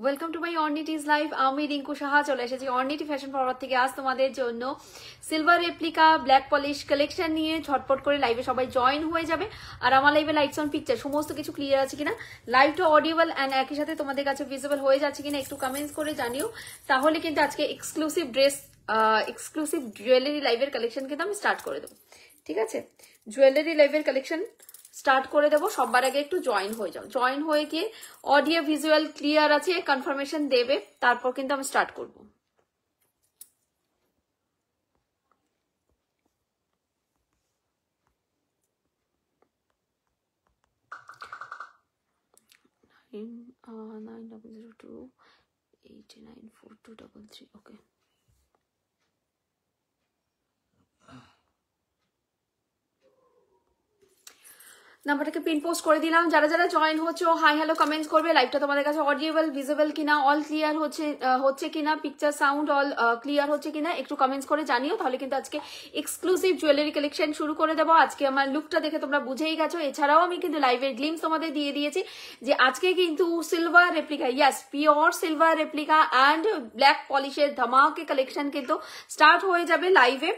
Welcome to my অর্নিটিজ live. আমি রিঙ্কু সাহা চলে এসেছি অর্নিটি ফ্যাশন ফরওয়ার্ড থেকে। আজ তোমাদের জন্য silver replica black polish collection নিয়ে ঝটপট করে লাইভে সবাই জয়েন হয়ে যাবে। আর আমার লাইভে লাইটস অন পিকচার সমস্ত কিছু ক্লিয়ার আছে কিনা, লাইভটা অডিয়েবল অ্যান্ড একই সাথে তোমাদের কাছে ভিজিবল হয়ে যাচ্ছে কিনা একটু কমেন্টস করে জানিও। তাহলে কিন্তু আজকে এক্সক্লুসিভ ড্রেস, এক্সক্লুসিভ জুয়েলারি লাইভের কালেকশন কিন্তু আমি স্টার্ট করে দেবো। ঠিক আছে, জুয়েলারি লাইভের কালেকশন স্টার্ট করে দেবো। সবার আগে একটু জয়েন হয়ে যাও, জয়েন হয়ে গিয়ে অডিও ভিজুয়াল ক্লিয়ার আছে কনফার্মেশন দেবে, তারপর কিন্তু আমি স্টার্ট করব। নাইন ডাবল 0289423 ওকে। নাম্বারটাকে পিন পোস্ট করে দিলাম। যারা যারা জয়েন হচ্ছে হাই হ্যালো কমেন্টস করবে। লাইভটা তোমাদের কাছে অডিয়েবল ভিজিবল কিনা, অল ক্লিয়ার হচ্ছে কিনা, পিকচার সাউন্ড অল ক্লিয়ার হচ্ছে কিনা একটু কমেন্টস করে জানিও। তাহলে কিন্তু আজকে এক্সক্লুসিভ জুয়েলারি কালেকশন শুরু করে দেবো। আজকে আমার লুকটা দেখে তোমরা বুঝেই গেছো। এছাড়াও আমি কিন্তু লাইভের গ্লিমস তোমাদের দিয়ে দিয়েছি যে আজকে কিন্তু silver replica, yes pure silver replica and black পলিশের ধামাকে কালেকশন কিন্তু স্টার্ট হয়ে যাবে লাইভে।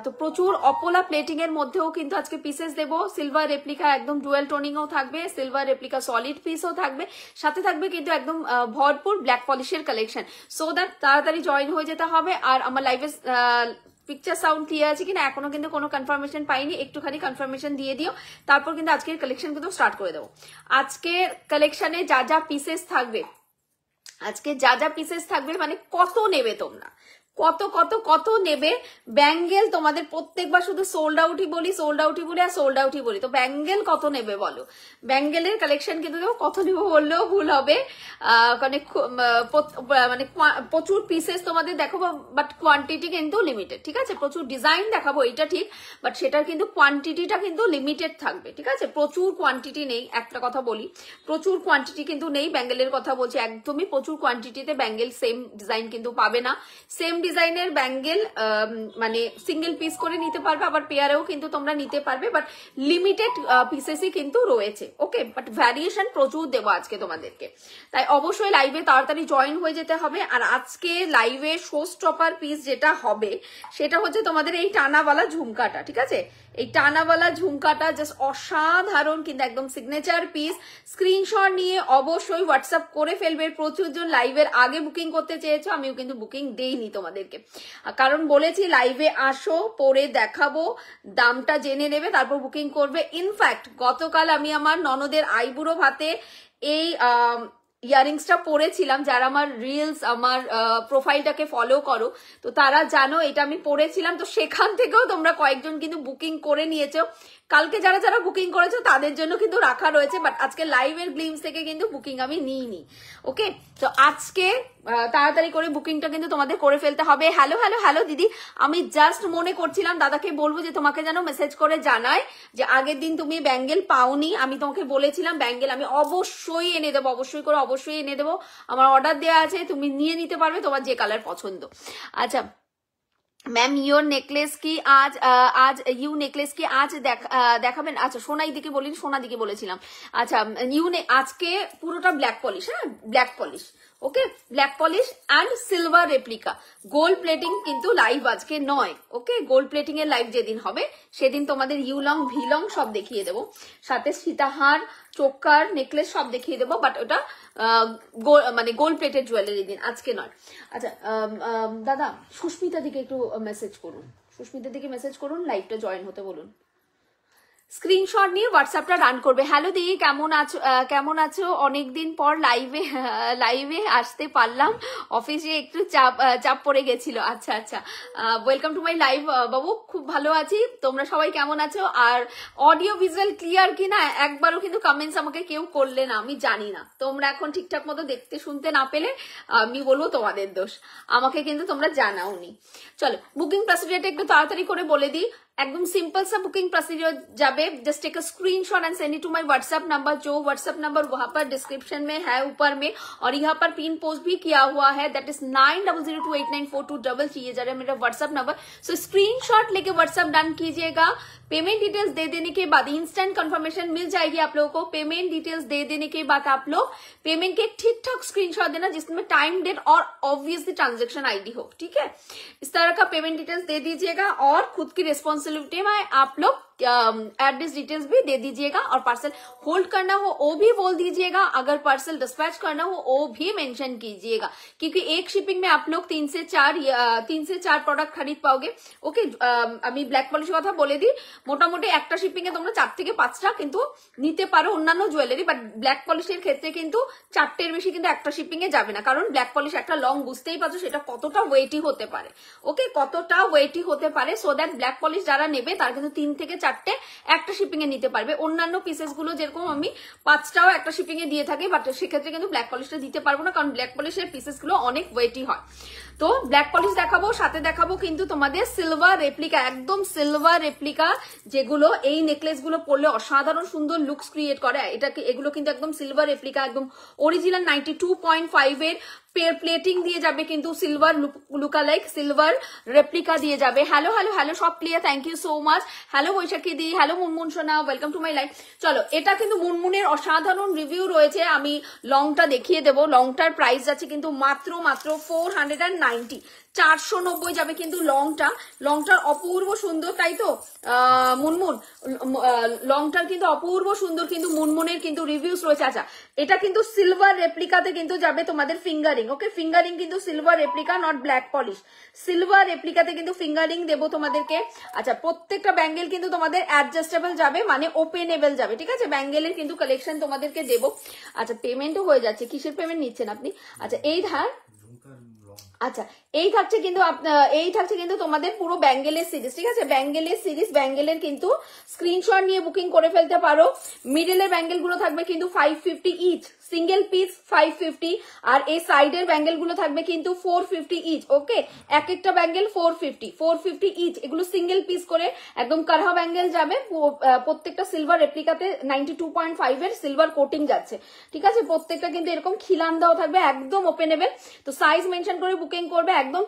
তো প্রচুর অপোলা প্লেটিং এর মধ্যেও কিন্তু আজকে পিসেস দেবো। সিলভার রেপ্লিকা একদম ডুয়েল টোনিংও থাকবে, সিলভার রেপ্লিকা সলিড পিসও থাকবে, সাথে থাকবে কিন্তু একদম ভরপুর ব্ল্যাক পলিশের কালেকশন। সো দ্যাট তাড়াতাড়ি জয়েন হয়ে যেতে হবে। আর আমার লাইভে পিকচার সাউন্ড ক্লিয়ার আছে কিনা এখনো কিন্তু কোনো কনফার্মেশন পাইনি, একটুখানি কনফার্মেশন দিয়ে দিও, তারপর কিন্তু আজকের কালেকশন কিন্তু স্টার্ট করে দেবো। আজকের কালেকশনে যা যা পিসেস থাকবে, আজকে যা যা পিসেস থাকবে মানে কত নেবে তোমরা, কত কত কত নেবে। ব্যাঙ্গেল তোমাদের প্রত্যেকবার শুধু সোল্ড আউটই বলি, সোল্ড আউটই বলি আর সোল্ড আউটই বলি, তো ব্যাঙ্গেল কত নেবে বলো। ব্যাঙ্গেলের কালেকশন কিন্তু দেখো কত নেবো বললেও ভুল হবে, মানে প্রচুর পিসেস তোমাদের দেখাবো বাট কোয়ান্টিটি কিন্তু লিমিটেড। ঠিক আছে, প্রচুর ডিজাইন দেখাবো এটা ঠিক, বাট সেটার কিন্তু কোয়ান্টিটিটা কিন্তু লিমিটেড থাকবে। ঠিক আছে, প্রচুর কোয়ান্টিটি নেই, একটা কথা বলি, প্রচুর কোয়ান্টিটি কিন্তু নেই। ব্যাঙ্গেলের কথা বলছি, একদমই প্রচুর কোয়ান্টিটিতে ব্যাঙ্গেল সেম ডিজাইন কিন্তু পাবে না। সেম ডিজাইনের ব্যাঙ্গেল মানে সিঙ্গেল পিস করে নিতে পারবে, আবার পেয়ারেও কিন্তু তোমরা নিতে পারবে, বাট লিমিটেড পিসেসই কিন্তু রয়েছে। ওকে, বাট ভ্যারিয়েশন প্রচুর দেবো আজকে তোমাদেরকে, তাই অবশ্যই লাইভে তাড়াতাড়ি জয়েন হয়ে যেতে হবে। আর আজকে লাইভে শো স্টপার পিস যেটা হবে সেটা হচ্ছে তোমাদের এই টানাওয়ালা ঝুমকাটা। ঠিক আছে, এই টানাওয়ালা ঝুমকাটা জাস্ট অসাধারণ, কিন্তু একদম সিগনেচার পিস। স্ক্রিনশট নিয়ে অবশ্যই হোয়াটসঅ্যাপ করে ফেলবে। প্রচুর জন লাইভের আগে বুকিং করতে চেয়েছো, আমিও কিন্তু বুকিং দেইনি তোমাদেরকে, কারণ বলেছি লাইভে আসো, পরে দেখাবো, দামটা জেনে নেবে, তারপর বুকিং করবে। ইনফ্যাক্ট গতকাল আমি আমার ননদের আইবুড়ো ভাতে এই ইয়ারিংসটা পরেছিলাম। যারা আমার রিলস, আমার প্রোফাইলটাকে ফলো করো তো তারা জানো এটা আমি পরেছিলাম, তো সেখান থেকেও তোমরা কয়েকজন কিন্তু বুকিং করে নিয়েছো। কালকে যারা যারা বুকিং করেছো তাদের জন্য কিন্তু রাখা রয়েছে, বাট আজকে লাইভের গ্লিমস থেকে কিন্তু বুকিং আমি নিইনি। ওকে, তো আজকে তাড়াতাড়ি করে বুকিংটা কিন্তু তোমাদের করে ফেলতে হবে। হ্যালো হ্যালো হ্যালো দিদি, আমি জাস্ট মনে করছিলাম দাদাকে বলবো যে তোমাকে যেন মেসেজ করে জানায় যে আগের দিন তুমি ব্যাঙ্গেল পাওনি। আমি তোমাকে বলেছিলাম ব্যাঙ্গেল আমি অবশ্যই এনে দেবো, অবশ্যই করে অবশ্যই এনে দেবো। আমার অর্ডার দেওয়া আছে, তুমি নিয়ে নিতে পারবে তোমার যে কালার পছন্দ। আচ্ছা ম্যাম, ইউর নেকলেস কি আজ ইউ নেকলেস কি আজ দেখাবেন? আচ্ছা সোনাই দিকে বলিনি, সোনা দিকে বলেছিলাম। আচ্ছা আজকে পুরোটা ব্ল্যাক পলিশ, হ্যাঁ black polish. Okay, black polish and silver replica. Gold plating কিন্তু লাইভ আজকে নয়। ওকে, গোল্ড প্লেটিং এর লাইভ যেদিন হবে সেদিন তোমাদের ইউলং ভিলং সব দেখিয়ে দেবো, সাথে সীতাহার, চোকার, নেকলেস সব দেখিয়ে দেবো, বাট ওটা মানে গোল্ড প্লেটেড জুয়েলারি দিন, আজকে নয়। আচ্ছা দাদা সুস্মিতা দিকে একটু মেসেজ করুন, সুস্মিতা দিকে মেসেজ করুন, লাইভটা জয়েন হতে বলুন। স্ক্রিনশট নিয়ে হোয়াটসঅ্যাপটা রান করবে। হ্যালো দিদি, কেমন আছো? কেমন আছো? অনেকদিন পর লাইভে আসতে পারলাম, অফিসে একটু চাপ পড়ে গেছিল। আচ্ছা আচ্ছা, ওয়েলকাম টু মাই লাইভ বাবু, খুব ভালো আছি। তোমরা সবাই কেমন আছো? আর অডিও ভিজুয়াল ক্লিয়ার কিনা একবারও কিন্তু কমেন্টস আমাকে কেউ করলে না, আমি জানি না। তোমরা এখন ঠিকঠাক মতো দেখতে শুনতে না পেলে আমি বলবো তোমাদের দোষ, আমাকে কিন্তু তোমরা জানাওনি। চলো বুকিং প্রসিডিউরটা একটু তাড়াতাড়ি করে বলে দিই। एकदम सिंपल सा बुकिंग प्रोसीजर जाबे, just take a screenshot and send it to my WhatsApp number, जो व्हाट्सएप नंबर वहां पर डिस्क्रिप्शन में है ऊपर में, और यहाँ पर पिन पोस्ट भी किया हुआ है, दैट इज 9002894233, ये जा रहा है मेरा व्हाट्सएप नंबर। सो स्क्रीनशॉट लेके व्हाट्सएप डन कीजिएगा। पेमेंट डिटेल्स दे देने के बाद इंस्टेंट कंफर्मेशन मिल जाएगी आप लोगों को। पेमेंट डिटेल्स दे देने के बाद आप लोग पेमेंट के ठीक ठाक स्क्रीनशॉट देना जिसमें टाइम डेट और ऑब्वियसली ट्रांजैक्शन आईडी हो, ठीक है। इस तरह का पेमेंट डिटेल्स दे दीजिएगा और खुद की रिस्पॉन्सिबिलिटी में आप लोग एड्रेस डिटेल्स भी दे दीजिएगा, और पार्सल होल्ड करना हो वो भी बोल दीजिएगा, अगर पार्सल डिस्पैच करना हो वो भी मेंशन कीजिएगा, क्योंकि एक शिपिंग में आप लोग 3 से 4 প্রোডাক্ট खरीद पाओगे। ওকে, আমি ব্ল্যাক পলিশের কথা বলে দিই, মোটামুটি একটা শিপিং এ তোমরা 4 থেকে 5টা কিন্তু নিতে পারো অন্যান্য জুয়েলারি, বাট ব্ল্যাক পলিশের ক্ষেত্রে কিন্তু 4টের বেশি কিন্তু একটা শিপিং এ যাবে না, কারণ ব্ল্যাক পলিশ একটা লং, বুঝতেই পারছো সেটা কতটা ওয়েটি হতে পারে। ওকে, কতটা ওয়েটি হতে পারে, সো দ্যাট ব্ল্যাক পলিশ যারা নেবে তার কিন্তু 3 থেকে 4টে একটা শিপিং এ নিতে পারবে। অন্যান্য পিসেস গুলো যেরকম আমি 5টাও একটা শিপিং এ দিয়ে থাকি, বাট সেক্ষেত্রে কিন্তু ব্ল্যাক পলিশটা দিতে পারবো না, কারণ ব্ল্যাক পলিশের পিসেস গুলো অনেক ওয়েটি হয়। তো ব্ল্যাক পলিশ দেখাবো, সাথে দেখাবো কিন্তু তোমাদের সিলভার রেপ্লিকা, একদম সিলভার রেপ্লিকা, যেগুলো এই নেকলেস গুলো পরলে অসাধারণ সুন্দর লুকস ক্রিয়েট করে। এগুলো কিন্তু একদম সিলভার রেপ্লিকা, একদম অরিজিনাল 92.5 এর প্লেটিং দিয়ে যাবে, কিন্তু সিলভার লুকালাইক সিলভার রেপ্লিকা দিয়ে যাবে। হ্যালো হ্যালো হ্যালো সব প্লিয়া, thank you so much. Hello Baishakhi di, hello Munmun সোনা, ওয়েলকাম টু মাই লাইভ। চলো, এটা কিন্তু মুনমুনের অসাধারণ রিভিউ রয়েছে, আমি লংটা দেখিয়ে দেবো। লংটার প্রাইস যাচ্ছে কিন্তু মাত্র 490, 490 যাবে কিন্তু লংটার অপূর্ব সুন্দর, তাই তো মুনমুন? লংটার কিন্তু অপূর্ব সুন্দর, কিন্তু মুনমুনের কিন্তু রিভিউস রয়েছে। আচ্ছা, এটা কিন্তু সিলভার রেপ্লিকাতে কিন্তু যাবে তোমাদের ফিঙ্গারিং। ওকে, ফিঙ্গারিং কিন্তু silver replica, not black polish, silver রেপ্লিকাতে কিন্তু ফিঙ্গারিং দেবো তোমাদেরকে। আচ্ছা, প্রত্যেকটা ব্যাঙ্গেল কিন্তু তোমাদের অ্যাডজাস্টেবল যাবে, মানে ওপেনেবল যাবে, ঠিক আছে। ব্যাঙ্গেলের কিন্তু কালেকশন তোমাদেরকে দেবো। আচ্ছা, পেমেন্টও হয়ে যাচ্ছে, কিসের পেমেন্ট নিচ্ছেন আপনি? আচ্ছা, এই ধার, আচ্ছা এই থাকছে কিন্তু তোমাদের পুরো ব্যাঙ্গেলের সিরিজ, ঠিক আছে। ব্যাঙ্গেলের সিরিজ, ব্যাঙ্গেলের কিন্তু স্ক্রিনশট নিয়ে বুকিং করে ফেলতে পারো। মিডলের ব্যাঙ্গেল গুলো থাকবে কিন্তু 550 ইচ, সিঙ্গেল পিস 550, আর এই সাইডের ব্যাঙ্গেল গুলো থাকবে কিন্তু 450 ইচ। ওকে, এক একটা ব্যাঙ্গেল 450 ইচ, এগুলো সিঙ্গেল পিস করে একদম কারহা ব্যাঙ্গেল যাবে। প্রত্যেকটা সিলভার রেপ্লিকাতে 92.5 এর সিলভার কোটিং যাচ্ছে, ঠিক আছে। প্রত্যেকটা কিন্তু এরকম খিলান দেওয়া থাকবে, একদম ওপেনেবল। তো সাইজ মেনশন করে বুকিং করবে, একদম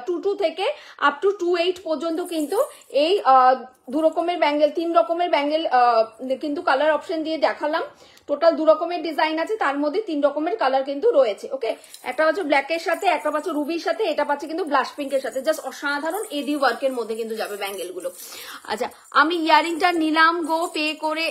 22 থেকে আপ টু 28 পর্যন্ত কিন্তু এই 2 রকমের ব্যাঙ্গেল, 3 রকমের ব্যাঙ্গেল কিন্তু কালার অপশন দিয়ে দেখালাম। টোটাল 2 রকমের ডিজাইন আছে, তার মধ্যে 3 রকমের কালার কিন্তু রয়েছে। ওকে, একটা পাচ্ছে ব্ল্যাকের সাথে, একটা পাচ্ছে রুবির সাথে, এটা পাচ্ছে কিন্তু ব্লাশ পিঙ্কের সাথে, জাস্ট অসাধারণ এডি ওয়ার্কের মধ্যে কিন্তু যাবে ব্যাঙ্গেল গুলো। আচ্ছা, আমি ইয়ারিংটা নিলাম গো, পে করে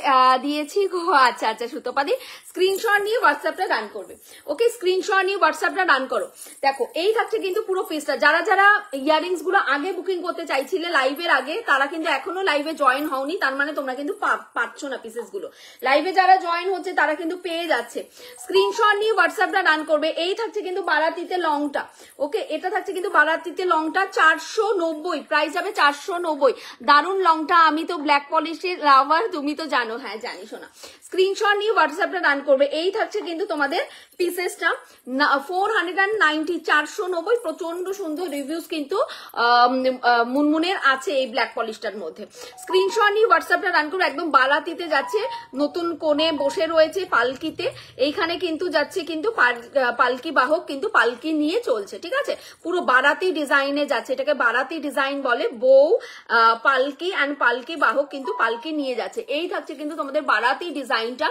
দিয়েছি গো। আচ্ছা আচ্ছা, সুতোপাদি স্ক্রিনশট নিয়ে হোয়াটসঅ্যাপটা রান করবে। ওকে, স্ক্রিনশট নিয়ে হোয়াটসঅ্যাপটা রান করো। দেখো, এই থাকছে কিন্তু পুরো পিসটা। যারা যারা ইয়ারিংস গুলো আগে বুকিং করতে চাইছিলে লাইভের আগে, তারা কিন্তু এখনো লাইভে জয়েন হওনি, তার মানে তোমরা কিন্তু পাচ্ছ না পিসেস গুলো। লাইভে যারা জয়েন হচ্ছে তারা কিন্তু পেয়ে যাচ্ছে। স্ক্রিনশট নিয়ে হোয়াটসঅ্যাপটা রান করবে। এই থাকছে কিন্তু বারাতিতে লংটা। ওকে, এটা থাকছে কিন্তু বারাতিতে লংটা 490, প্রাইস যাবে 490। দারুন লংটা, আমি তো ব্ল্যাক পলিশের লাভার, তুমি তো জানো। হ্যাঁ জানি শোনা। স্ক্রিনশট নিয়ে হোয়াটসঅ্যাপটা রান করবে। এই থাকছে কিন্তু তোমাদের পিসেসটা 490, 490, প্রচন্ড সুন্দর রিভিউস কিন্তু মুনমুনের আছে এই ব্ল্যাক পলিশটার মধ্যে। স্ক্রিনশট নিয়ে হোয়াটসঅ্যাপটা রান করবে। একদম বারাতিতে যাচ্ছে, নতুন কোণে বসে রয়েছে পালকিতে, এইখানে কিন্তু যাচ্ছে কিন্তু পালকি বাহক কিন্তু পালকি নিয়ে চলছে, ঠিক আছে। পুরো বারাতি ডিজাইনে যাচ্ছে, এটাকে বারাতি ডিজাইন বলে। বউ পালকি অ্যান্ড পালকি বাহক কিন্তু পালকি নিয়ে যাচ্ছে। এই থাকছে কিন্তু তোমাদের বারাতি ডিজাইনটা,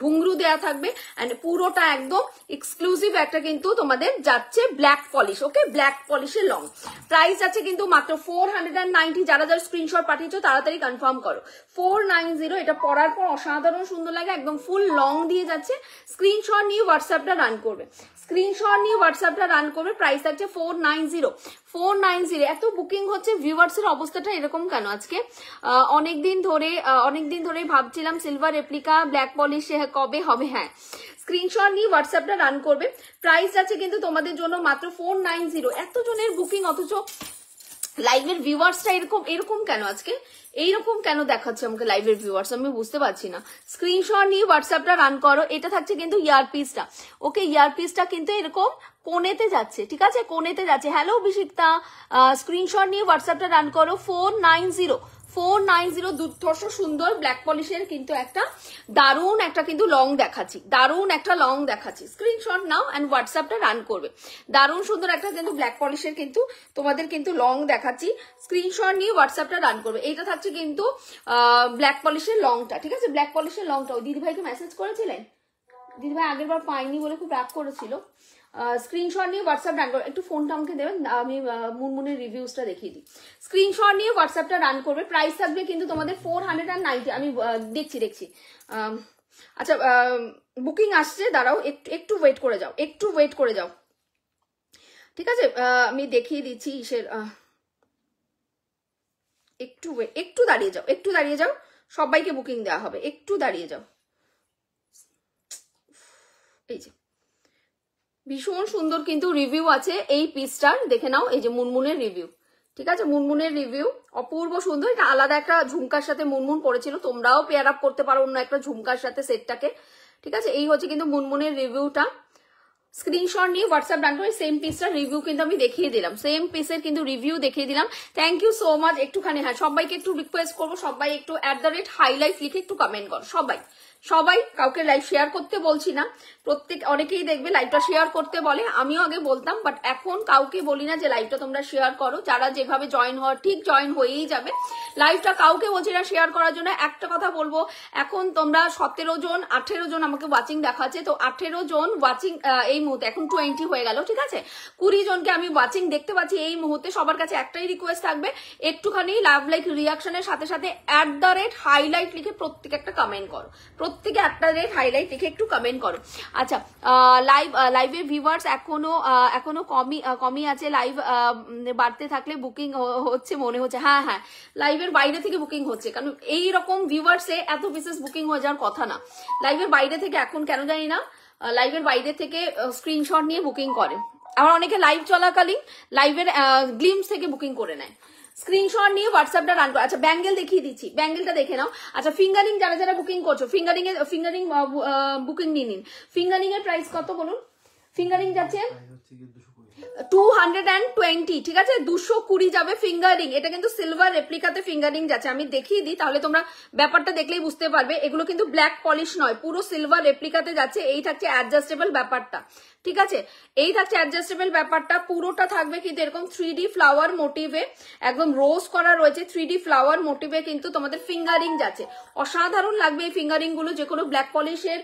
ঘুংরু দেয়া থাকবে, এন্ড পুরোটা একদম এক্সক্লুসিভ একটা কিন্তু তোমাদের যাচ্ছে ব্ল্যাক পলিশ। ওকে, ব্ল্যাক পলিশের লং প্রাইস আছে কিন্তু মাত্র 490। যারা যারা স্ক্রিনশট পাঠিয়েছো তাড়াতাড়ি কনফার্ম করো। 490, এটা পরার পর অসাধারণ সুন্দর লাগে, একদম ফুল লং দিয়ে যাচ্ছে। স্ক্রিনশট নিয়ে হোয়াটসঅ্যাপটা রান করবে। স্ক্রিনশট নিয়ে হোয়াটসঅ্যাপটা রান করবে। প্রাইস থাকছে 490। এত বুকিং হচ্ছে, ভিউয়ার্স এর অবস্থাটা এরকম কেন আজকে? অনেকদিন ধরে ভাবছিলাম সিলভার রেপ্লিকা ব্ল্যাক পলিশ কবে হবে। হ্যাঁ, স্ক্রিনশট নিয়ে হোয়াটসঅ্যাপটা রান করবে। প্রাইস আছে কিন্তু তোমাদের জন্য মাত্র 490। এত জনের বুকিং, অথচ লাইভের ভিউয়ার্সটা এরকম কেন আজকে? এইরকম কেন দেখাচ্ছে আমাকে লাইভের ভিউয়ার্স, আমি বুঝতে পারছি না। স্ক্রিনশট নিয়ে হোয়াটসঅ্যাপটা রান করো। এটা থাকছে কিন্তু ইয়ারপিসটা। ওকে, ইয়ারপিসটা কিন্তু এরকম কোনেতে যাচ্ছে, ঠিক আছে, কোনেতে যাচ্ছে। হ্যালো অভিষিক্তা, স্ক্রিনশট নিয়ে হোয়াটসঅ্যাপটা রান করো। 490 490 দুর্ধর্ষ সুন্দর ব্ল্যাক পলিশের কিন্তু একটা দারুণ একটা কিন্তু লং দেখাচ্ছি, দারুণ একটা লং দেখাচ্ছি। স্ক্রিনশট নাও এন্ড হোয়াটসঅ্যাপটা রান করবে। দারুণ সুন্দর একটা কিন্তু ব্ল্যাক পলিশের কিন্তু তোমাদের কিন্তু লং দেখাচ্ছি, স্ক্রিনশট নিয়ে হোয়াটসঅ্যাপটা রান করবে। এইটা থাকছে কিন্তু ব্ল্যাক পলিশের লংটা, ঠিক আছে, ব্ল্যাক পলিশের লংটা। ওই দিদিভাইকে মেসেজ করেছিলেন, দিদিভাই আগের বার পাইনি বলে খুব রাগ করেছিল। স্ক্রিনশট নিয়ে হোয়াটসঅ্যাপ রান করবে। একটু ফোনটা আমাকে দেবেন, আমি মুনমুনের রিভিউসটা দেখিয়ে দিই। স্ক্রিনশট নিয়ে হোয়াটসঅ্যাপটা রান করবে। প্রাইস থাকবে কিন্তু তোমাদের 490। আমি দেখছি। আচ্ছা, বুকিং আসছে, দাঁড়াও একটু ওয়েট করে যাও, একটু ওয়েট করে যাও, ঠিক আছে। আমি দেখিয়ে দিচ্ছি ইসের, একটু দাঁড়িয়ে যাও, সবাইকে বুকিং দেওয়া হবে, একটু দাঁড়িয়ে যাও। এই যে ভীষণ সুন্দর কিন্তু রিভিউ আছে এই পিসটার, দেখে নাও। এই যে মুনমুনের রিভিউ, ঠিক আছে, মুনমুনের রিভিউ অপূর্ব সুন্দর। এটা আলাদা একটা ঝুমকার সাথে মুনমুন পড়েছিল, তোমরাও পেয়ার আপ করতে পারো অন্য একটা ঝুমকার সাথে সেটটাকে, ঠিক আছে। এই হচ্ছে কিন্তু মুনমুনের রিভিউটা। স্ক্রিনশট নিয়ে হোয়াটসঅ্যাপ ডান করে সেম পিসটার রিভিউ কিন্তু আমি দেখিয়ে দিলাম, সেম পিসের কিন্তু রিভিউ দেখিয়ে দিলাম। Thank you so much. একটুখানি হ্যাঁ, সবাইকে একটু রিকোয়েস্ট করবো, সবাই একটু @highlight লিখে একটু কমেন্ট করো। সবাই কাউকে লাইভ শেয়ার করতে বলছি না, অনেকেই দেখবে লাইভটা শেয়ার করতে বলে, আমিও আগে বলতাম, বাট এখন কাউকে বলি না যে লাইভটা তোমরা শেয়ার করো। যারা যেভাবে জয়েন হওয়ার ঠিক জয়েন হয়েই যাবে। লাইভটা কাউকে বলছি না শেয়ার করার জন্য। একটা কথা বলবো, এখন তোমরা 17 জন 18 জন আমাকে ওয়াচিং দেখাচ্ছে, তো 18 জন ওয়াচিং এই মুহূর্তে, এখন 20 হয়ে গেল, ঠিক আছে। 20 জনকে আমি ওয়াচিং দেখতে পাচ্ছি এই মুহূর্তে। সবার কাছে একটাই রিকোয়েস্ট থাকবে, একটুখানি লাভ লাইক রিয়াকশনের সাথে সাথে @highlight লিখে প্রত্যেকে একটা কমেন্ট করো, প্রত্যেকে @highlight লিখে একটু কমেন্ট করো। আচ্ছা, লাইভের ভিউয়ার্স এখনো কমই আছে। লাইভ বাড়তে থাকলে বুকিং হচ্ছে মনে হচ্ছে। হ্যাঁ, লাইভের বাইরে থেকে বুকিং হচ্ছে, কারণ এইরকম ভিউয়ার্সে এত বিশেষ বুকিং হয়ে যাওয়ার কথা না। লাইভের বাইরে থেকে এখন কেন জানি না, লাইভের বাইরে থেকে স্ক্রিনশট নিয়ে বুকিং করে। আবার অনেকে লাইভ চলাকালীন লাইভের গ্লিমস থেকে বুকিং করে নেয়। স্ক্রিনশট নিয়ে হোয়াটসঅ্যাপটা রান করো। আচ্ছা, ব্যাঙ্গেল দেখিয়ে দিচ্ছি, ব্যাঙ্গেলটা দেখে নাও। আচ্ছা, ফিঙ্গারিং যারা বুকিং করছো, ফিঙ্গারিং বুকিং নিয়ে নিন। ফিঙ্গারিং এর প্রাইস কত বলুন? ফিঙ্গারিং যাচ্ছে 220, ঠিক আছে, 220 যাবে ফিঙ্গারিং। এটা কিন্তু সিলভার রেপ্লিকাতে ফিঙ্গারিং যাচ্ছে। আমি দেখিয়ে দিই, তাহলে তোমরা ব্যাপারটা দেখলেই বুঝতে পারবে। এগুলো কিন্তু ব্ল্যাক পলিশ নয়, পুরো সিলভার রেপ্লিকাতে যাচ্ছে। এই থাকছে অ্যাডজাস্টেবল ব্যাপারটা, ঠিক আছে, এই থাকছে অ্যাডজাস্টেবল ব্যাপারটা। পুরোটা থাকবে কিন্তু এরকম 3D ফ্লাওয়ার মোটিভে, একদম রোজ করা রয়েছে 3D ফ্লাওয়ার মোটিভে কিন্তু তোমাদের ফিঙ্গারিং যাচ্ছে। অসাধারণ লাগবে এই ফিঙ্গারিং গুলো, যে কোনো ব্ল্যাক পলিশের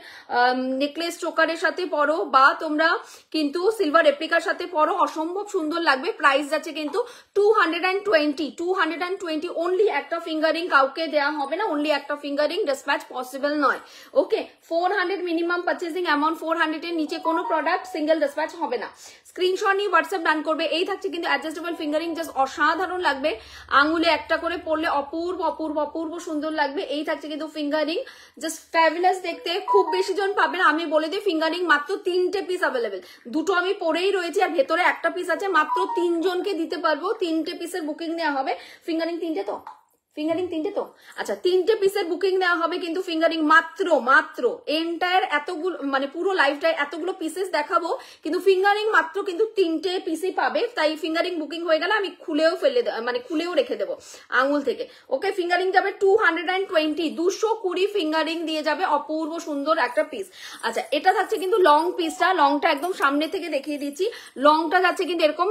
নেকলেস চোকারের সাথে পরো, বা তোমরা কিন্তু সিলভার রেপ্লিকার সাথে পরো, অসম্ভব সুন্দর লাগবে। প্রাইস যাচ্ছে কিন্তু 220 অনলি। একটা ফিঙ্গারিং কাউকে দেওয়া হবে না, অনলি একটা ফিঙ্গারিং ডিসপ্যাচ পসিবল নয়। ওকে, 400 মিনিমাম পারচেজিং অ্যামাউন্ট, 400 এর নিচে কোনো প্রোডাক্ট সিঙ্গেল ডিসপ্যাচ হবে না। স্ক্রিনশট নিয়ে হোয়াটসঅ্যাপ ডান করবে। এই থাকছে কিন্তু অ্যাডজাস্টেবল ফিঙ্গারিং, জাস্ট অসাধারণ লাগবে। আঙুলে একটা করে পরলে অপূর্ব সুন্দর লাগবে। এই থাকছে কিন্তু ফিঙ্গারিং, জাস্ট ফ্যাবুলাস দেখতে। খুব বেশি জন পাবে না, আমি বলে দিই ফিঙ্গারিং মাত্র 3টে পিস অ্যাভেলেবেল। দুটো আমি পরেই রয়েছে, আর ভেতরে একটা পিস আছে। মাত্র 3 জনকে দিতে পারবো, 3টে পিসের বুকিং নেওয়া হবে। ফিঙ্গারিং 3টে তো, ফিঙ্গারিং 3টে তো, আচ্ছা 3টে পিসের বুকিং নেওয়া হবে কিন্তু ফিঙ্গারিং মাত্র এন্টায়ার এতগুলো, মানে পুরো লাইফটাই এতগুলো পিসেস দেখাবো, কিন্তু ফিঙ্গারিং মাত্র কিন্তু 3টে পিসই পাবে। তাই ফিঙ্গারিং বুকিং হয়ে গেলে আমি খুলেও রেখে দেবো আঙুল থেকে। ওকে, ফিঙ্গারিং যাবে 220 ফিঙ্গারিং দিয়ে যাবে, অপূর্ব সুন্দর একটা পিস। আচ্ছা, এটা থাকছে কিন্তু লং পিসটা, লংটা একদম সামনে থেকে দেখিয়ে দিচ্ছি। লংটা যাচ্ছে কিন্তু এরকম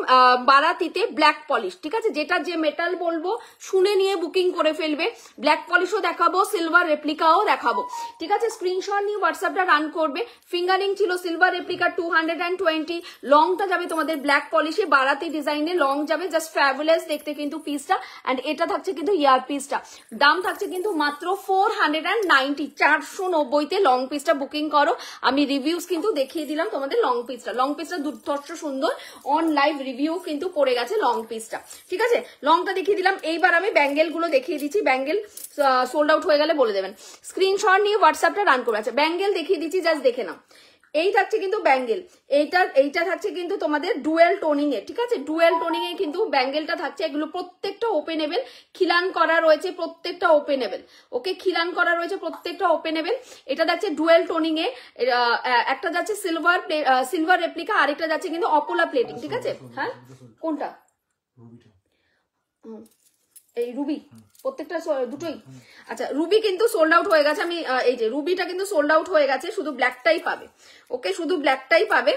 বারাতিতে ব্ল্যাক পলিশ, ঠিক আছে, যেটা যে মেটাল বলবো শুনে নিয়ে বুকিং করে ফেলবে। ব্ল্যাক পলিশও দেখাবো, সিলভার রেপ্লিকাও দেখাবো, ঠিক আছে। স্ক্রিনশট নিয়ে হোয়াটসঅ্যাপটা রান করবে। ফিঙ্গারিং ছিল সিলভার রেপ্লিকা 220, লংটা যাবে তোমাদের ব্ল্যাক পলিশে বারাতি ডিজাইনে লং যাবে, জাস্ট ফ্যাবুলাস দেখতে কিন্তু পিসটা। এন্ড এটা থাকছে কিন্তু ইয়ার পিসটা, দাম থাকছে কিন্তু মাত্র 490, 490-তে লং পিসটা বুকিং করো। আমি রিভিউস কিন্তু দেখিয়ে দিলাম তোমাদের লং পিসটা দুর্ধর্ষ সুন্দর। অন লাইভ রিভিউ কিন্তু পড়ে গেছে লং পিসটা, ঠিক আছে। লংটা দেখিয়ে দিলাম। এইবার আমি ব্যাঙ্গেল গুলো দেখিয়ে দিচ্ছি, ব্যাঙ্গেল সোল্ড আউট হয়ে গেলে বলে দেবেন। স্ক্রিনশট নিয়ে হোয়াটসঅ্যাপটা রান করে আছে। ব্যাঙ্গেল দেখিয়ে দিচ্ছি, জাস্ট দেখে নাও। এই থাকছে কিন্তু ব্যাঙ্গেল, এইটা থাকছে কিন্তু তোমাদের ডুয়েল টোনিং এ, ঠিক আছে, ডুয়েল টোনিং এ কিন্তু ব্যাঙ্গেলটা থাকছে। এগুলো প্রত্যেকটা ওপেনেবল, খিলান করা রয়েছে প্রত্যেকটা ওপেনেবল। ওকে, খিলান করা রয়েছে প্রত্যেকটা ওপেনেবল। এটা যাচ্ছে ডুয়েল টোনিং এ, একটা যাচ্ছে সিলভার রেপ্লিকা, আরেকটা যাচ্ছে কিন্তু অপোলা প্লেটিং, ঠিক আছে। হ্যাঁ, কোনটা? এই রুবি, প্রত্যেকটা দুটোই? আচ্ছা, রুবি কিন্তু সোল্ড আউট হয়ে গেছে। আমি এই যে রুবিটা কিন্তু সোল্ড আউট হয়ে গেছে, শুধু ব্ল্যাকটাই পাবে। ওকে, শুধু ব্ল্যাকটাই পাবে।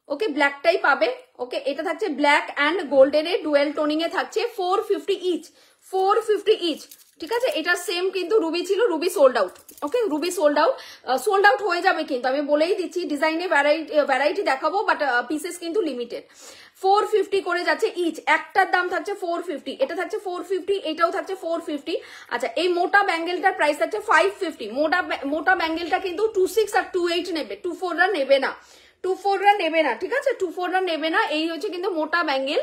ওকে, ব্ল্যাকটাই পাবে। ওকে, এটা থাকছে ব্ল্যাক অ্যান্ড গোল্ডেন এর ডুয়েল টোনিং এ থাকছে 450 ইচ, 450 ইচ। ঠিক আছে, এটা সেম কিন্তু রুবি ছিল, ruby sold out. Okay, ruby sold out, sold out হয়ে যাবে কিন্তু, আমি বলেই দিচ্ছি। ডিজাইনে ভ্যারাইটি দেখাবো, বাট পিসেস কিন্তু লিমিটেড। 450 করে যাচ্ছে ইচ, একটার দাম থাকছে 450, এটা থাকছে 450, এটাও থাকছে 450। আচ্ছা, এই মোটা ব্যাঙ্গেলটার প্রাইস থাকছে 550। মোটা ব্যাঙ্গেলটা কিন্তু 26 আর 28 নেবে, 24রা নেবে না, 24রা নেবে না। ঠিক আছে, 24রা নেবে না। এই হচ্ছে কিন্তু মোটা ব্যাঙ্গেল।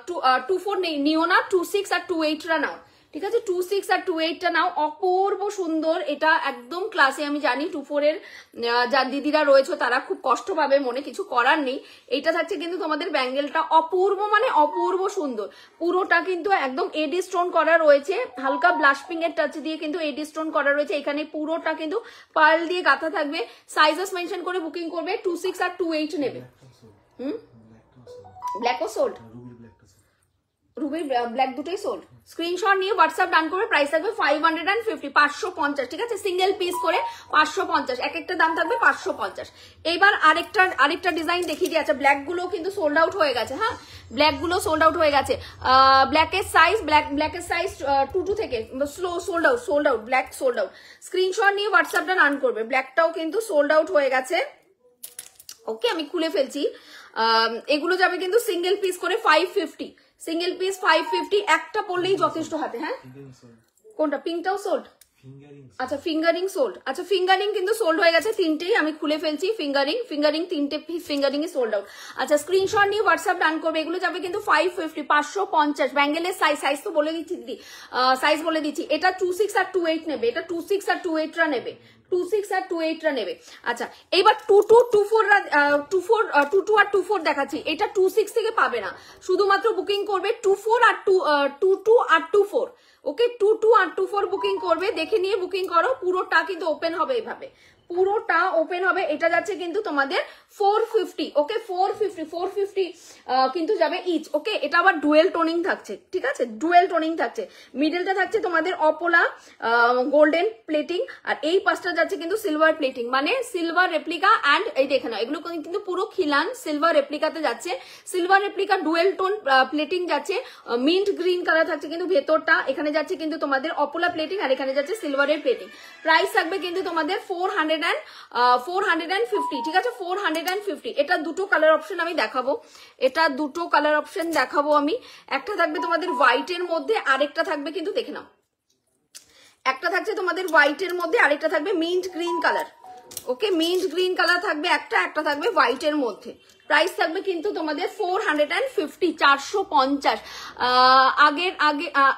24 নিও না, 26 আর 28রা নাও। ঠিক আছে, 26 আর 28টা নাও। অপূর্ব সুন্দর, এটা একদম ক্লাসে। আমি জানি 24 এর যার দিদিরা রয়েছে তারা খুব কষ্ট পাবে, মনে কিছু করার নেই। এইটা থাকছে কিন্তু তোমাদের ব্যাঙ্গেলটা অপূর্ব, মানে অপূর্ব সুন্দর। পুরোটা কিন্তু একদম এডি স্টোন করা রয়েছে, হালকা ব্লাশ পিঙ্ক এর টাচ দিয়ে কিন্তু এডি স্টোন করা রয়েছে। এখানে পুরোটা কিন্তু পার্ল দিয়ে গাঁথা থাকবে। সাইজেস মেনশন করে বুকিং করবে। 26 আর 28 নেবে। ব্ল্যাকও সোল্ড, রুবির ব্ল্যাক দুটোই সোল্ড। স্ক্রিনশট নিয়ে হোয়াটসঅ্যাপ ডান করে। প্রাইস থাকবে 550, 550। ঠিক আছে, সিঙ্গেল পিস করে 550, এক একটা দাম থাকবে 550। এইবার আরেকটা ডিজাইন দেখিয়ে দিয়ে। আচ্ছা, ব্ল্যাক গুলো কিন্তু সোল্ড আউট হয়ে গেছে। হ্যাঁ, ব্ল্যাক গুলো সোল্ড আউট হয়ে গেছে। ব্ল্যাকের সাইজ, ব্ল্যাকের সাইজ 22 থেকে sold out, black sold out. Screenshot নিয়ে হোয়াটসঅ্যাপটা রান করবে। ব্ল্যাকটাও কিন্তু সোল্ড আউট হয়ে গেছে। ওকে, আমি খুলে ফেলছি। এগুলো যাবে কিন্তু সিঙ্গেল পিস করে 550, সিঙ্গেল পিস 550, একটা পড়লেই যথেষ্ট হাতে। হ্যাঁ, কোনটা? পিঙ্কটাও সোল্ড? আচ্ছা, ফিঙ্গারিং সোল্ড। আচ্ছা, ফিঙ্গারিং কিন্তু সোল্ড হয়ে গেছে তিনটেই, আমি খুলে ফেলছি। ফিঙ্গারিং তিনটে ফিঙ্গারিং এ সোল্ড আউট। আচ্ছা, স্ক্রিনশট নিয়ে হোয়াটসঅ্যাপ ডান করবে। এগুলো যাবে কিন্তু 550, 550। ব্যাঙ্গেলের সাইজ তো বলে দিচ্ছি দিদি, সাইজ বলে দিচ্ছি। এটা 26 আর 28 নেবে, এটা 26 আর 28রা নেবে, 26 আর 28রা নেবে। আচ্ছা, এইবার 22 আর 24 দেখাচ্ছি। এটা 26 থেকে পাবে না, শুধুমাত্র বুকিং করবে 22 আর 24। ওকে, 22 আর 24 বুকিং করবে। দেখে নিয়ে বুকিং করো। পুরোটা কিন্তু ওপেন হবে এইভাবে, পুরোটা ওপেন হবে। এটা যাচ্ছে কিন্তু তোমাদের 450। ওকে, 450 কিন্তু যাবে ইচ। ওকে, এটা আবার ডুয়েল টোনিং থাকছে। ঠিক আছে, ডুয়েল টোনিং থাকছে। মিডলটা থাকছে তোমাদের অপোলা গোল্ডেন প্লেটিং, আর এই পাশটা যাচ্ছে কিন্তু সিলভার প্লেটিং, মানে সিলভার রেপ্লিকা। অ্যান্ড এই দেখে নাও, এগুলো কিন্তু পুরো খিলান সিলভার রেপ্লিকাতে যাচ্ছে। Silver replica dual tone plating যাচ্ছে। মিন্ট গ্রিন কালার থাকছে কিন্তু ভেতরটা। এখানে যাচ্ছে কিন্তু তোমাদের অপোলা প্লেটিং, আর এখানে যাচ্ছে সিলভারের প্লেটিং। প্রাইস থাকবে কিন্তু তোমাদের 450। ঠিক আছে, 450। এটা দুটো কালার অপশন আমি দেখাবো, এটা দুটো কালার অপশন দেখাবো আমি। একটা থাকবে তোমাদের হোয়াইটের মধ্যে, আরেকটা থাকবে কিন্তু দেখে নাও, একটা থাকছে তোমাদের হোয়াইটের মধ্যে, আরেকটা থাকবে মিন্ট গ্রিন কালার। ওকে, মিন্ট গ্রিন কালার থাকবে একটা থাকবে হোয়াইটের মধ্যে। প্রাইস থাকবে কিন্তু তোমাদের 450, 450।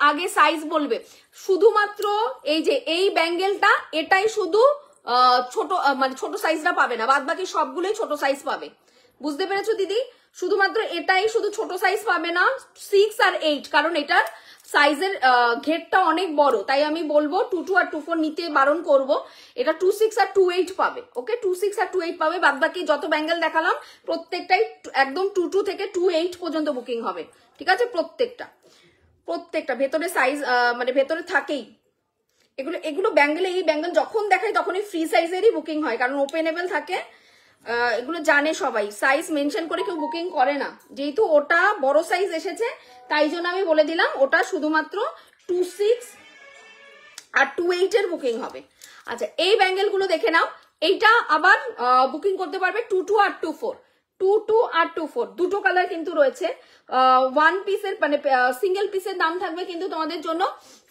আগে সাইজ বলবে। শুধুমাত্র এই যে এই ব্যাঙ্গেলটা, এটাই শুধু ছোট, মানে ছোট সাইজটা পাবে না, বাদ বাকি সবগুলোই ছোট সাইজ পাবে। বুঝতে পেরেছো দিদি? শুধুমাত্র এটাই শুধু ছোট সাইজ পাবে না, 6 আর 8, কারণ এটার সাইজের ঘেরটা অনেক বড়, তাই আমি বলবো 22 আর 24 নিতে বারণ করব। এটা 26 আর 28 পাবে। ওকে, 26 আর 28 পাবে। বাদ বাকি যত ব্যাঙ্গেল দেখালাম প্রত্যেকটাই একদম 22 থেকে 28 পর্যন্ত বুকিং হবে। ঠিক আছে, প্রত্যেকটা ভেতরে সাইজ, মানে ভেতরে থাকেই এগুলো ব্যাঙ্গেলে। এই ব্যাঙ্গেল যখন দেখাই তখনই ফ্রি সাইজেরই বুকিং হয়, কারণ ওপেনেবল থাকে। এগুলো জানে সবাই, সাইজ মেনশন করে কেউ বুকিং করে না। যেহেতু ওটা বড় সাইজ এসেছে, তাই জন্য আমি বলে দিলাম ওটা শুধুমাত্র 26 আর 28 এর বুকিং হবে। আচ্ছা, এই ব্যাঙ্গেল গুলো দেখে নাও। এইটা আবার বুকিং করতে পারবে 22 আর 24, 22 আর 24 দুটো কালার কিন্তু রয়েছে। ওয়ান পিসের মানে সিঙ্গেল পিসের দাম থাকবে কিন্তু তোমাদের জন্য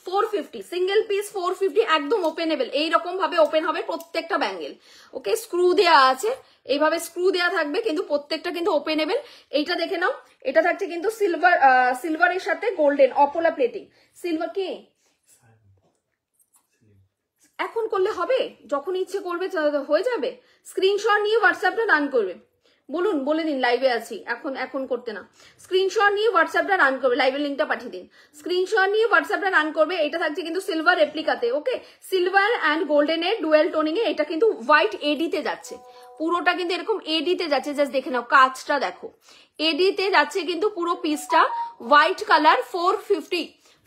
450, সিঙ্গেল পিস 450, একদম ওপেনেবল। এইরকম ভাবে ওপেন হবে প্রত্যেকটা ব্যাঙ্গেল। ওকে, স্ক্রু দেওয়া আছে, এইভাবে স্ক্রু দেওয়া থাকবে, কিন্তু প্রত্যেকটা কিন্তু ওপেনেবল। এইটা দেখে নাও, এটা থাকছে কিন্তু সিলভারের সাথে গোল্ডেন অপোলা প্লেটিং। সিলভার কি এখন করলে হবে, যখন ইচ্ছে করবে হয়ে যাবে। স্ক্রিনশট নিয়ে হোয়াটসঅ্যাপটা রান করবে। বলুন, বলে দিন লাইভে আছি, এখন করতে না। স্ক্রিনশট নিয়ে হোয়াটসঅ্যাপটা রান করবে, লাইভের লিঙ্কটা পাঠিয়ে দিন। স্ক্রিনশট নিয়ে হোয়াটসঅ্যাপটা রান করবে। এটা থাকছে কিন্তু সিলভার রেপ্লিকাতে। ওকে, সিলভার অ্যান্ড গোল্ডেনের ডুয়েল টোনিং এ। এটা কিন্তু হোয়াইট এডিতে যাচ্ছে, পুরোটা কিন্তু এরকম এডিতে যাচ্ছে। জাস্ট দেখে নাও, কাজটা দেখো, এডিতে যাচ্ছে কিন্তু পুরো পিসটা। White colour 450,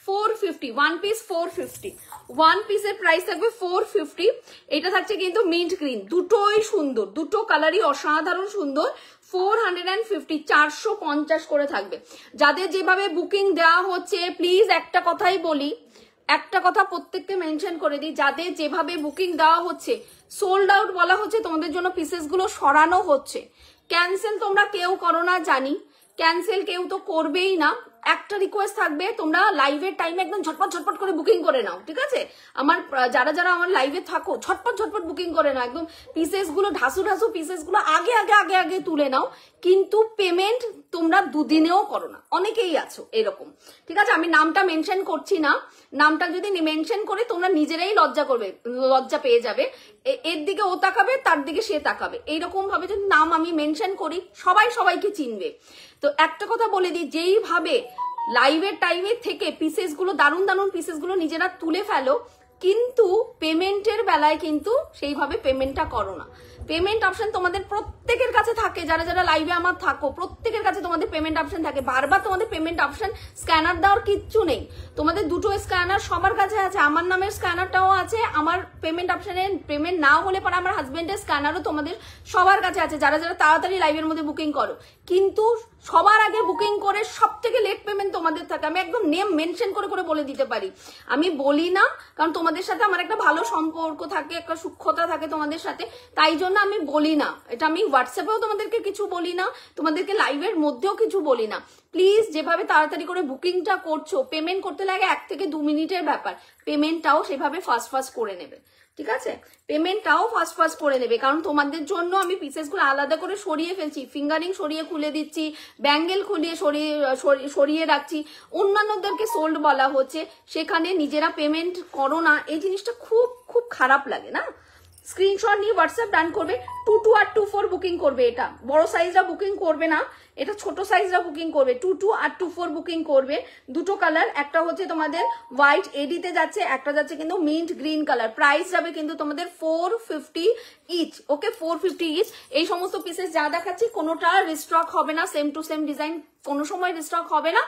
450 one piece 450 one পিসের প্রাইস থাকবে 450। এটা থাকছে কিন্তু মিন্ট গ্রিন, দুটোই সুন্দর, দুটো কালারই অসাধারণ সুন্দর। 450 450 করে থাকবে। যাদের যেভাবে বুকিং দেওয়া হচ্ছে প্লিজ একটা কথাই বলি, একটা কথা প্রত্যেককে মেনশন করে দিই, যাদের যেভাবে বুকিং দেওয়া হচ্ছে সোল্ড আউট বলা হচ্ছে, তোমাদের জন্য পিসেস গুলো সরানো হচ্ছে। ক্যান্সেল তোমরা কেউ করো না জানি, ক্যান্সেল কেউ তো করবেই না। একটা রিকোয়েস্ট থাকবে, তোমরা লাইভের টাইমে একদম ঝটপট ঝটপট করে বুকিং করে নাও, ঠিক আছে? আমার যারা যারা আমার লাইভে থাকো ঝটপট ঝটপট বুকিং করে নাও, একদম পিসেস গুলো ঢাসু ঢাসু পিসেস গুলো আগে আগে আগে আগে তুলে নাও। কিন্তু পেমেন্ট তোমরা দুদিনেও করো না, অনেকেই আছো এরকম, ঠিক আছে? আমি নামটা মেনশন করছি না, নামটা যদি মেনশন করে তোমরা নিজেরাই লজ্জা পেয়ে যাবে। এর দিকে ও তাকাবে, তার দিকে সে তাকাবে, এইরকম ভাবে যদি নাম আমি মেনশন করি সবাই সবাইকে চিনবে। তো একটা কথা বলে দিই, যেইভাবে লাইভের টাইমে থেকে পিসেস গুলো দারুণ দারুণ পিসেস গুলো নিজেরা তুলে ফেলো, কিন্তু পেমেন্টের বেলায় কিন্তু সেইভাবে পেমেন্টটা করো না। পেমেন্ট অপশন তোমাদের প্রত্যেকের কাছে থাকে, যারা যারা লাইভে আমার থাকো প্রত্যেকের কাছে তোমাদের পেমেন্ট অপশন থাকে। বারবার তোমাদের পেমেন্ট অপশন স্ক্যানার দেওয়ার কিচ্ছু নেই, তোমাদের দুটো স্ক্যানার সবার কাছে আছে। আমার নামের স্ক্যানারটাও আছে, আমার পেমেন্ট অপশনে পেমেন্ট না হলে পরে আমার হাজবেন্ডের স্ক্যানারও তোমাদের সবার কাছে আছে, যারা যারা তাড়াতাড়ি লাইভের মধ্যে বুকিং করো। কিন্তু সবার আগে বুকিং করে সব থেকে লেট পেমেন্ট তোমাদের থাকে। আমি একদম নেম মেনশন করে করে বলে দিতে পারি, আমি বলি না কারণ তোমাদের সাথে আমার একটা ভালো সম্পর্ক থাকে, একটা সূক্ষ্মতা থাকে তোমাদের সাথে, তাই জন্য আমি বলি না। এটা আমি হোয়াটসঅ্যাপেও তোমাদেরকে কিছু বলি না, তোমাদেরকে লাইভের মধ্যেও কিছু বলি না। প্লিজ যেভাবে তাড়াতাড়ি করে বুকিংটা করছো, পেমেন্ট করতে লাগে 1 থেকে 2 মিনিটের ব্যাপার, পেমেন্টটাও সেভাবে ফাস্ট ফাস্ট করে নেবে, ঠিক আছে? পেমেন্টটাও ফাস্ট ফাস্ট করে নেবে, কারণ তোমাদের জন্য আমি পিসেসগুলো আলাদা করে সরিয়ে ফেলছি, ফিঙ্গারিং সরিয়ে খুলে দিচ্ছি, ব্যাঙ্গেল খুলিয়ে সরিয়ে রাখছি। অন্যান্যদেরকে সোল্ড বলা হচ্ছে, সেখানে নিজেরা পেমেন্ট করো না, এই জিনিসটা খুব খুব খারাপ লাগে না? স্ক্রিনশট নিয়ে হোয়াটসঅ্যাপ ডান করবে। 22 আর 24 বুকিং করবে, এটা বড় সাইজরা বুকিং করবে না, এটা ছোট সাইজরা বুকিং করবে। 22 আর 24 বুকিং করবে। দুটো কালার, একটা হচ্ছে তোমাদের হোয়াইট এডিতে যাচ্ছে, একটা যাচ্ছে কিন্তু মিন্ট গ্রিন কালার। প্রাইস যাবে কিন্তু তোমাদের 450 ইচ, ওকে? 450 ইচ। এই সমস্ত পিসেস যা দেখাচ্ছি কোনোটা রিস্টক হবে না, সেম টু সেম ডিজাইন কোনো সময় রিস্টক হবে না,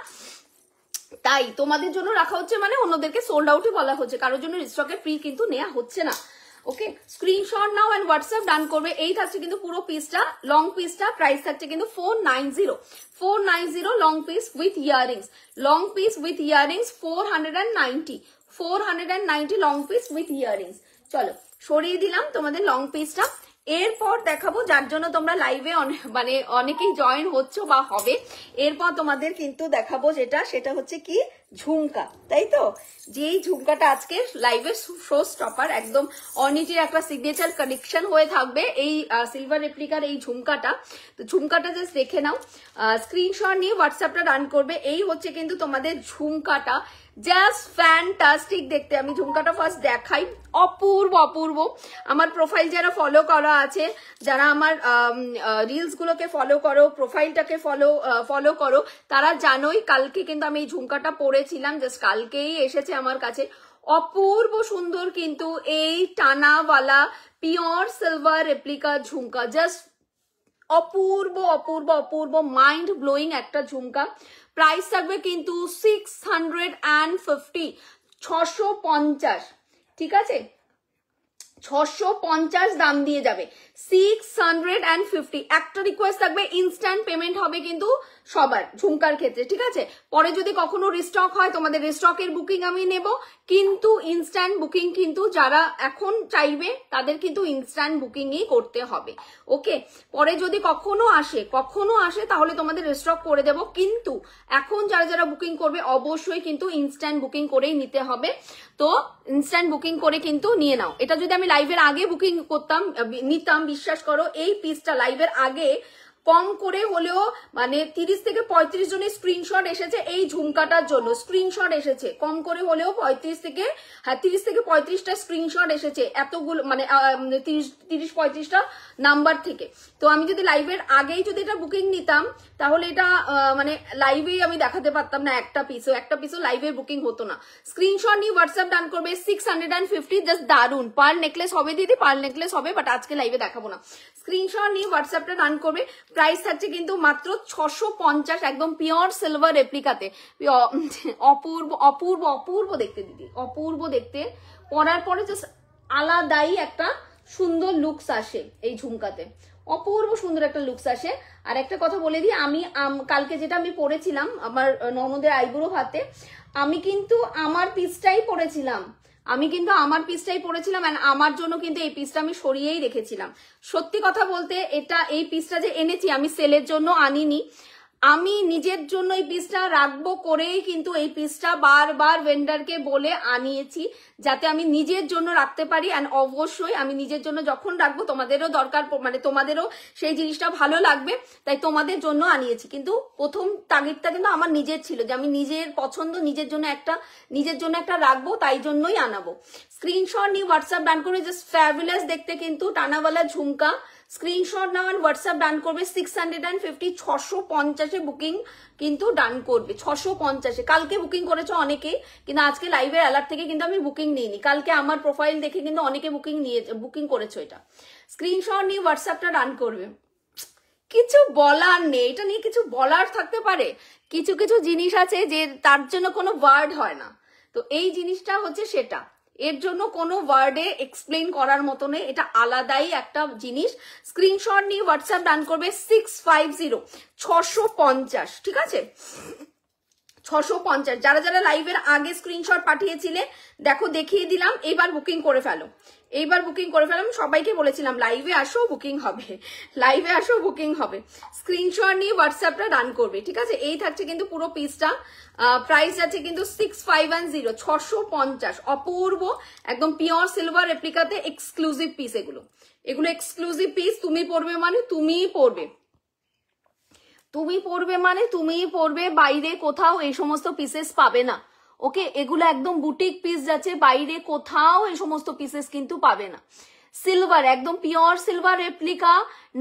তাই তোমাদের জন্য রাখা হচ্ছে, মানে অন্যদেরকে সোল্ড আউটই বলা হচ্ছে, কারোর জন্য রিস্টকের ফ্রি কিন্তু নেওয়া হচ্ছে না, ওকে? স্ক্রিনশট নাও এন্ড হোয়াটসঅ্যাপ ডান করবে। এই থাকছে কিন্তু পুরো পিসটা, লং পিসটা প্রাইস থাকছে কিন্তু 490 long piece with earrings, long piece with earrings 490 long piece with earrings. চলো সরিয়ে দিলাম তোমাদের লং পিসটা। এরপর দেখাবো, যার জন্য তোমরা লাইভে মানে অনেকেই জয়েন হচ্ছ বা হবে, এরপর তোমাদের কিন্তু দেখাবো যেটা, সেটা হচ্ছে কি ঝুমকা, তাই তো? যেই ঝুমকাটা আজকে লাইভের শো স্টপার, একদম অনিটির একটা সিগনেচার কালেকশন হয়ে থাকবে এই সিলভার রেপ্লিকার এই ঝুমকাটা। তো ঝুমকাটা জাস্ট দেখে নাও, স্ক্রিনশট নিয়ে হোয়াটসঅ্যাপটা রান করবে। এই হচ্ছে কিন্তু তোমাদের ঝুমকাটা, জাস্ট ফ্যান্টাস্টিক দেখতে। আমি ঝুমকাটা ফার্স্ট দেখাই, অপূর্ব অপূর্ব। আমার প্রোফাইল যারা ফলো করা আছে, যারা আমার রিলস গুলোকে ফলো করো, প্রোফাইলটাকে ফলো করো, তারা জানোই কালকে কিন্তু আমি এই ঝুমকাটা পরেছিলাম, জাস্ট কালকেই এসেছে আমার কাছে। অপূর্ব সুন্দর কিন্তু এই টানাওয়ালা পিওর সিলভার রেপ্লিকা ঝুমকা, জাস্ট অপূর্ব অপূর্ব অপূর্ব মাইন্ড ব্লোয়িং একটা ঝুমকা। প্রাইস থাকবে কিন্তু 650, ঠিক আছে? 650 দাম দিয়ে যাবে, 650। একটা রিকোয়েস্ট থাকবে, ইনস্ট্যান্ট পেমেন্ট হবে কিন্তু সবার ঝুমকার ক্ষেত্রে, ঠিক আছে? পরে যদি কখনো রিস্টক হয়, তোমাদের রিস্টকের বুকিং আমি নেব, কিন্তু ইনস্ট্যান্ট বুকিং কিন্তু যারা এখন চাইবে তাদের কিন্তু ইনস্ট্যান্ট বুকিংই করতে হবে, ওকে? পরে যদি কখনো আসে তাহলে তোমাদের রিস্টক করে দেব, কিন্তু এখন যারা যারা বুকিং করবে অবশ্যই কিন্তু ইনস্ট্যান্ট বুকিং করেই নিতে হবে। তো ইনস্ট্যান্ট বুকিং করে কিন্তু নিয়ে নাও। এটা যদি আমি লাইভের আগে বুকিং নিতাম, বিশ্বাস করো এই পিসটা লাইভের আগে কম করে হলেও মানে 30 থেকে 35 জনের স্ক্রিনশট এসেছে এই ঝুমকাটার জন্য, স্ক্রিনশট এসেছে কম করে হলেও 30 থেকে 35টা স্ক্রিনশট এসেছে, এতগুলো মানে 30-35টা নাম্বার থেকে। তো আমি যদি লাইভের আগেই যদি এটা বুকিং নিতাম তাহলে এটা মানে লাইভেই আমি দেখাতে পারতাম না, একটা পিসও লাইভে বুকিং হতো না। স্ক্রিনশট নিয়ে হোয়াটসঅ্যাপ ডান করবে। 650, জাস্ট দারুন। পার্ল নেকলেস হবে দিদি, পার্ল নেকলেস হবে, বাট আজকে লাইভে দেখাবো না। স্ক্রিনশট নিয়ে হোয়াটসঅ্যাপটা ডান করবে। প্রাইস থাকছে কিন্তু মাত্র 650, একদম পিওর সিলভার রেপ্লিকাতে। অপূর্ব অপূর্ব অপূর্ব দেখতে দিদি, অপূর্ব দেখতে, পরার পরে জাস্ট আলাদাই একটা সুন্দর লুকস আসে এই ঝুমকাতে, অপূর্ব সুন্দর একটা লুকস আসে। আর একটা কথা বলে দিই, আমি কালকে যেটা আমি পরেছিলাম আমার ননদের আইবুড়ো ভাতে, আমি কিন্তু আমার পিসটাই পরেছিলাম, এন্ড আমার জন্য কিন্তু এই পিসটা আমি সরিয়েই রেখেছিলাম। সত্যি কথা বলতে এই পিসটা যে এনেছি আমি সেলের জন্য আনিনি, আমি নিজের জন্য এই পিসটা রাখবো করেই কিন্তু এই পিসটা বারবার ভেন্ডারকে বলে আনিয়েছি, যাতে আমি নিজের জন্য রাখতে পারি। অ্যান্ড অবশ্যই আমি নিজের জন্য যখন রাখবো তোমাদেরও দরকার, মানে তোমাদেরও সেই জিনিসটা ভালো লাগবে, তাই তোমাদের জন্য আনিয়েছি। কিন্তু প্রথম তাগিদটা কিন্তু আমার নিজের ছিল, যে আমি নিজের পছন্দ, নিজের জন্য একটা রাখবো, তাই জন্যই আনাবো। স্ক্রিনশট নিয়ে হোয়াটসঅ্যাপ ডান করবে, জাস্ট ফ্যাবুলাস দেখতে কিন্তু টানাওয়ালা ঝুমকা। স্ক্রিনশট নাও হোয়াটসঅ্যাপ ডান করবে 650, 650 বুকিং কিন্তু ডান করবে, 650। কালকে বুকিং করেছো অনেকে, কিন্তু আজকে লাইভের অ্যালার্ট থেকে কিন্তু আমি বুকিং নিইনি, কালকে আমার প্রোফাইল দেখে কিন্তু অনেকে বুকিং করেছো। এটা স্ক্রিনশট নিয়ে হোয়াটসঅ্যাপটা ডান করবে। কিছু বলার নেই, এটা নিয়ে কিছু বলার থাকতে পারে, কিছু কিছু জিনিস আছে যে তার জন্য কোনো ওয়ার্ড হয় না, তো এই জিনিসটা হচ্ছে সেটা, এর জন্য কোনো ওয়ার্ডে এক্সপ্লেন করার মতো নেই, এটা আলাদাই একটা জিনিস। স্ক্রিনশট নিয়ে হোয়াটসঅ্যাপ ডান করবে 650, 650, ঠিক আছে 650। যারা যারা লাইভের আগে স্ক্রিনশট পাঠিয়েছিলে দেখো দেখিয়ে দিলাম, এইবার বুকিং করে ফেলো, সবাইকে বলেছিলাম লাইভে আসো বুকিং হবে, স্ক্রিনশট নিয়ে হোয়াটসঅ্যাপটা ডান করবে, ঠিক আছে। এই থাকছে কিন্তু পুরো পিসটা, প্রাইস আছে কিন্তু 650, 650, অপূর্ব একদম পিওর সিলভার রেপ্লিকাতে এক্সক্লুসিভ পিস। এগুলো এক্সক্লুসিভ পিস, তুমি পরবে মানে তুমিই পরবে, বাইরে কোথাও এই সমস্ত পিসেস পাবে না। ওকে, এগুলো একদম বুটিক পিস যাচ্ছে, বাইরে কোথাও এই সমস্ত পিসেস কিন্তু পাবে না। সিলভার, একদম পিওর সিলভার রেপ্লিকা,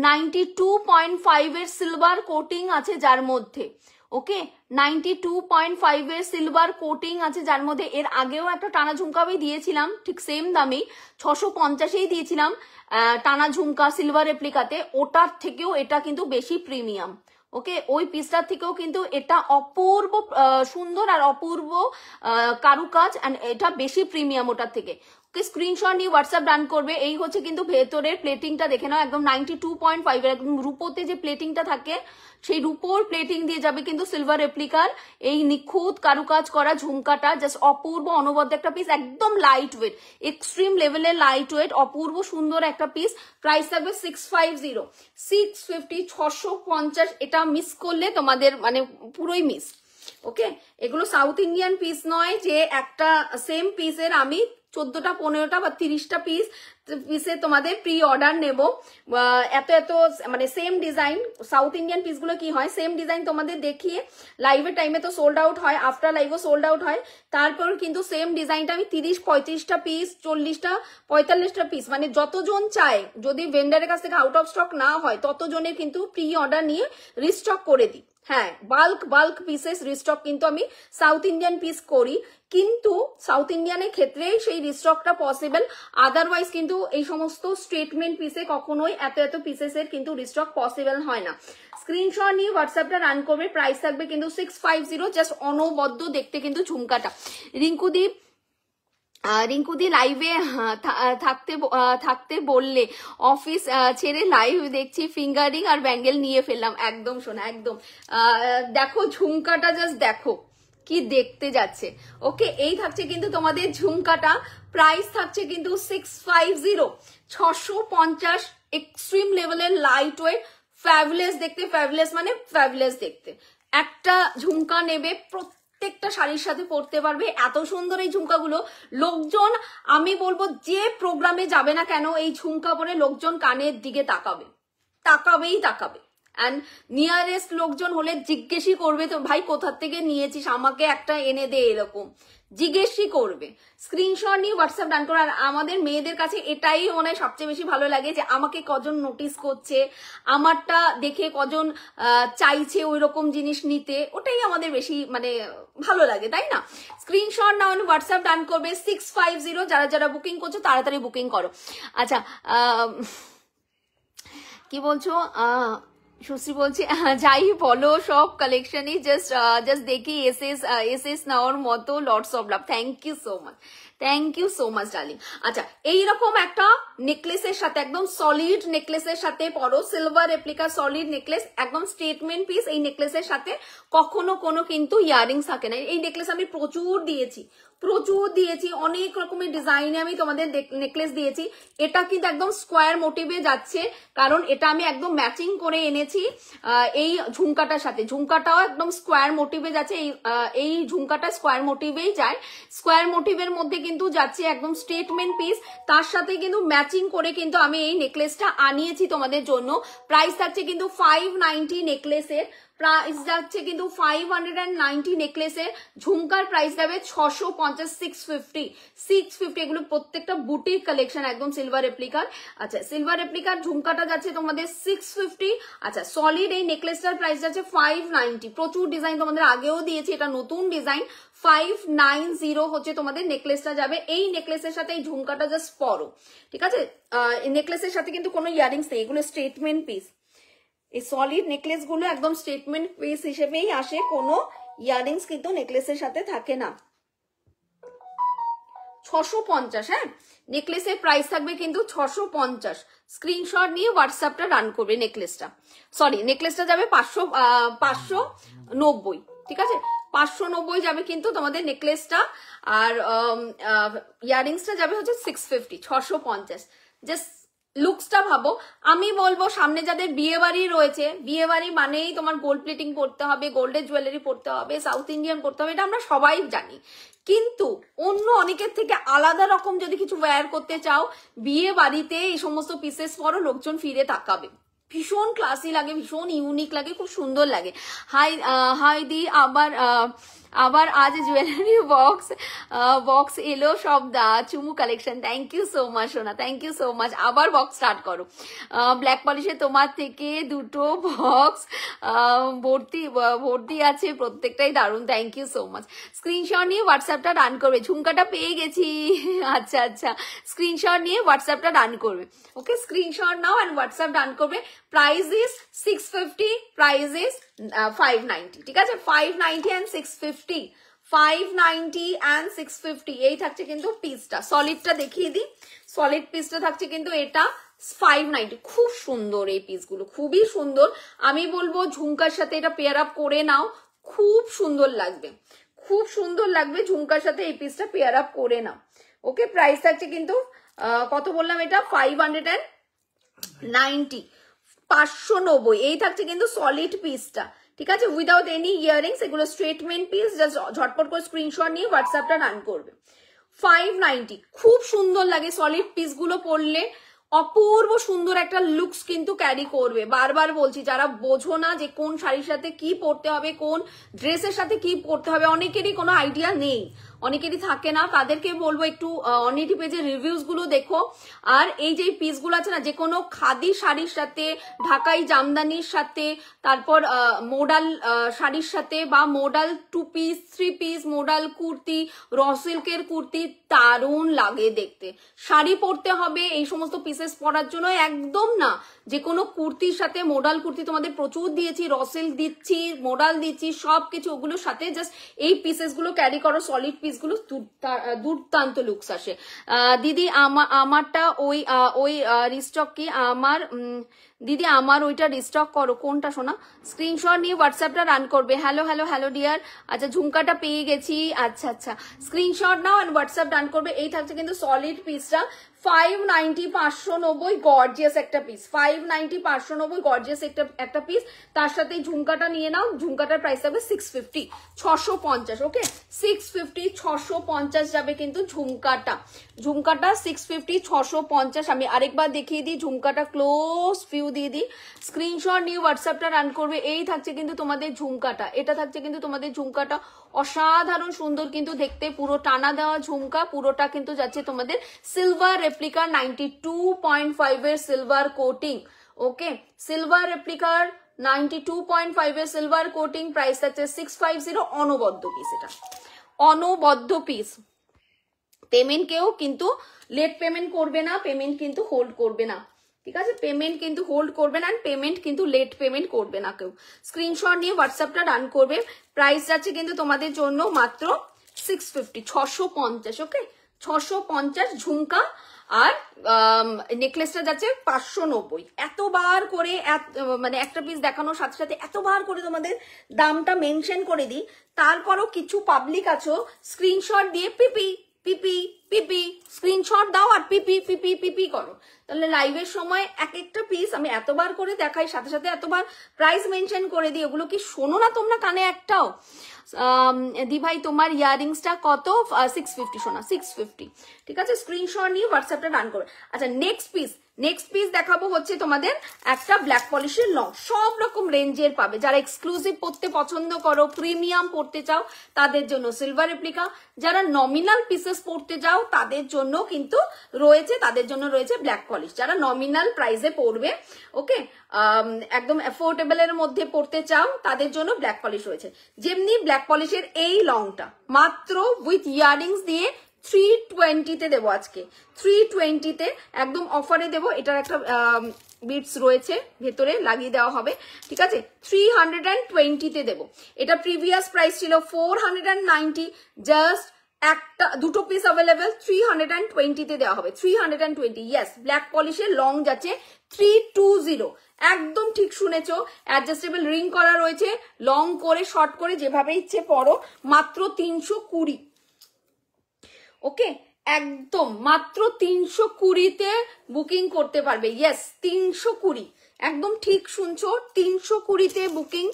92.5 এর সিলভার কোটিং আছে যার মধ্যে। ওকে, 92.5 এর সিলভার কোটিং আছে যার মধ্যে। এর আগেও একটা টানা ঝুমকা আমি দিয়েছিলাম ঠিক সেম দামে, 650-এই দিয়েছিলাম টানা ঝুমকা সিলভার রেপ্লিকাতে, ওটার থেকেও এটা কিন্তু বেশি প্রিমিয়াম। ওকে, ওই পিসটার থেকেও কিন্তু এটা অপূর্ব সুন্দর আর অপূর্ব কারুকাজ, এন্ড এটা বেশি প্রিমিয়াম ওটার থেকে। ওকে, স্ক্রিনশট নিয়ে হোয়াটসঅ্যাপ ডান করবে। এই হচ্ছে কিন্তু ভেতরের প্লেটিংটা দেখে নাও, একদম 92.5 এর একদম রূপোতে যে প্লেটিংটা থাকে সেই রূপোর প্লেটিং দিয়ে যাবে কিন্তু সিলভার রেপ্লিকার এই নিখুঁত কারুকাজ করা ঝুমকাটা, জাস্ট অপূর্ব অনবদ্য একটা পিস, একদম লাইট ওয়েট, এক্সট্রিম লেভেলের লাইট ওয়েট, অপূর্ব সুন্দর একটা পিস। প্রাইস থাকবে 650, 650, 650। এটা মিস করলে তোমাদের মানে পুরোই মিস। ওকে, এগুলো সাউথ ইন্ডিয়ান পিস নয় যে একটা সেম পিসের আমি 14টা 15টা বা 30টা পিসে তোমাদের প্রি অর্ডার নেব, এত মানে সেম ডিজাইন। সাউথ ইন্ডিয়ান পিসগুলো কি হয়, সেম ডিজাইন তোমাদের দেখিয়ে লাইভের টাইমে তো সোল্ড আউট হয়, আফটার লাইভও সোল্ড আউট হয়, তারপর কিন্তু সেম ডিজাইনটা আমি 30-35টা পিস, 40টা 45টা পিস, মানে যতজন চায়, যদি ভেন্ডারের কাছ থেকে আউট অফ স্টক না হয় ততজনের কিন্তু প্রি অর্ডার নিয়ে রিস্টক করে দিই। হ্যাঁ, বাল্ক পিসেস রিস্টক কিন্তু আমি সাউথ ইন্ডিয়ান পিস করি, কিন্তু সাউথ ইন্ডিয়ানের ক্ষেত্রেই সেই রিস্টকটা পসিবল, আদারওয়াইজ কিন্তু এই সমস্ত স্টেটমেন্ট পিসে কখনোই এত পিসেসের কিন্তু রিস্টক পসিবল হয় না। স্ক্রিনশট নিয়ে হোয়াটসঅ্যাপটা রান করবে, প্রাইস থাকবে কিন্তু 650, জাস্ট অনবদ্য দেখতে কিন্তু ঝুমকাটা। রিঙ্কুদি লাইভে থাকতে বললে, অফিস ছেড়ে লাইভ দেখছি, ফিঙ্গারিং আর ব্যাঙ্গেল নিয়ে ফেললাম। একদম শোনা, একদম দেখো ঝুমকাটা, জাস্ট দেখো কি দেখতে যাচ্ছে। ওকে, এই থাকছে কিন্তু তোমাদের ঝুমকাটা, প্রাইস থাকছে কিন্তু 650, 650, এক্সট্রিম লেভেলের লাইট ওয়েট, ফ্যাবুলাস দেখতে, ফ্যাবুলাস মানে ফ্যাবুলাস দেখতে। একটা ঝুমকা নেবে, প্রত্যেকটা শাড়ির সাথে পরতে পারবে, এত সুন্দর এই ঝুমকাগুলো। লোকজন, আমি বলবো যে প্রোগ্রামে যাবে না কেন, এই ঝুমকা পরে লোকজন কানের দিকে তাকাবে। অ্যান্ড নিয়ারেস্ট লোকজন হলে জিজ্ঞেসই করবে, তো ভাই কোথার থেকে নিয়েছিস, আমাকে একটা এনে দে, এরকম জিজ্ঞেসই করবে। স্ক্রিনশট নিয়ে হোয়াটসঅ্যাপ ডান করো। আর আমাদের মেয়েদের কাছে এটাই মনে হয় সবচেয়ে বেশি ভালো লাগে, যে আমাকে কজন নোটিস করছে, আমারটা দেখে কজন চাইছে ওই রকম জিনিস নিতে, ওটাই আমাদের বেশি মানে ভালো লাগে, তাই না? স্ক্রিনশট নাও, হোয়াটসঅ্যাপ ডান করবে 650। যারা যারা বুকিং করছো তাড়াতাড়ি বুকিং করো। আচ্ছা, কি বলছো? সুশ্রী বলছি যাই বলো সব কালেকশনই জাস্ট দেখি এসএস নেওয়ার মতো, lots of love. Thank you so much, thank you so much darling. আচ্ছা, এইরকম একটা নেকলেসের সাথে, একদম সলিড নেকলেসের সাথে পরো, সিলভার রেপ্লিকা সলিড নেকলেস, একদম স্টেটমেন্ট পিস। এই নেকলেসের সাথে কখনো কোনো কিন্তু ইয়ারিংস থাকে না। এই নেকলেস আমি প্রচুর দিয়েছি, অনেক রকমের ডিজাইনে আমি তোমাদের নেকলেস দিয়েছি। এটা কিন্তু একদম স্কোয়ার মোটিভে যাচ্ছে, কারণ এটা আমি একদম ম্যাচিং করে এনেছি এই ঝুমকাটার সাথে। ঝুমকাটাও একদম স্কোয়ার মোটিভে যাচ্ছে, এই ঝুমকাটা স্কোয়ার মোটিভেই যায়। স্কোয়ার মোটিভের মধ্যে কিন্তু যাচ্ছে একদম স্টেটমেন্ট পিস, তার সাথে কিন্তু ম্যাচিং করে কিন্তু আমি এই নেকলেসটা আনিয়েছি তোমাদের জন্য। প্রাইস থাকছে কিন্তু 590 নেকলেসের, প্রাইস যাচ্ছে কিন্তু 590 নেকলেসের। ঝুমকার প্রাইস যাবে 650, 650, এগুলো প্রত্যেকটা বুটিক কালেকশন, একদম সিলভার রেপ্লিকার। আচ্ছা, সিলভার রেপ্লিকার ঝুমকাটা যাচ্ছে তোমাদের 650। আচ্ছা, সলিড এই নেকলেসটার প্রাইস যাচ্ছে 590। প্রচুর ডিজাইন তোমাদের আগেও দিয়েছি, এটা নতুন ডিজাইন। 590 হচ্ছে তোমাদের নেকলেসটা যাবে। এই নেকলেসের সাথে এই ঝুমকাটা জাস্ট পরো, ঠিক আছে? নেকলেসের সাথে কিন্তু কোনো ইয়ারিংস নেই, এগুলো স্টেটমেন্ট পিস। এই সলিড নেকলেস গুলো একদম স্টেটমেন্ট পিস হিসেবেই আসে, কোনো ইয়ারিংস কিন্তু নেকলেসের সাথে থাকে না। 650, হ্যাঁ, নেকলেসের প্রাইস থাকবে কিন্তু 650। স্ক্রিনশট নিয়ে হোয়াটসঅ্যাপটা রান করবে। নেকলেসটা যাবে 590, ঠিক আছে? 590 যাবে কিন্তু তোমাদের নেকলেসটা, আর ইয়ারিংসটা যাবে হচ্ছে 650, 650। জাস্ট লুকসটা ভাবো। আমি বলবো সামনে যাদের বিয়ে বাড়ি রয়েছে, বিয়ে বাড়ি মানেই তোমার গোল্ড প্লেটিং পড়তে হবে, গোল্ডের জুয়েলারি পড়তে হবে, সাউথ ইন্ডিয়ান পড়তে হবে, এটা আমরা সবাই জানি। কিন্তু অন্য অনেকের থেকে আলাদা রকম যদি কিছু ওয়্যার করতে চাও, বিয়ে বাড়িতে এই সমস্ত পিসেস পরো, লোকজন ফিরে তাকাবে। ভীষণ ক্লাসি লাগে, ভীষণ ইউনিক লাগে, খুব সুন্দর লাগে। হাই দি, আবার আজ জুয়েলারি বক্স এলো সব চুমু collection. Thank you so much সোনা, থ্যাংক ইউ সো মাচ। আবার বক্স স্টার্ট করো। ব্ল্যাক পলিশে তোমার থেকে দুটো বক্স ভর্তি আছে, প্রত্যেকটাই দারুণ। Thank you so much. Screenshot নিয়ে হোয়াটসঅ্যাপটা রান করবে। ঝুমকাটা পেয়ে গেছি। আচ্ছা, স্ক্রিনশট নিয়ে হোয়াটসঅ্যাপটা রান করবে। ওকে, স্ক্রিনশট নাও অ্যান্ড হোয়াটসঅ্যাপ রান করবে। প্রাইস ইজ 650, প্রাইস ইজ 590, ঠিক আছে? 590 and 650, 590 and 650, এই থাকছে কিন্তু পিসটা। সলিডটা দেখিয়ে দিই, সলিড পিসটা থাকছে কিন্তু এটা 590। খুব সুন্দর এই পিসগুলো, খুবই সুন্দর। আমি বলবো ঝুমকার সাথে এটা পেয়ার আপ করে নাও, খুব সুন্দর লাগবে, খুব সুন্দর লাগবে। ঝুমকার সাথে এই পিসটা পেয়ার আপ করে নাও। ওকে, প্রাইস থাকছে কিন্তু কত বললাম, এটা 590, 590। এই থাকছে কিন্তু সলিড পিসটা, ঠিক আছে? উইদাউট এনি ইয়ারিংস, এগুলো স্ট্রেটমেন্ট পিস। জাস্ট ঝটপট করে স্ক্রিনশট নিয়ে হোয়াটসঅ্যাপটা রান করবে। 590, খুব সুন্দর লাগে সলিড পিসগুলো পরলে, অপূর্ব সুন্দর একটা লুকস কিন্তু ক্যারি করবে। বারবার বলছি, যারা বোঝো না যে কোন শাড়ির সাথে কি পরতে হবে, কোন ড্রেসের সাথে কি পরতে হবে, অনেকেরই কোনো আইডিয়া নেই, অনেকেরই থাকে না, তাদেরকে বলবো একটু অনিটি পেজের রিভিউজ গুলো দেখো। আর এই যে পিসগুলো আছে না, যে কোনো খাদি শাড়ির সাথে, ঢাকাই জামদানির সাথে, তারপর মোডাল শাড়ির সাথে, বা modal 2 piece 3 piece, modal kurti, র সিল্কের কুর্তি, দারুণ লাগে দেখতে। শাড়ি পরতে হবে এই সমস্ত পিসেস পরার জন্য, একদম না। যে কোনো কুর্তির সাথে, মোডাল কুর্তি তোমাদের প্রচুর দিয়েছি, র সিল্ক দিচ্ছি, মোডাল দিচ্ছি, সবকিছু ওগুলোর সাথে জাস্ট এই পিসেস গুলো ক্যারি করো। সলিড পিসগুলো দুর্দান্ত লুকস আসে। দিদি আমারটা ওই রিস্টক কি আমার দিদি, আমার ওইটা রিস্টক করো। কোনটা সোনা? স্ক্রিনশট নিয়ে হোয়াটসঅ্যাপটা রান করবে। Hello dear. আচ্ছা, ঝুমকাটা পেয়ে গেছি। আচ্ছা, স্ক্রিনশট নাও এন্ড হোয়াটসঅ্যাপ রান করবে। এই থাকছে কিন্তু সলিড পিসটা 590, 590 গর্জিয়াস একটা পিস। 590, 590 গর্জিয়াস একটা পিস। তার সাথে ঝুমকাটা নিয়ে নাও। ঝুমকাটার প্রাইস হবে 650, 650। ওকে, 650, 650 যাবে কিন্তু ঝুমকাটা। 650, 650। আমি আরেকবার দেখিয়ে দিই, ঝুমকাটা ক্লোজ ভিউ দিয়ে দিই। স্ক্রিনশট নিয়ে হোয়াটসঅ্যাপটা রান করবে। এই থাকছে কিন্তু তোমাদের ঝুমকাটা, এটা থাকছে কিন্তু তোমাদের ঝুমকাটা। অসাধারণ সুন্দর কিন্তু দেখতে, পুরো টানা দেওয়া ঝুমকা, পুরোটা কিন্তু যাচ্ছে তোমাদের সিলভার রেপ্লিকার 92.5 এর সিলভার কোটিং। ওকে, সিলভার রেপ্লিকার 92.5 এর সিলভার কোটিং। প্রাইস থাকছে 650। অনবদ্য পিস, এটা অনবদ্য পিস। পেমেন্ট কেউ কিন্তু লেট পেমেন্ট করবে না, পেমেন্ট কিন্তু হোল্ড করবে না, ঠিক আছে, পেমেন্ট কিন্তু হোল্ড করবে না, পেমেন্ট কিন্তু লেট পেমেন্ট করবে না কেউ। স্ক্রিনশট নিয়ে হোয়াটসঅ্যাপটা রান করবে। প্রাইস যাচ্ছে কিন্তু তোমাদের জন্য মাত্র 650, 650। ওকে, 650 ঝুমকা, আর নেকলেসটা যাচ্ছে 590। এতবার করে মানে একটা পিস দেখানোর সাথে সাথে এতবার করে তোমাদের দামটা মেনশন করে দিই, তারপরও কিছু পাবলিক আছো স্ক্রিনশট দিয়ে পিপি পিপি পিপি, স্ক্রিনশট দাও আর পিপি পিপি পিপি করো। তাহলে লাইভের সময় এক একটা পিস আমি এতবার করে দেখাই, সাথে সাথে এতবার প্রাইস মেনশন করে দিই, ওগুলো কি শোনো না তোমরা কানে একটাও? দি ভাই তোমার ইয়ারিংসটা কত? 650 সোনা, 650। ঠিক আছে, স্ক্রিনশট নিয়ে হোয়াটসঅ্যাপটা রান করো। আচ্ছা, নেক্সট পিস দেখাবো হচ্ছে তোমাদের একটা ব্ল্যাক পলিশের লং, সব রকম রেঞ্জের পাবে। যারা এক্সক্লুসিভ পড়তে পছন্দ করো, প্রিমিয়াম পড়তে চাও, তাদের জন্য সিলভার রেপ্লিকা। যারা নমিনাল পিসেস পড়তে চাও তাদের জন্য কিন্তু রয়েছে, ব্ল্যাক পলিশ। যারা নমিনাল প্রাইসে পড়বে, ওকে, একদম অ্যাফোর্ডেবল এর মধ্যে পড়তে চাও, তাদের জন্য ব্ল্যাক পলিশ রয়েছে। যেমনি ব্ল্যাক পলিশের এই লংটা মাত্র উইথ ইয়ারিংস দিয়ে 320-তে দেবো আজকে, 320-তে একদম অফারে দেবো। এটার একটা বিটস রয়েছে ভেতরে, লাগিয়ে দেওয়া হবে। ঠিক আছে, 320-তে দেবো। এটা প্রিভিয়াস প্রাইস ছিল 490, জাস্ট একটা দুটো পিস অ্যাভেলেবেল, 320-তে দেওয়া হবে। 320, ইয়েস, ব্ল্যাক পলিশের লং যাচ্ছে 320। একদম ঠিক শুনেছো, অ্যাডজাস্টেবল রিং করা রয়েছে, লং করে শর্ট করে যেভাবে ইচ্ছে পরো, মাত্র 320। ওকে, একদম মাত্র 320-তে বুকিং করতে পারবে। ইয়েস, 320, একদম ঠিক শুনছো, 320-তে বুকিং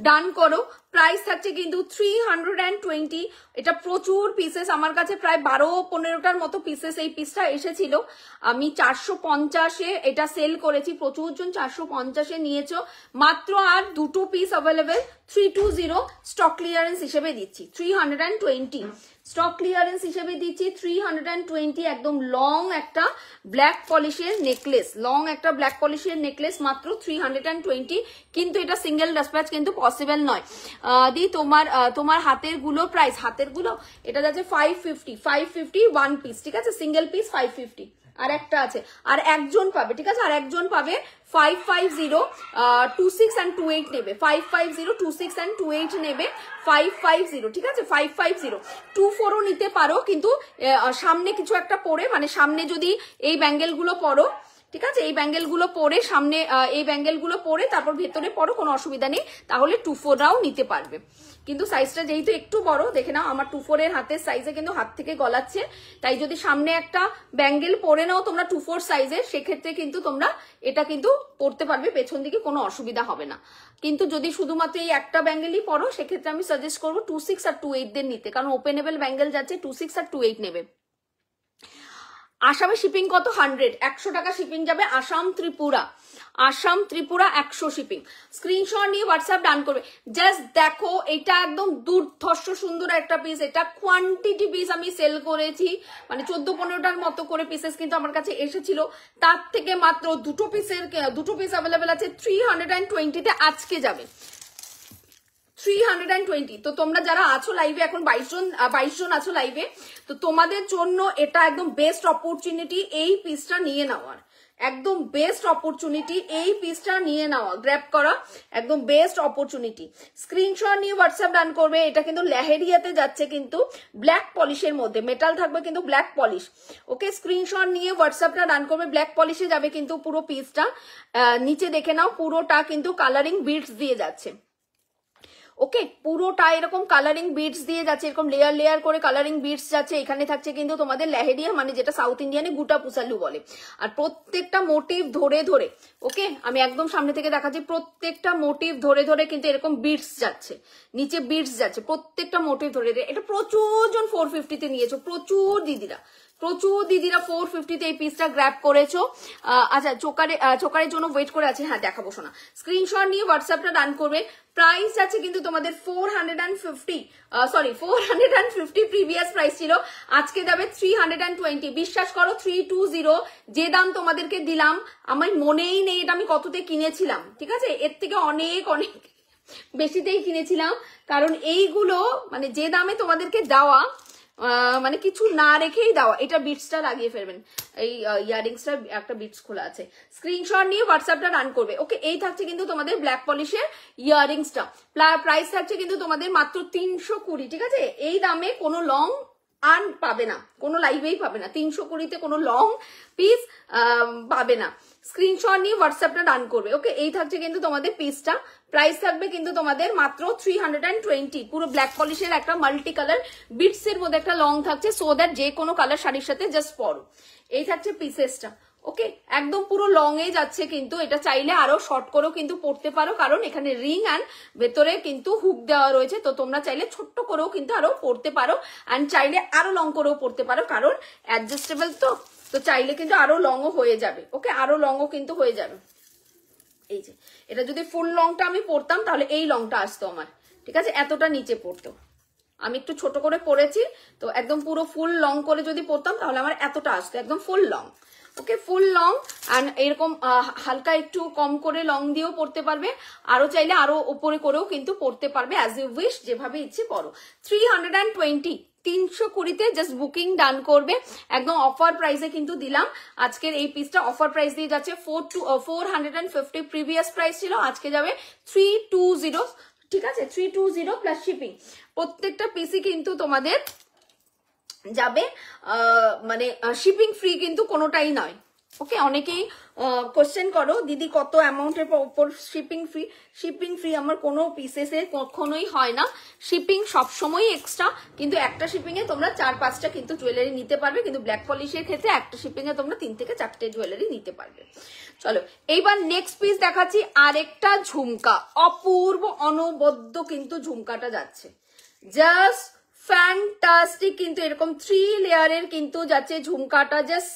ডান করো। প্রাইস থাকছে কিন্তু 320। এটা প্রচুর পিসেস, আমার কাছে প্রায় 12-15টার মতো পিসেস এই পিসটা এসেছিল। আমি 450-এ এটা সেল করেছি, প্রচুর জন 450-এ নিয়েছো। মাত্র আর দুটো পিস অ্যাভেলেবেল, 320 স্টক ক্লিয়ারেন্স হিসেবে দিচ্ছি। 320 স্টক ক্লিয়ারেন্স হিসেবে দিচ্ছি, 320। একদম লং একটা ব্ল্যাক পলিশের নেকলেস, মাত্র 320। কিন্তু এটা সিঙ্গেল ডিসপ্যাচ কিন্তু পসিবল নয়। দি তোমার হাতের গুলো প্রাইস, এটা যাচ্ছে 550 ওয়ান পিস। ঠিক আছে, সিঙ্গেল পিস 550। আর একটা আছে, আর একজন পাবে। ঠিক আছে, আর একজন পাবে 550, 26 and 28 নেবে, 550, 26 and 28 নেবে, 550। ঠিক আছে, 550, 24ও নিতে পারো, কিন্তু সামনে কিছু একটা পরে, মানে সামনে যদি এই ব্যাঙ্গেল গুলো পরো, ঠিক আছে, এই ব্যাঙ্গেল গুলো পরে, সামনে এই ব্যাঙ্গেল গুলো পরে তারপর ভেতরে পরো, কোনো অসুবিধা নেই, তাহলে 24রাও নিতে পারবে। কিন্তু সাইজটা যেহেতু একটু বড়, দেখে নাও আমার 24-এর হাতের সাইজে কিন্তু হাত থেকে গলাচ্ছে, তাই যদি সামনে একটা ব্যাঙ্গেল পরে নাও তোমরা 24 সাইজের, সেক্ষেত্রে কিন্তু তোমরা এটা কিন্তু পরতে পারবে, পেছন দিকে কোনো অসুবিধা হবে না। কিন্তু যদি শুধুমাত্র এই একটা ব্যাঙ্গেলই পরো, সেক্ষেত্রে আমি সাজেস্ট করবো 26 আর 28-দের নিতে, কারণ ওপেনেবল ব্যাঙ্গেল যাচ্ছে 26 আর 28 নেবে। আসামে শিপিং কত? 100 টাকা শিপিং যাবে, আসাম ত্রিপুরা 100 শিপিং। স্ক্রিনশট নিয়ে হোয়াটসঅ্যাপ ডান করবে। জাস্ট দেখো, এটা একদম দুর্ধর্ষ সুন্দর একটা পিস, এটা কোয়ান্টিটি পিস আমি সেল করেছি, মানে 14-15টার মতো করে পিসেস কিন্তু আমার কাছে এসেছিল, তার থেকে মাত্র দুটো পিস অ্যাভেলেবেল আছে 320-তে আজকে যাবে, 320। তো তোমরা যারা আছো লাইভে, এখন 22 জন আছো লাইভে, তো তোমাদের জন্য এটা একদম বেস্ট অপরচুনিটি এই পিসটা নিয়ে নেওয়ার, একদম বেস্ট অপরচুনিটি এই পিসটা নিয়ে নেওয়া, গ্র্যাব করা, একদম বেস্ট অপরচুনিটি। স্ক্রিনশট নিয়ে হোয়াটসঅ্যাপ ডান করবে। এটা কিন্তু লেহেরিয়াতে যাচ্ছে, কিন্তু ব্ল্যাক পলিশের মধ্যে, মেটাল থাকবে কিন্তু ব্ল্যাক পলিশ। ওকে, স্ক্রিনশট নিয়ে হোয়াটসঅ্যাপটা ডান করবে। ব্ল্যাক পলিশে যাবে কিন্তু পুরো পিসটা, নিচে দেখে নাও পুরোটা কিন্তু কালারিং বিটস দিয়ে যাচ্ছে। ওকে, পুরোটা এরকম কালারিং বিটস দিয়ে যাচ্ছে, এরকম লেয়ার লেয়ার করে কালারিং বিটস যাচ্ছে। এখানে থাকছে কিন্তু তোমাদের লেহেরিয়া, মানে যেটা সাউথ ইন্ডিয়ানে গুটা পুসালু বলে, আর প্রত্যেকটা মোটিভ ধরে ধরে, ওকে, আমি একদম সামনে থেকে দেখাচ্ছি, প্রত্যেকটা মোটিভ ধরে ধরে কিন্তু এরকম বিটস যাচ্ছে, নিচে বিটস যাচ্ছে, প্রত্যেকটা মোটিভ ধরে। এটা প্রচুর জন 450-তে নিয়েছো, প্রচুর দিদিরা 450-তে এই পিসটা গ্র্যাব করেছো। আচ্ছা, চোকারের জন্য ওয়েট করে আছে, হ্যাঁ দেখাবো শোনা। স্ক্রিনশট নিয়ে হোয়াটসঅ্যাপটা ডান করবে। প্রাইস আছে কিন্তু তোমাদের 450 প্রিভিয়াস প্রাইস ছিল, আজকে যাবে 320। বিশ্বাস করো 320 যে দাম তোমাদেরকে দিলাম, আমার মনেই নেই এটা আমি কততে কিনেছিলাম। ঠিক আছে, এর থেকে অনেক অনেক বেশিতেই কিনেছিলাম, কারণ এইগুলো মানে যে দামে তোমাদেরকে দেওয়া, মানে কিছু না রেখেই দেওয়া। এটা বিটসটা লাগিয়ে ফেলবেন, এই ইয়ারিংসটা একটা বিটস খোলা আছে। স্ক্রিনশট নিয়ে হোয়াটসঅ্যাপটা রান করবে। ওকে, এই থাকছে কিন্তু তোমাদের ব্ল্যাক পলিশের ইয়ারিংসটা। প্রাইস থাকছে কিন্তু তোমাদের মাত্র 320, ঠিক আছে? এই দামে কোনো লং আর পাবে না, কোনো লাইভেই পাবে না। 320-তে কোনো লং পিস পাবে না। স্ক্রিনশট নিয়ে হোয়াটসঅ্যাপটা রান করবে। ওকে, এই থাকছে কিন্তু তোমাদের পিসটা। প্রাইস থাকবে কিন্তু তোমাদের মাত্র 320। পুরো ব্ল্যাক পলিশের একটা মাল্টি কালার বিটস এর মধ্যে একটা লং থাকছে, সো দ্যাট যে কোনো কালার শাড়ির সাথে জাস্ট পরো। এই থাকছে পিসেসটা। ওকে, একদম পুরো লং এ যাচ্ছে কিন্তু। এটা চাইলে আরো শর্ট করেও কিন্তু পরতে পারো, কারণ এখানে রিং অ্যান্ড ভেতরে কিন্তু হুক দেওয়া রয়েছে। তো তোমরা চাইলে ছোট্ট করেও কিন্তু আরো পরতে পারো, অ্যান্ড চাইলে আরো লং করেও পরতে পারো, কারণ অ্যাডজাস্টেবল তো চাইলে কিন্তু আরো লংও হয়ে যাবে। ওকে, আরো লংও কিন্তু হয়ে যাবে। এই যে এটা যদি ফুল লংটা আমি পরতাম তাহলে এই লংটা আসতো আমার, ঠিক আছে? এতটা নিচে পড়তো। আমি একটু ছোট করে পরেছি, তো একদম পুরো ফুল লং করে যদি পরতাম তাহলে আমার এতটা আসতো, একদম full long. Okay, full long and এরকম হালকা একটু কম করে লং দিয়েও পরতে পারবে, আরো চাইলে আরো উপরে করেও কিন্তু পরতে পারবে, অ্যাজ ইউ উইশ, যেভাবে ইচ্ছে পরো। 320, 320-তে জাস্ট বুকিং ডান করবে। একদম অফার প্রাইসে কিন্তু দিলাম আজকের এই পিসটা। অফার প্রাইস দিয়ে যাচ্ছে 450, প্রিভিয়াস প্রাইস ছিল, আজকে যাবে 320, ঠিক আছে? 320 প্লাস শিপিং। প্রত্যেকটা পিসই কিন্তু তোমাদের যাবে মানে শিপিং ফ্রি কিন্তু কোনোটাই নয়। ওকে, অনেকেই কোশ্চেন করো দিদি কত অ্যামাউন্টের উপর শিপিং ফ্রি। শিপিং ফ্রি আমার কোনো পিসেসে কখনোই হয় না। শিপিং সবসময় এক্সট্রা, কিন্তু একটা শিপিং এ তোমরা 4-5টা কিন্তু জুয়েলারি নিতে পারবে, কিন্তু ব্ল্যাক পলিশের ক্ষেত্রে একটা শিপিং এ তোমরা 3 থেকে 4টে জুয়েলারি নিতে পারবে। চলো এইবার নেক্সট পিস দেখাচ্ছি, আরেকটা ঝুমকা। অপূর্ব অনবদ্য কিন্তু ঝুমকাটা যাচ্ছে, জাস্ট ফ্যান্টাস্টিক। কিন্তু এরকম 3 লেয়ারের কিন্তু যাচ্ছে ঝুমকাটা, জাস্ট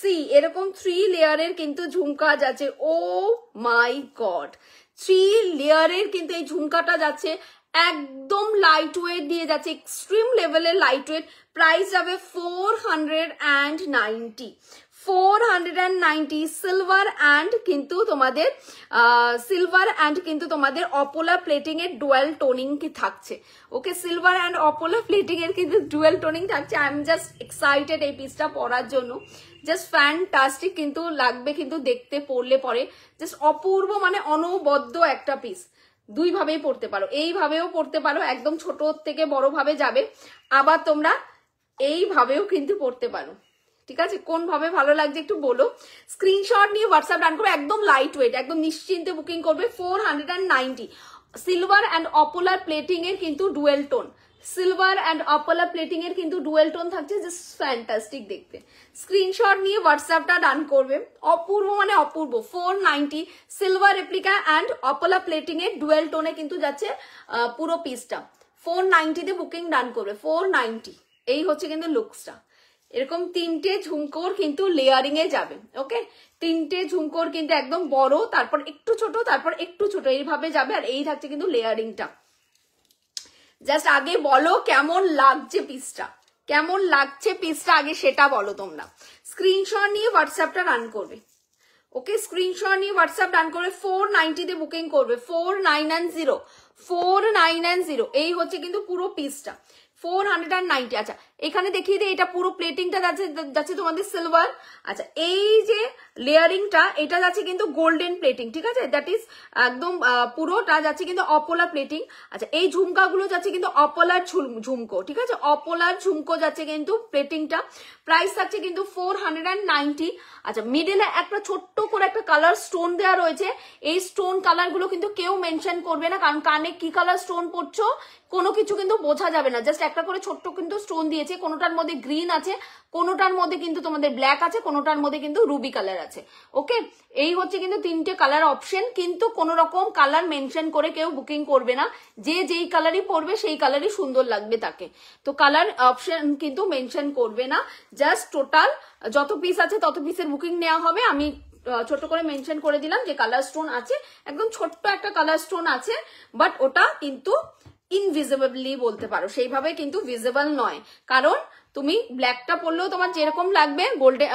সি এরকম 3 লেয়ারের কিন্তু ঝুমকা যাচ্ছে। ও মাই গড, 3 লেয়ারের কিন্তু এই ঝুমকাটা যাচ্ছে, একদম লাইট ওয়েট দিয়ে যাচ্ছে, এক্সট্রিম লেভেলের লাইট ওয়েট। প্রাইস যাবে 490 সিলভার অ্যান্ড কিন্তু তোমাদের অপোলা প্লেটিং এর ডুয়াল টোনিং কি থাকছে। ওকে, সিলভার অ্যান্ড অপোলা প্লেটিং এর কিন্তু ডুয়াল টোনিং থাকছে। আই এম জাস্ট এক্সাইটেড এই পিসটা পরার জন্য, জাস্ট ফ্যান্টাস্টিক কিন্তু লাগবে কিন্তু দেখতে, পরলে পরে জাস্ট অপূর্ব, মানে অনবদ্য একটা পিস। 2 ভাবেই পড়তে পারো, এইভাবেও পড়তে পারো, একদম ছোট থেকে বড় ভাবে যাবে, আবার তোমরা এইভাবেও কিন্তু পড়তে পারো, ঠিক আছে? কোন ভাবে ভালো লাগছে একটু বলো। স্ক্রিনশট নিয়ে হোয়াটসঅ্যাপ রান করবে, একদম লাইট ওয়েট, একদম নিশ্চিন্তে বুকিং করবে। 490 সিলভার অ্যান্ড অপোলার প্লেটিং এর কিন্তু dual tone, silver and apolar plating এর কিন্তু ডুয়েল টোন থাকছে, জাস্ট ফ্যান্টাস্টিক দেখতে। স্ক্রিনশট নিয়ে হোয়াটসঅ্যাপটা ডান করবে। অপূর্ব মানে অপূর্ব। 490 সিলভার রেপ্লিকা অ্যান্ড অপোলা প্লেটিং এর ডুয়েল টোনে কিন্তু যাচ্ছে পুরো পিসটা। 490-তে বুকিং ডান করবে। 490, এই হচ্ছে কিন্তু লুকসটা। এরকম 3টে ঝুমকোর কিন্তু লেয়ারিং এ যাবে। ওকে, 3টে ঝুমকোর কিন্তু একদম বড়, তারপর একটু ছোট, তারপর একটু ছোট, এইভাবে যাবে। আর এই থাকছে কিন্তু লেয়ারিংটা। জাস্ট আগে বলো কেমন লাগছে পিসটা, কেমন লাগছে পিসটা আগে সেটা বলো তোমরা। স্ক্রিনশট নিয়ে হোয়াটসঅ্যাপটা রান করবে। ওকে, স্ক্রিনশট নিয়ে হোয়াটসঅ্যাপ ডান করবে। 490-তে বুকিং করবে। 490, এই হচ্ছে কিন্তু পুরো পিসটা। 490। আচ্ছা, এখানে দেখিয়ে দিই, এটা পুরো প্লেটিংটা যাচ্ছে তোমাদের সিলভার। আচ্ছা, এই যে লেয়ারিংটা এটা যাচ্ছে কিন্তু গোল্ডেন প্লেটিং, ঠিক আছে? দ্যাট ইজ একদম পুরোটা যাচ্ছে কিন্তু অপোলার প্লেটিং। আচ্ছা, এই ঝুমকাগুলো যাচ্ছে কিন্তু অপোলার ঝুমকো, ঠিক আছে? অপোলার ঝুমকো যাচ্ছে কিন্তু প্লেটিংটা। প্রাইস থাকছে কিন্তু 490। আচ্ছা, মিডলে একটা ছোট্ট করে একটা কালার স্টোন দেওয়া রয়েছে। এই স্টোন কালার গুলো কিন্তু কেউ মেনশন করবে না, কারণ কানে কি কালার স্টোন পড়ছো কোনো কিছু কিন্তু বোঝা যাবে না। জাস্ট একটা করে ছোট্ট কিন্তু স্টোন দিয়েছে, কোনোটার মধ্যে গ্রিন আছে, কোনোটার মধ্যে কিন্তু তোমাদের ব্ল্যাক আছে, কোনোটার মধ্যে কিন্তু রুবি কালার আছে। ওকে, এই হচ্ছে কিন্তু 3টে কালার অপশন, কিন্তু কোন রকম কালার মেনশন করে কেউ বুকিং করবে না। যে যেই কালারই পরবে সেই কালারই সুন্দর লাগবে তাকে, তো কালার অপশন কিন্তু মেনশন করবে না। জাস্ট টোটাল যত পিস আছে তত পিসের বুকিং নেওয়া হবে। আমি ছোট করে মেনশন করে দিলাম যে কালার স্টোন আছে, একদম ছোট্ট একটা কালার স্টোন আছে, বাট ওটা কিন্তু ইনভিজিবলি বলতে পারো, সেইভাবে কিন্তু ভিজিবল নয়, কারণ তুমি ব্ল্যাকটা পরলেও তোমার যেরকম লাগবে, গোল্ডে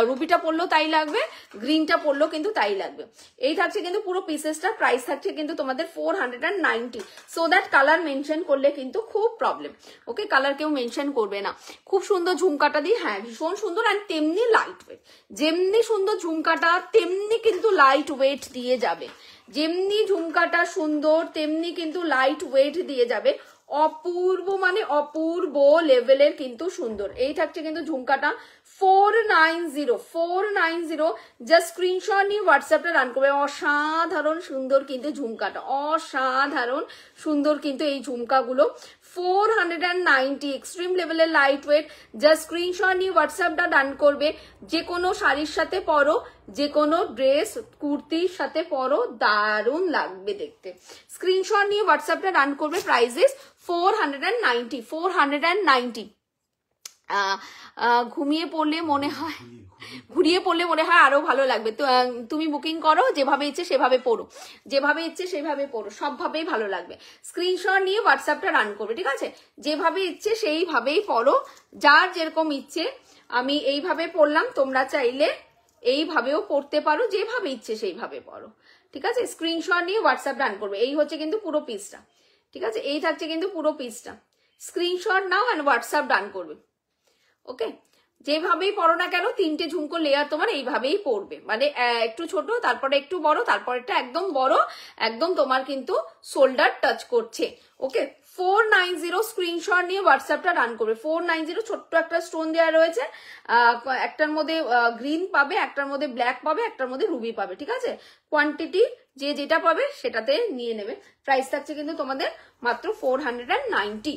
রুবিটা পরলেও তাই লাগবে, গ্রিনটা পরলেও কিন্তু তাই লাগবে। এই থাকছে কিন্তু পুরো পিসেসটা, প্রাইস থাকছে কিন্তু তোমাদের 490। সো দ্যাট কালার মেনশন করলে কিন্তু খুব প্রবলেম। ওকে, কালার কেউ মেনশন করবে না। খুব সুন্দর ঝুমকাটা দিয়ে, হ্যাঁ ভীষণ সুন্দর, আর তেমনি লাইট ওয়েট। যেমনি সুন্দর ঝুমকাটা তেমনি কিন্তু লাইট ওয়েট দিয়ে যাবে। যেমনি ঝুমকাটা সুন্দর তেমনি কিন্তু লাইট ওয়েট দিয়ে যাবে। অপূর্ব মানে অপূর্ব লেভেলের কিন্তু সুন্দর। এই থাকছে কিন্তু ঝুমকাটা 490 জাস্ট স্ক্রিনশট নিয়ে হোয়াটসঅ্যাপটা রান করবে। অসাধারণ সুন্দর কিন্তু ঝুমকাটা, অসাধারণ সুন্দর কিন্তু এই ঝুমকাগুলো। 490 এক্সট্রিম লেভেলের লাইট ওয়েট। জাস্ট স্ক্রিনশট নিয়ে হোয়াটসঅ্যাপটা ডান করবে। যে কোনো শাড়ির সাথে পরো, যে কোনো ড্রেস কুর্তির সাথে পরো, দারুণ লাগবে দেখতে। স্ক্রিনশট নিয়ে হোয়াটসঅ্যাপটা রান করবে। প্রাইসেস 490। ঘুমিয়ে পড়লে মনে হয়, ঘুরিয়ে পড়লে মনে হয় আরো ভালো লাগবে। তো তুমি বুকিং করো, যেভাবে ইচ্ছে সেভাবে পড়ো, যেভাবে ইচ্ছে সেভাবে পড়ো, সবভাবেই ভালো লাগবে। স্ক্রিনশট নিয়ে হোয়াটসঅ্যাপটা রান করবে, ঠিক আছে? যেভাবে ইচ্ছে সেইভাবেই পড়ো, যার যেরকম ইচ্ছে। আমি এইভাবে পড়লাম, তোমরা চাইলে এইভাবেও পড়তে পারো, যেভাবে ইচ্ছে সেইভাবে পড়ো, ঠিক আছে? স্ক্রিনশট নিয়ে হোয়াটসঅ্যাপ রান করবে। এই হচ্ছে কিন্তু পুরো পিসটা, ঠিক আছে? এই থাকছে কিন্তু পুরো পিসটা। স্ক্রিনশট নাও অ্যান্ড হোয়াটসঅ্যাপ ডান করবে। ওকে, যেভাবেই পড়ো না কেন, তিনটে ঝুমকো লেয়ার তোমার এইভাবেই পড়বে, মানে একটু ছোট, তারপরে একটু বড়, তারপরেরটা একদম বড়, একদম তোমার কিন্তু শোল্ডার টাচ করছে। ওকে, 490 স্ক্রিনশট নিয়ে হোয়াটসঅ্যাপটা রান করবে। 490 ছোট্ট একটা স্টোন দেওয়া রয়েছে, একটার মধ্যে গ্রিন পাবে, একটার মধ্যে ব্ল্যাক পাবে, একটার মধ্যে রুবি পাবে, ঠিক আছে? কোয়ান্টিটি যে যেটা পাবে সেটাতে নিয়ে নেবে। প্রাইস থাকছে কিন্তু তোমাদের মাত্র 490।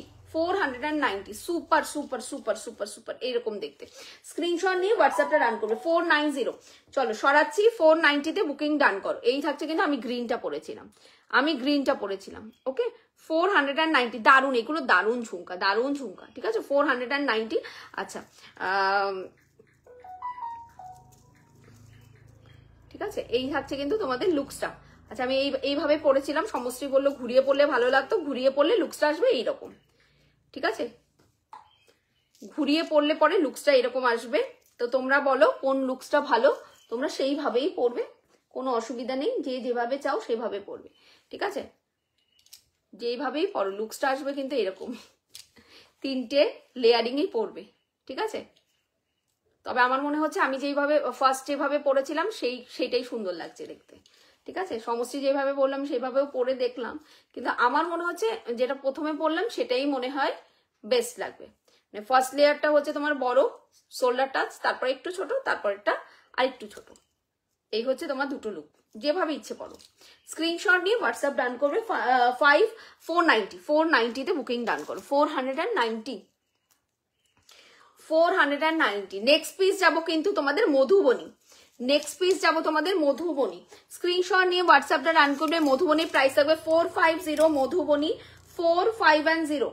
Super super super super super এইরকম দেখতে। স্ক্রিনশট নিয়ে হোয়াটসঅ্যাপটা রান করবে। 490। চলো সরাচ্ছি, 490 বুকিং ডান করো। এই থাকছে কিন্তু, আমি গ্রিনটা পরেছিলাম, ওকে? 490। দারুণ, এগুলো দারুণ ঝুমকা, দারুণ ঝুমকা, ঠিক আছে? 490। আচ্ছা, ঠিক আছে? এই থাকছে কিন্তু তোমাদের লুকসটা। আচ্ছা, আমি এইভাবে পরেছিলাম, সমষ্টি বললো ঘুরিয়ে পড়লে ভালো লাগতো, ঘুরিয়ে পড়লে লুকসটা আসবে এইরকম, ঠিক আছে? ঘুরিয়ে পড়লে পরে লুকসটা এরকম আসবে। তো তোমরা বলো কোন লুকসটা ভালো, তোমরা সেইভাবেই পড়বে, কোনো অসুবিধা নেই। যে যেভাবে চাও সেভাবে পড়বে, ঠিক আছে? যেইভাবেই পড়ো লুকসটা আসবে কিন্তু এরকম, তিনটে লেয়ারিংই পড়বে, ঠিক আছে? তবে আমার মনে হচ্ছে আমি যেভাবে ফার্স্ট যেভাবে পড়েছিলাম সেইটাই সুন্দর লাগছে দেখতে, ঠিক আছে? সমষ্টি যেভাবে বললাম সেভাবেও পড়ে দেখলাম, কিন্তু আমার মনে হচ্ছে যেটা প্রথমে পড়লাম সেটাই মনে হয় বেস্ট লাগবে। মানে ফার্স্ট লেয়ারটা হচ্ছে তোমার বড় শোল্ডার টাচ, তারপর একটু ছোট, তারপর একটা আরেকটু ছোট। এই হচ্ছে তোমার দুটো লুক, যেভাবে ইচ্ছে পড়ো। স্ক্রিনশট নিয়ে হোয়াটসঅ্যাপ ডান করবে। 490 বুকিং ডান করো। 490। নেক্সট পিস যাবো কিন্তু তোমাদের মধুবনী। স্ক্রিনশট নিয়ে হোয়াটসঅ্যাপটা রান করবে। মধুবনী প্রাইস থাকবে 450। মধুবনী 450।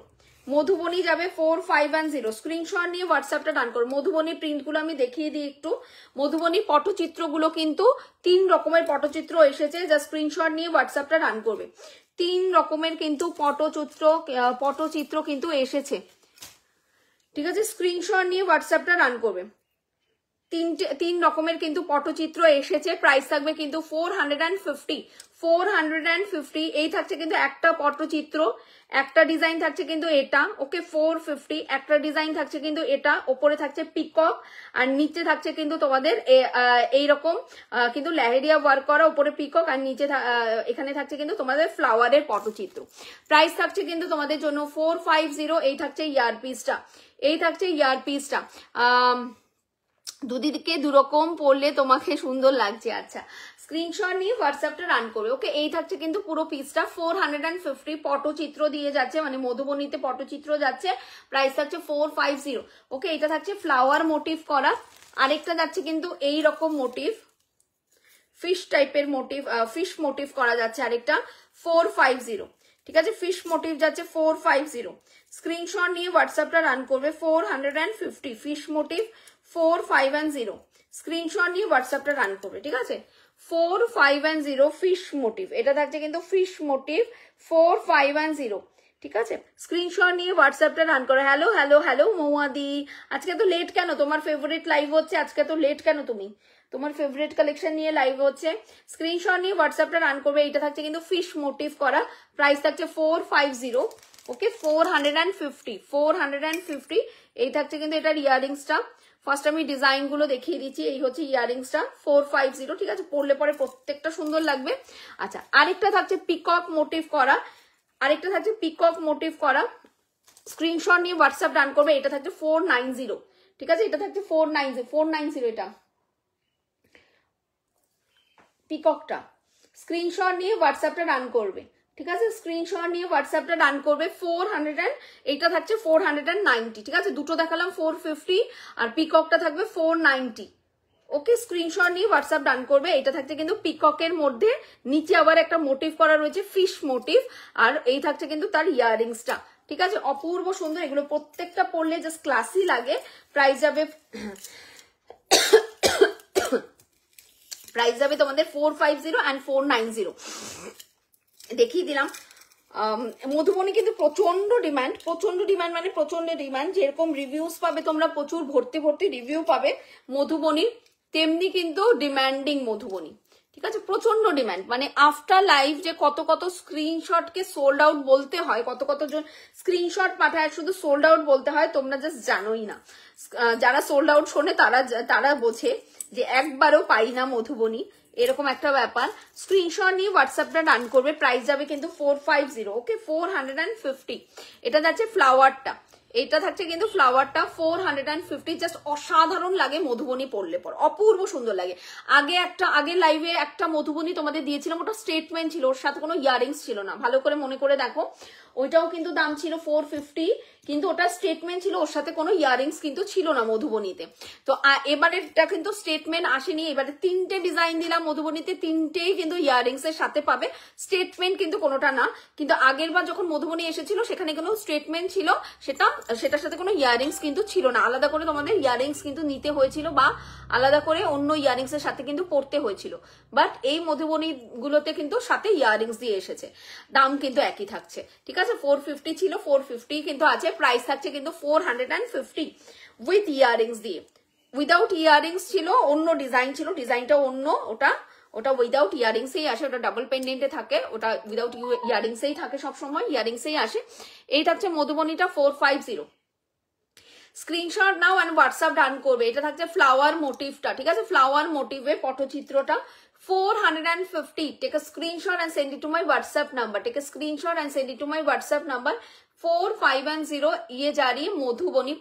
মধুবনী যাবে 450। স্ক্রিনশট নিয়ে হোয়াটসঅ্যাপটা ডান করো। মধুবনী প্রিন্টগুলো আমি দেখিয়ে দিই একটু। মধুবনী পটচিত্রগুলো কিন্তু 3 রকমের পটচিত্র এসেছে, যা স্ক্রিনশট নিয়ে হোয়াটসঅ্যাপটা রান করবে। 3 রকমের কিন্তু পটচিত্র কিন্তু এসেছে, ঠিক আছে? স্ক্রিনশট নিয়ে হোয়াটসঅ্যাপটা রান করবে। 3 রকমের কিন্তু পটচিত্র এসেছে। প্রাইস থাকবে কিন্তু 450। এই থাকছে কিন্তু একটা পটচিত্র, একটা ডিজাইন থাকছে কিন্তু এটা, ওকে? 450। একটা ডিজাইন থাকছে কিন্তু এটা, ওপরে থাকছে পিকক, আর নিচে থাকছে কিন্তু তোমাদের এইরকম কিন্তু লেহেরিয়া ওয়ার্ক করা, ওপরে পিকক, আর নিচে এখানে থাকছে কিন্তু তোমাদের ফ্লাওয়ারের পটচিত্র। প্রাইস থাকছে কিন্তু তোমাদের জন্য 450। এই থাকছে ইয়ারপিসটা। দুদিকে দুরকম পরলে তোমাকে সুন্দর লাগছে। আচ্ছা, স্ক্রিনশট নিয়ে হোয়াটসঅ্যাপটা রান করবে, ওকে? এই থাকছে কিন্তু পুরো পিসটা 450। পটচিত্র দিয়ে যাচ্ছে, মানে মধুবনীতে পটচিত্র যাচ্ছে। প্রাইস থাকছে 450, ওকে? এটা থাকছে ফ্লাওয়ার মোটিভ করা। আরেকটা যাচ্ছে কিন্তু এই রকম মোটিভ, ফিশ টাইপের মোটিভ, ফিশ মোটিভ করা যাচ্ছে আরেকটা, 450, ঠিক আছে? ফিশ মোটিভ যাচ্ছে 450। স্ক্রিনশট নিয়ে হোয়াটসঅ্যাপটা রান করবে। 450 ফিশ মোটিভ 450। স্ক্রিনশট নিয়ে হোয়াটসঅ্যাপটা রান করবে, ঠিক আছে? 450 ফিশ মোটিভ, এটা থাকছে কিন্তু ফিশ মোটিভ 450, ঠিক আছে, স্ক্রিনশট নিয়ে হোয়াটসঅ্যাপটা রান করো। হ্যালো হ্যালো হ্যালো মৌয়াদি, আজকে তো লেট কেন? তোমার ফেভারিট লাইভ হচ্ছে, আজকে তো লেট কেন? তুমি তোমার ফেভারিট কালেকশন নিয়ে লাইভ হচ্ছে, স্ক্রিনশট নিয়ে হোয়াটসঅ্যাপটা রান করবে। এটা থাকছে কিন্তু ফিশ মোটিভ করা, প্রাইস থাকছে 450, ওকে 450 এই থাকছে কিন্তু এটার ইয়ারিংসটা। ফার্স্ট আমি ডিজাইন গুলো দেখিয়ে দিচ্ছি, এই হচ্ছে ইয়ারিংসটা 450, ঠিক আছে, পরলে পরে প্রত্যেকটা সুন্দর লাগবে। আচ্ছা, আরেকটা থাকছে পিকক মোটিভ করা, স্ক্রিনশট নিয়ে হোয়াটসঅ্যাপ রান করবে। এটা থাকছে 490, ঠিক আছে, এটা থাকছে 490 এটা পিককটা। স্ক্রিনশট নিয়ে হোয়াটসঅ্যাপটা রান করবে, ঠিক আছে, স্ক্রিনশট নিয়ে হোয়াটসঅ্যাপটা রান করবে। 400, এইটা থাকছে 490, ঠিক আছে, দুটো দেখালাম 450 আর পিককটা থাকবে 490, ওকে। স্ক্রিনশট নিয়ে হোয়াটসঅ্যাপ রান করবে। এটা থাকছে কিন্তু পিককের মধ্যে, নিচে আবার একটা মোটিভ করা রয়েছে ফিশ মোটিভ, আর এই থাকছে কিন্তু তার ইয়ারিংসটা, ঠিক আছে, অপূর্ব সুন্দর। এগুলো প্রত্যেকটা পরলে জাস্ট ক্লাসি লাগে। প্রাইস যাবে তোমাদের 450 and 490। দেখিয়ে দিলাম। মধুবনী কিন্তু প্রচন্ড ডিমান্ড, মানে প্রচন্ড ডিমান্ড। যেরকম রিভিউস পাবে তোমরা, প্রচুর ভর্তি রিভিউ পাবে মধুবনীর, তেমনি কিন্তু ডিমান্ডিং মধুবনী, ঠিক আছে, প্রচন্ড ডিমান্ড। মানে আফটার লাইভ যে কত স্ক্রিনশটকে সোল্ড আউট বলতে হয়, কত জন স্ক্রিনশট পাঠায় শুধু সোল্ড আউট বলতে হয়, তোমরা জাস্ট জানোই না। যারা সোল্ড আউট শোনে তারা বোঝে যে একবারও পাই না মধুবনী, এরকম একটা ব্যাপার। স্ক্রিনশট নিয়ে হোয়াটসঅ্যাপটা রান করবে। প্রাইস যাবে কিন্তু 450, ওকে 450। এটা যাচ্ছে ফ্লাওয়ারটা, এটা থাকছে কিন্তু ফ্লাওয়ারটা 450, জাস্ট অসাধারণ লাগে মধুবনী পরলে পর, অপূর্ব সুন্দর লাগে। আগে লাইভে একটা মধুবনী তোমাদের দিয়েছিলাম, ওটা স্টেটমেন্ট ছিল, ওর সাথে কোনো ইয়ারিংস ছিল না, ভালো করে মনে করে দেখো। ওইটাও কিন্তু দাম ছিল 450, কিন্তু ওটা স্টেটমেন্ট ছিল, ওর সাথে কোনো ইয়ারিংস কিন্তু ছিল না মধুবনীতে। তো এবারেটা কিন্তু স্টেটমেন্ট আসেনি, এবারে 3টে ডিজাইন দিলাম মধুবনীতে, 3টেই কিন্তু ইয়ারিংস এর সাথে পাবে, স্টেটমেন্ট কিন্তু কোনোটা না। কিন্তু আগের বার যখন মধুবনী এসেছিল সেখানে কোনো স্টেটমেন্ট ছিল, সেটার সাথে কোনো ইয়ারিংস কিন্তু ছিল না, আলাদা করে তোমাদের ইয়ারিংস কিন্তু নিতে হয়েছিল, বা আলাদা করে অন্য ইয়ারিংস এর সাথে কিন্তু পড়তে হয়েছিল। বাট এই মধুবনী গুলোতে কিন্তু সাথে ইয়ারিংস দিয়ে এসেছে, দাম কিন্তু একই থাকছে, ঠিক আছে। 450 ছিল, 450 কিন্তু আছে। প্রাইস থাকছে কিন্তু 450 উইথ ইয়ারিংস দিয়ে। উইদাউট ইয়ারিংস ছিল, অন্য ডিজাইন ছিল, ডিজাইনটা অন্য, ওটা উইদাউট ইয়ারিংসেই আসে, ওটা ডাবল পেন্ডেন্টে থাকে, ওটা উইদাউট ইয়ারিংসেই থাকে, সবসময় ইয়ারিংসেই আসে। এই থাকছে মধুবনীটা 450। স্ক্রিনশট নাও অ্যান্ড হোয়াটসঅ্যাপ রান করবে। এটা থাকছে ফ্লাওয়ার মোটিভটা, ঠিক আছে, ফ্লাওয়ার মোটিভে পটচিত্রটা 450। Take a screenshot and send it to my WhatsApp number, 4510 ইয়ে জারি মধুবনী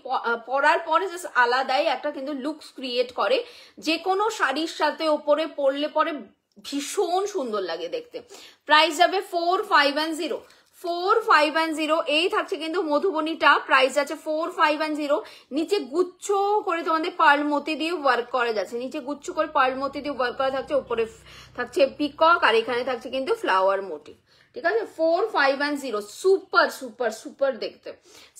পরার পরে জাস্ট আলাদাই একটা কিন্তু লুকস ক্রিয়েট করে, যে কোনো শাড়ির সাথে ওপরে পরলে পরে ভীষণ সুন্দর লাগে দেখতে। প্রাইস যাবে 450, এই থাকছে কিন্তু মধুবনীটা, প্রাইস যাচ্ছে 450। নিচে গুচ্ছ করে তোমাদের পার্ল মতি দিয়ে ওয়ার্ক করা যাচ্ছে, নিচে গুচ্ছ করে পার্ল মতি দিয়ে ওয়ার্ক করা থাকছে, উপরে থাকছে পিকক, আর এখানে থাকছে কিন্তু ফ্লাওয়ার মোটিভ, ঠিক আছে। 450, সুপার দেখতে।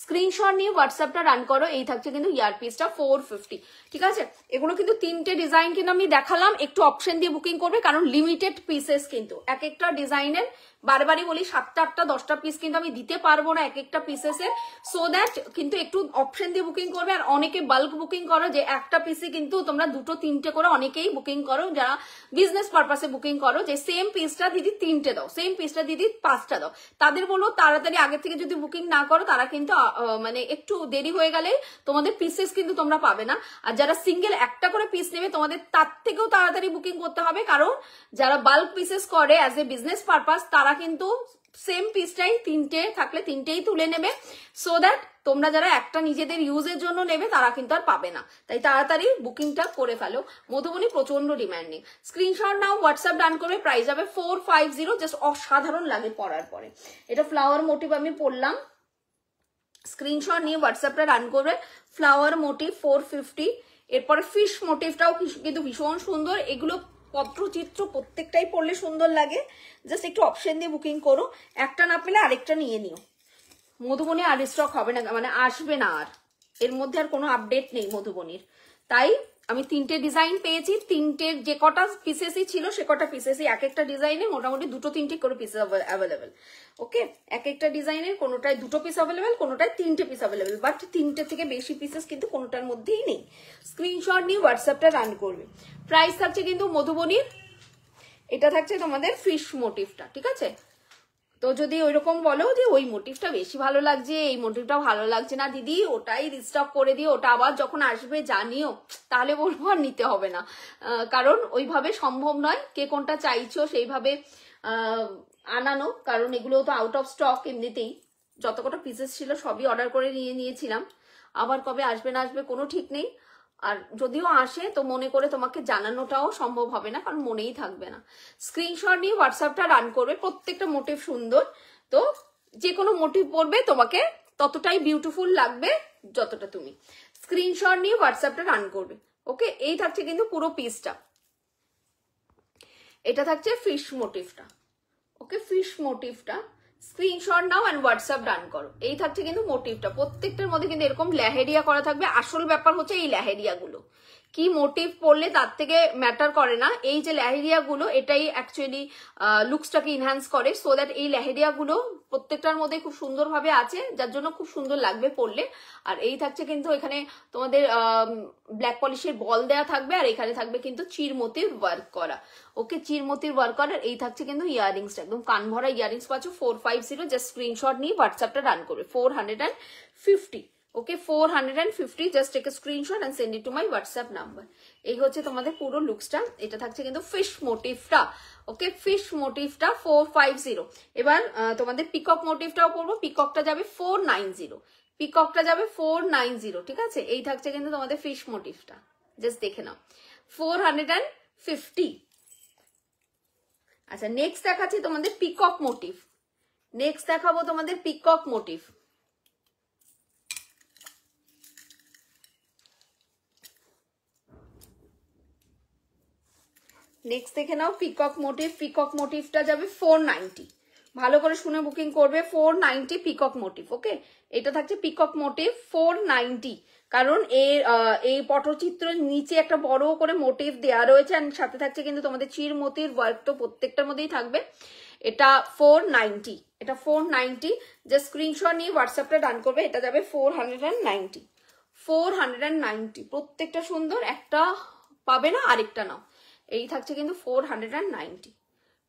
স্ক্রিনশট নিয়ে হোয়াটসঅ্যাপটা রান করো। এই থাকছে কিন্তু ইয়ারপিসটা 450, ঠিক আছে। এগুলো কিন্তু 3টে ডিজাইন কিন্তু আমি দেখালাম, একটু অপশন দিয়ে বুকিং করবে, কারণ লিমিটেড পিসেস কিন্তু এক একটা ডিজাইনের, বারবারই বলি 7টা 8টা 10টা পিস কিন্তু আমি দিতে পারবো না এক একটা পিসেসের, সো দ্যাট কিন্তু একটু অপশন দিয়ে বুকিং করবে। আর অনেকে বাল্ক বুকিং করো, যে একটা পিসে কিন্তু তোমরা 2টো 3টে করে অনেকেই বুকিং করো, যারা বিজনেস পারপাসে বুকিং করো, যে সেম পিসটা দিদি 3টে দাও, সেম পিসটা দিদি 5টা দাও। তাদের বলো তাড়াতাড়ি আগে থেকে যদি বুকিং না করো, তারা কিন্তু মানে একটু দেরি হয়ে গেলে তোমাদের পিসেস কিন্তু তোমরা পাবে না। আর যারা সিঙ্গেল একটা করে পিস নেবে, তোমাদের তার থেকেও তাড়াতাড়ি বুকিং করতে হবে, কারণ যারা বাল্ক পিসেস করে অ্যাজ এ বিজনেস পারপাস, তারা কিন্তু সেম পিসটাই 3টে থাকলে 3টেই তুলে নেবে, সো দ্যাট তোমরা যারা একটা নিজেদের ইউজের জন্য নেবে তারা কিন্তু আর পাবে না। তাই তাড়াতাড়ি বুকিংটা করে ফেলো, মধুবনী প্রচন্ড ডিমান্ডিং। স্ক্রিনশট নাও, হোয়াটসঅ্যাপ ডান করবে। প্রাইস যাবে 450, জাস্ট অসাধারণ লাগে পরার পরে। এটা ফ্লাওয়ার মোটিভ আমি পরলাম, স্ক্রিনশট নিয়ে হোয়াটসঅ্যাপটা রান করবে। Flower motive 450। এরপরে ফিশ মোটিভটাও কিন্তু ভীষণ সুন্দর। এগুলো পত্রচিত্র প্রত্যেকটাই পড়লে সুন্দর লাগে, জাস্ট একটু অপশন দিয়ে বুকিং করো, একটা না পেলে আরেকটা নিয়ে নিও। মধুবনী আর স্টক হবে না, মানে আসবে না, আর এর মধ্যে আর কোনো আপডেট নেই মধুবনীর, তাই আমি 3টে ডিজাইন পেয়েছি, 3টের যে কটা পিসেসই ছিল সে কটা পিসেসই, এক একটা ডিজাইনে মোটামুটি 2-3টে করে পিস অ্যাভেলেবেল। ওকে, এক একটা ডিজাইনের কোনোটায় 2টো পিস অ্যাভেলেবেল, কোনোটায় 3টে পিস অ্যাভেলেবেল, বাট 3টে থেকে বেশি পিসেস কিন্তু কোনোটার মধ্যেই নেই। স্ক্রিনশট নিয়ে হোয়াটসঅ্যাপটা রান করবে। প্রাইস থাকছে কিন্তু মধুবনীর, এটা থাকছে তোমাদের ফিশ মোটিভটা, ঠিক আছে? তো যদি ওইরকম বলো যে ওই মোটিভটা বেশি ভালো লাগছে, এই মোটিভটা ভালো লাগছে না দিদি, ওটাই রিস্টক করে দিও, ওটা আবার যখন আসবে জানিও, তাহলে বলবো আর নিতে হবে না, কারণ ওইভাবে সম্ভব নয়। কে কোনটা চাইছো সেইভাবে আনানো, কারণ এগুলো তো আউট অফ স্টক এমনিতেই। যত কটা পিসেস ছিল সবই অর্ডার করে নিয়েছিলাম, আবার কবে আসবে না আসবে কোনো ঠিক নেই। আর যদিও আসে তো মনে করে তোমাকে জানানোটাও সম্ভব হবে না, কারণ মনেই থাকবে না। স্ক্রিনশট নিয়ে হোয়াটসঅ্যাপটা রান করবে, প্রত্যেকটা মোটিভ সুন্দর, তো যে কোনো মোটিভ পরবে তোমাকে ততটাই বিউটিফুল লাগবে যতটা তুমি। স্ক্রিনশট নিয়ে হোয়াটসঅ্যাপটা রান করবে। ওকে, এই থাকছে কিন্তু পুরো পিসটা, এটা থাকছে ফিশ মোটিভটা। ওকে, ফিশ মোটিভটা স্ক্রিনশট নাও এন্ড হোয়াটসঅ্যাপ রান করো। এই থাকছে কিন্তু মোটিভটা, প্রত্যেকটার মধ্যে কিন্তু এরকম লেহেরিয়া করা থাকবে। আসল ব্যাপার হচ্ছে এই লেহেরিয়া গুলো, কি মোটিভ পড়লে তার থেকে ম্যাটার করে না, এই যে লেহেরিয়া গুলো এটাই অ্যাকচুয়ালি লুকসটাকে ইনহ্যান্স করে, সো দ্যাট এই লেহেরিয়া গুলো প্রত্যেকটার মধ্যে খুব সুন্দরভাবে আছে, যার জন্য খুব সুন্দর লাগবে পড়লে। আর এই থাকছে কিন্তু এখানে তোমাদের ব্ল্যাক পলিশের বল দেয়া থাকবে, আর এখানে থাকবে কিন্তু চিরমতির ওয়ার্ক করা। ওকে, চিরমতির ওয়ার্ক করার এই থাকছে কিন্তু ইয়ারিংসটা, একদম কান ভরা ইয়ারিংস পাচ্ছ। 450, জাস্ট স্ক্রিনশট নিয়ে হোয়াটসঅ্যাপটা রান করবে। 450, okay 450, just take a screenshot and send it to my WhatsApp number. এই হচ্ছে তোমাদের পুরো লুকসটা, এটা থাকছে কিন্তু ফিশ মোটিভটা। ওকে, ফিশ মোটিভটা 450। এবার তোমাদের পিকক মোটিভটাও পড়বো, পিককটা যাবে 490, পিককটা যাবে 490, ঠিক আছে? এই থাকছে কিন্তু তোমাদের ফিশ মোটিভটা, জাস্ট দেখে নাও 450। আচ্ছা, নেক্সট দেখাচ্ছি তোমাদের পিকক মোটিভ, নেক্সট দেখাবো তোমাদের পিকক মোটিভ। নেক্সট দেখে নাও পিকক মোটিভ, পিকক মোটিভটা যাবে 490, ভালো করে শুনে বুকিং করবে। 490 পিকক মোটিভ। ওকে, এটা থাকছে পিকক মোটিভ 490, কারণ এই পটচিত্রের নিচে একটা বড় করে মোটিভ দেওয়া রয়েছে, আর সাথে থাকছে কিন্তু তোমাদের চিরমতির ওয়ার্ক, তো প্রত্যেকটার মধ্যেই থাকবে। এটা 490, এটা 490, জাস্ট স্ক্রিনশট নিয়ে হোয়াটসঅ্যাপটা ডান করবে। এটা যাবে 490, 490, প্রত্যেকটা সুন্দর, একটা পাবে না আরেকটা নাও। এই থাকছে কিন্তু 490,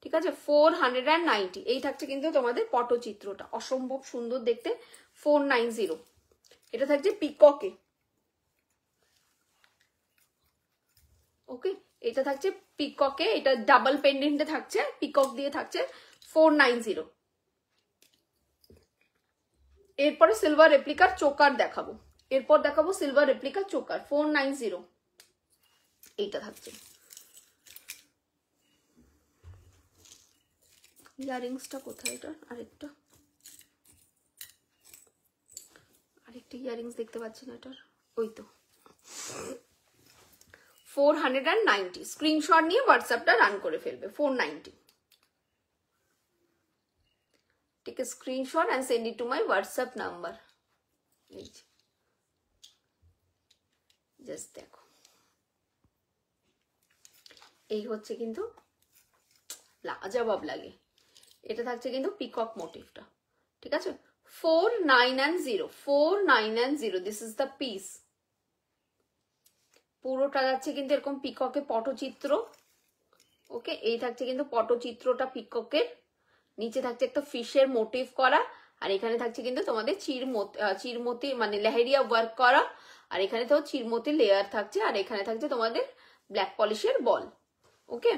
ঠিক আছে? 490, এই থাকছে কিন্তু তোমাদের পটচিত্রটা, অসম্ভব সুন্দর দেখতে। 490, এটা থাকছে পিককে। ওকে, এটা থাকছে পিককে, এটা ডাবল পেন্ডেন্টে থাকছে, পিকক দিয়ে থাকছে 490। এরপরে সিলভার রেপ্লিকার চোকার দেখাবো, এরপর দেখাবো সিলভার রেপ্লিকার চোকার 490, এইটা থাকছে। ইয়ারিংসটা কোথায়? এটা আরেকটা ইয়ারিংস দেখতে পাচ্ছি না এটার, ওই তো 490। স্ক্রিনশট নিয়ে হোয়াটসঅ্যাপটা রান করে ফেলবে। 490, take a screenshot and send it to my WhatsApp number. Just দেখো, এই হচ্ছে কিন্তু লাজবাব লাগে। এটা থাকছে কিন্তু পিকক মোটিভটা, ঠিক আছে? 490, 490, দিস ইজ দ্য পিস। পুরোটা যাচ্ছে কিন্তু এরকম পিককে পটচিত্র। ওকে, এই থাকছে কিন্তু পটচিত্রটা পিককের, নিচে থাকছে একটা ফিশের মোটিভ করা, আর এখানে থাকছে কিন্তু তোমাদের চিরমতি মানে লেহেরিয়া ওয়ার্ক করা, আর এখানে তো চিরমতি লেয়ার থাকছে, আর এখানে থাকছে তোমাদের black পলিশের ball. Okay,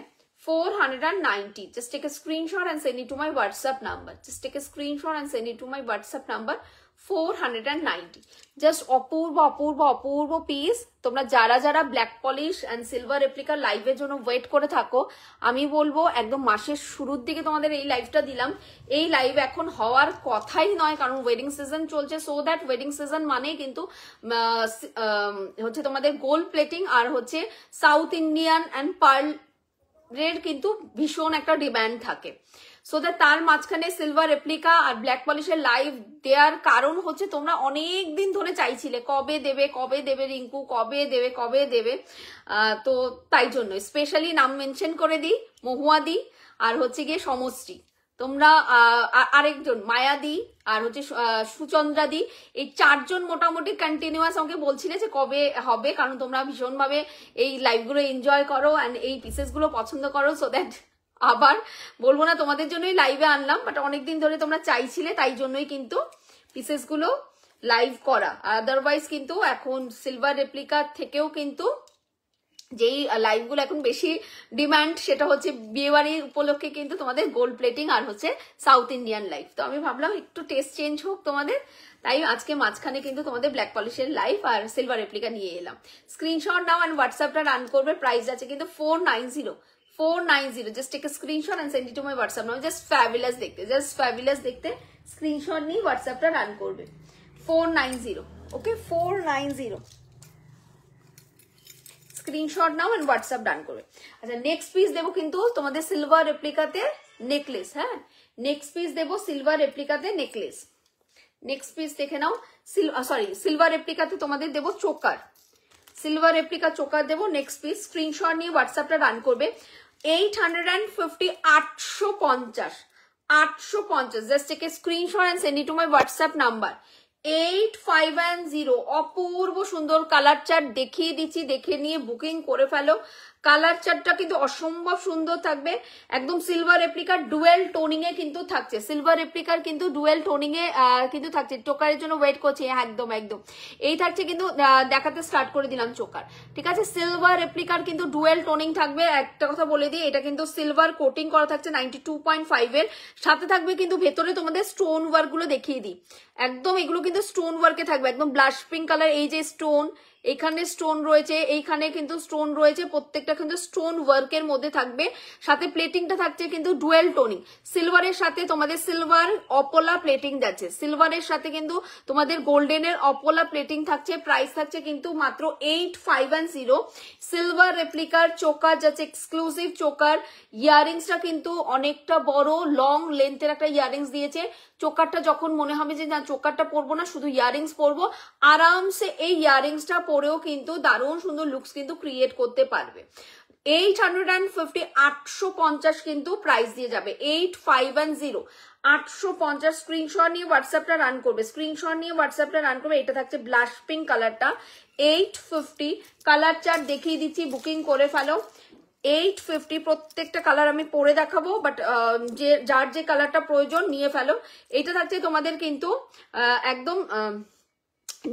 490, just take a screenshot and send it to my WhatsApp number. Just take a screenshot and send it to my WhatsApp number. 490, just Apurba Apurba Apurba piece. তোমরা যারা যারা black polish and silver রেপ্লিকার লাইভের জন্য wait করে থাকো, আমি বলবো একদম মাসের শুরুর দিকে তোমাদের এই লাইভটা দিলাম, এই লাইভ এখন হওয়ার কথাই নয়, কারণ ওয়েডিং সিজন চলছে। সো দ্যাট ওয়েডিং সিজন মানে কিন্তু হচ্ছে তোমাদের গোল্ড প্লেটিং, আর হচ্ছে সাউথ ইন্ডিয়ান অ্যান্ড পার্ল সিলভারের কিন্তু ভীষণ একটা ডিমান্ড থাকে। সো দ্যাট তার মাঝখানে সিলভার রেপ্লিকা আর ব্ল্যাক পলিশের লাইভ দেওয়ার কারণ হচ্ছে তোমরা অনেক দিন ধরে চাইছিলে কবে দেবে রিঙ্কু, কবে দেবে। তো তাই জন্য স্পেশালি নাম মেনশন করে দিই, মহুয়াদি আর হচ্ছে গিয়ে সমশ্রী, তোমরা আরেকজন মায়াদি আর হচ্ছে সুচন্দ্রাদি, এই 4 জন মোটামুটি কন্টিনিউয়াস আমাকে বলছিলে যে কবে হবে, কারণ তোমরা ভীষণভাবে এই লাইভগুলো এনজয় করো অ্যান্ড এই পিসেসগুলো পছন্দ করো। সো দ্যাট আবার বলবো না তোমাদের জন্যই লাইভে আনলাম, বাট অনেকদিন ধরে তোমরা চাইছিলে, তাই জন্যই কিন্তু পিসেসগুলো লাইভ করা। আদারওয়াইজ কিন্তু এখন সিলভার রেপ্লিকা থেকেও কিন্তু যেই লাইভগুলো এখন বেশি ডিমান্ড সেটা হচ্ছে বিয়েবাড়ির উপলক্ষে কিন্তু তোমাদের গোল্ড প্লেটিং আর হচ্ছে সাউথ ইন্ডিয়ান লাইভ। তো আমি ভাবলাম একটু টেস্ট চেঞ্জ হোক তোমাদের, তাই আজকে মাঝখানে কিন্তু তোমাদের ব্ল্যাক পলিশের লাইভ আর সিলভার রেপ্লিকা নিয়ে এলাম। স্ক্রিনশট নাও অ্যান্ড হোয়াটসঅ্যাপটা রান করবে। প্রাইস আছে কিন্তু 490। Just take a screenshot and send it to my WhatsApp now. Just fabulous দেখতে স্ক্রিনশট নিয়ে হোয়াটসঅ্যাপটা রান করবে। 490, ওকে 490 স্ক্রিনশট নাও এন্ড হোয়াটসঅ্যাপ ডান করবে। আচ্ছা নেক্সট পিস দেবো কিন্তু তোমাদের সিলভার রেপ্লিকাতে নেকলেস। হ্যাঁ নেক্সট পিস দেবো সিলভার রেপ্লিকাতে নেকলেস। নেক্সট পিস দেখে নাও, সিলভার রেপ্লিকাতে তোমাদের দেবো চোকার, সিলভার রেপ্লিকা চোকার দেবো। নেক্সট পিস স্ক্রিনশট নিয়ে হোয়াটসঅ্যাপটা রান করবে। 850, 850 just take a screenshot and send it to my WhatsApp number 8510। অপূর্ব সুন্দর কালার চার্ট দেখিয়ে দিচ্ছি, দেখে নিয়ে বুকিং করে ফেলো। কালার চার্টটা কিন্তু অসম্ভব সুন্দর থাকবে, একদম সিলভার রেপ্লিকার ডুয়েল টোনিং এ কিন্তু থাকছে, সিলভার রেপ্লিকার কিন্তু ডুয়েল টোনিং এ কিন্তু থাকছে। চোকারের জন্য ওয়েট করছি, একদম এই থাকছে কিন্তু দেখাতে স্টার্ট করে দিলাম চোকার, ঠিক আছে। সিলভার রেপ্লিকার কিন্তু ডুয়েল টোনিং থাকবে। একটা কথা বলে দিই, এটা কিন্তু সিলভার কোটিং করা থাকছে 92.5 এর, সাথে থাকবে কিন্তু ভেতরে তোমাদের স্টোন ওয়ার্ক গুলো দেখিয়ে দিই, একদম এগুলো কিন্তু স্টোন ওয়ার্কে থাকবে, একদম ব্লাশ পিঙ্ক কালার। এই যে স্টোন, এখানে স্টোন রয়েছে, এইখানে কিন্তু স্টোন রয়েছে, প্রত্যেকটা কিন্তু স্টোন ওয়ার্কের মধ্যে থাকবে। সাথে প্লেটিংটা থাকছে কিন্তু ডুয়েল টোনিং, সিলভারের সাথে তোমাদের সিলভার অপোলা প্লেটিং যাচ্ছে, সিলভারের সাথে কিন্তু তোমাদের গোল্ডেনের অপোলা প্লেটিং থাকছে। প্রাইস থাকছে কিন্তু মাত্র 8510। সিলভার রেপ্লিকার চোকার যাচ্ছে, এক্সক্লুসিভ চোকার। ইয়ারিংসটা কিন্তু অনেকটা বড় লং লেন্থের একটা ইয়ারিংস দিয়েছে। চোকারটা যখন মনে হবে যে না চোকারটা পরবো না, শুধু ইয়ারিংস পরবো, আরামসে এই ইয়ারিংসটা পরেও কিন্তু দারুণ সুন্দর লুকস কিন্তু ক্রিয়েট করতে পারবে। 850, 850 কিন্তু প্রাইস দিয়ে যাবে। 8510, 850 স্ক্রিনশট নিয়ে হোয়াটসঅ্যাপটা রান করবে, এটা থাকছে ব্লাশ পিঙ্ক কালারটা। 850 কালার চার্ট দেখিয়ে দিচ্ছি, বুকিং করে ফেলো। 850 প্রত্যেকটা কালার আমি পরে দেখাবো, বাট যার যে কালারটা প্রয়োজন নিয়ে ফেলো। এটা থাকছে তোমাদের কিন্তু একদম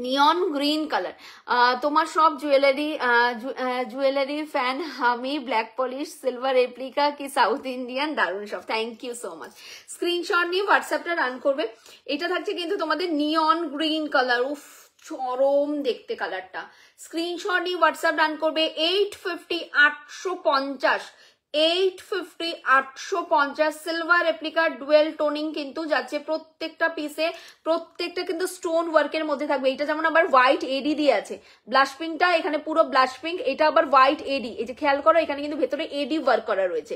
নিয়ন গ্রিন কালার। তোমার সব জুয়েলারি ফ্যান আমি, ব্ল্যাক পলিশ, সিলভার রেপ্লিকা কি সাউথ ইন্ডিয়ান, দারুণ সব। Thank you so much. Screenshot নিয়ে হোয়াটসঅ্যাপটা রান করবে। এটা থাকছে কিন্তু তোমাদের নিয়ন গ্রিন কালার, উফ চরম দেখতে কালারটা। স্ক্রিনশট নিয়ে হোয়াটসঅ্যাপ রান করবে। 850, 850, 850, 850 সিলভার রেপ্লিকার ডুয়েল টোনিং কিন্তু যাচ্ছে প্রত্যেকটা পিসে, প্রত্যেকটা কিন্তু স্টোন ওয়ার্কের মধ্যে থাকবে। এটা যেমন আবার হোয়াইট এডি দিয়ে আছে, ব্লাশ পিঙ্কটা এখানে পুরো ব্লাশ পিঙ্ক, এটা আবার হোয়াইট এডি। এই যে খেয়াল করো এখানে কিন্তু ভেতরে এডি ওয়ার্ক করা রয়েছে,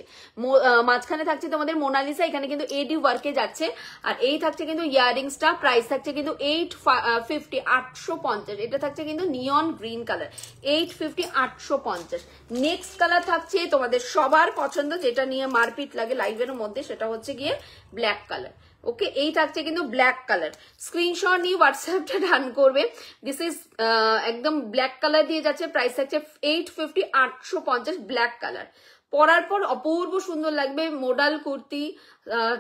মাঝখানে থাকছে তোমাদের মোনালিসা, এখানে কিন্তু এডি ওয়ার্কে যাচ্ছে। আর এই থাকছে কিন্তু ইয়ারিংসটা, প্রাইস থাকছে কিন্তু 850, 850। এটা থাকছে কিন্তু নিয়ন গ্রিন কালার, 850, 850। নেক্সট কালার থাকছে তোমাদের সবার পছন্দ, যেটা নিয়ে মারপিট লাগে লাইভের মধ্যে, সেটা হচ্ছে গিয়ে ব্ল্যাক কালার। ওকে এই থাকছে কিন্তু ব্ল্যাক কালার। স্ক্রিনশট নিয়ে হোয়াটসঅ্যাপটা ডান করবে। দিস ইজ একদম ব্ল্যাক কালার দিয়ে যাচ্ছে, প্রাইস থাকছে 850, 850 ব্ল্যাক কালার। পরার পর অপূর্ব সুন্দর লাগবে, মোডাল কুর্তি,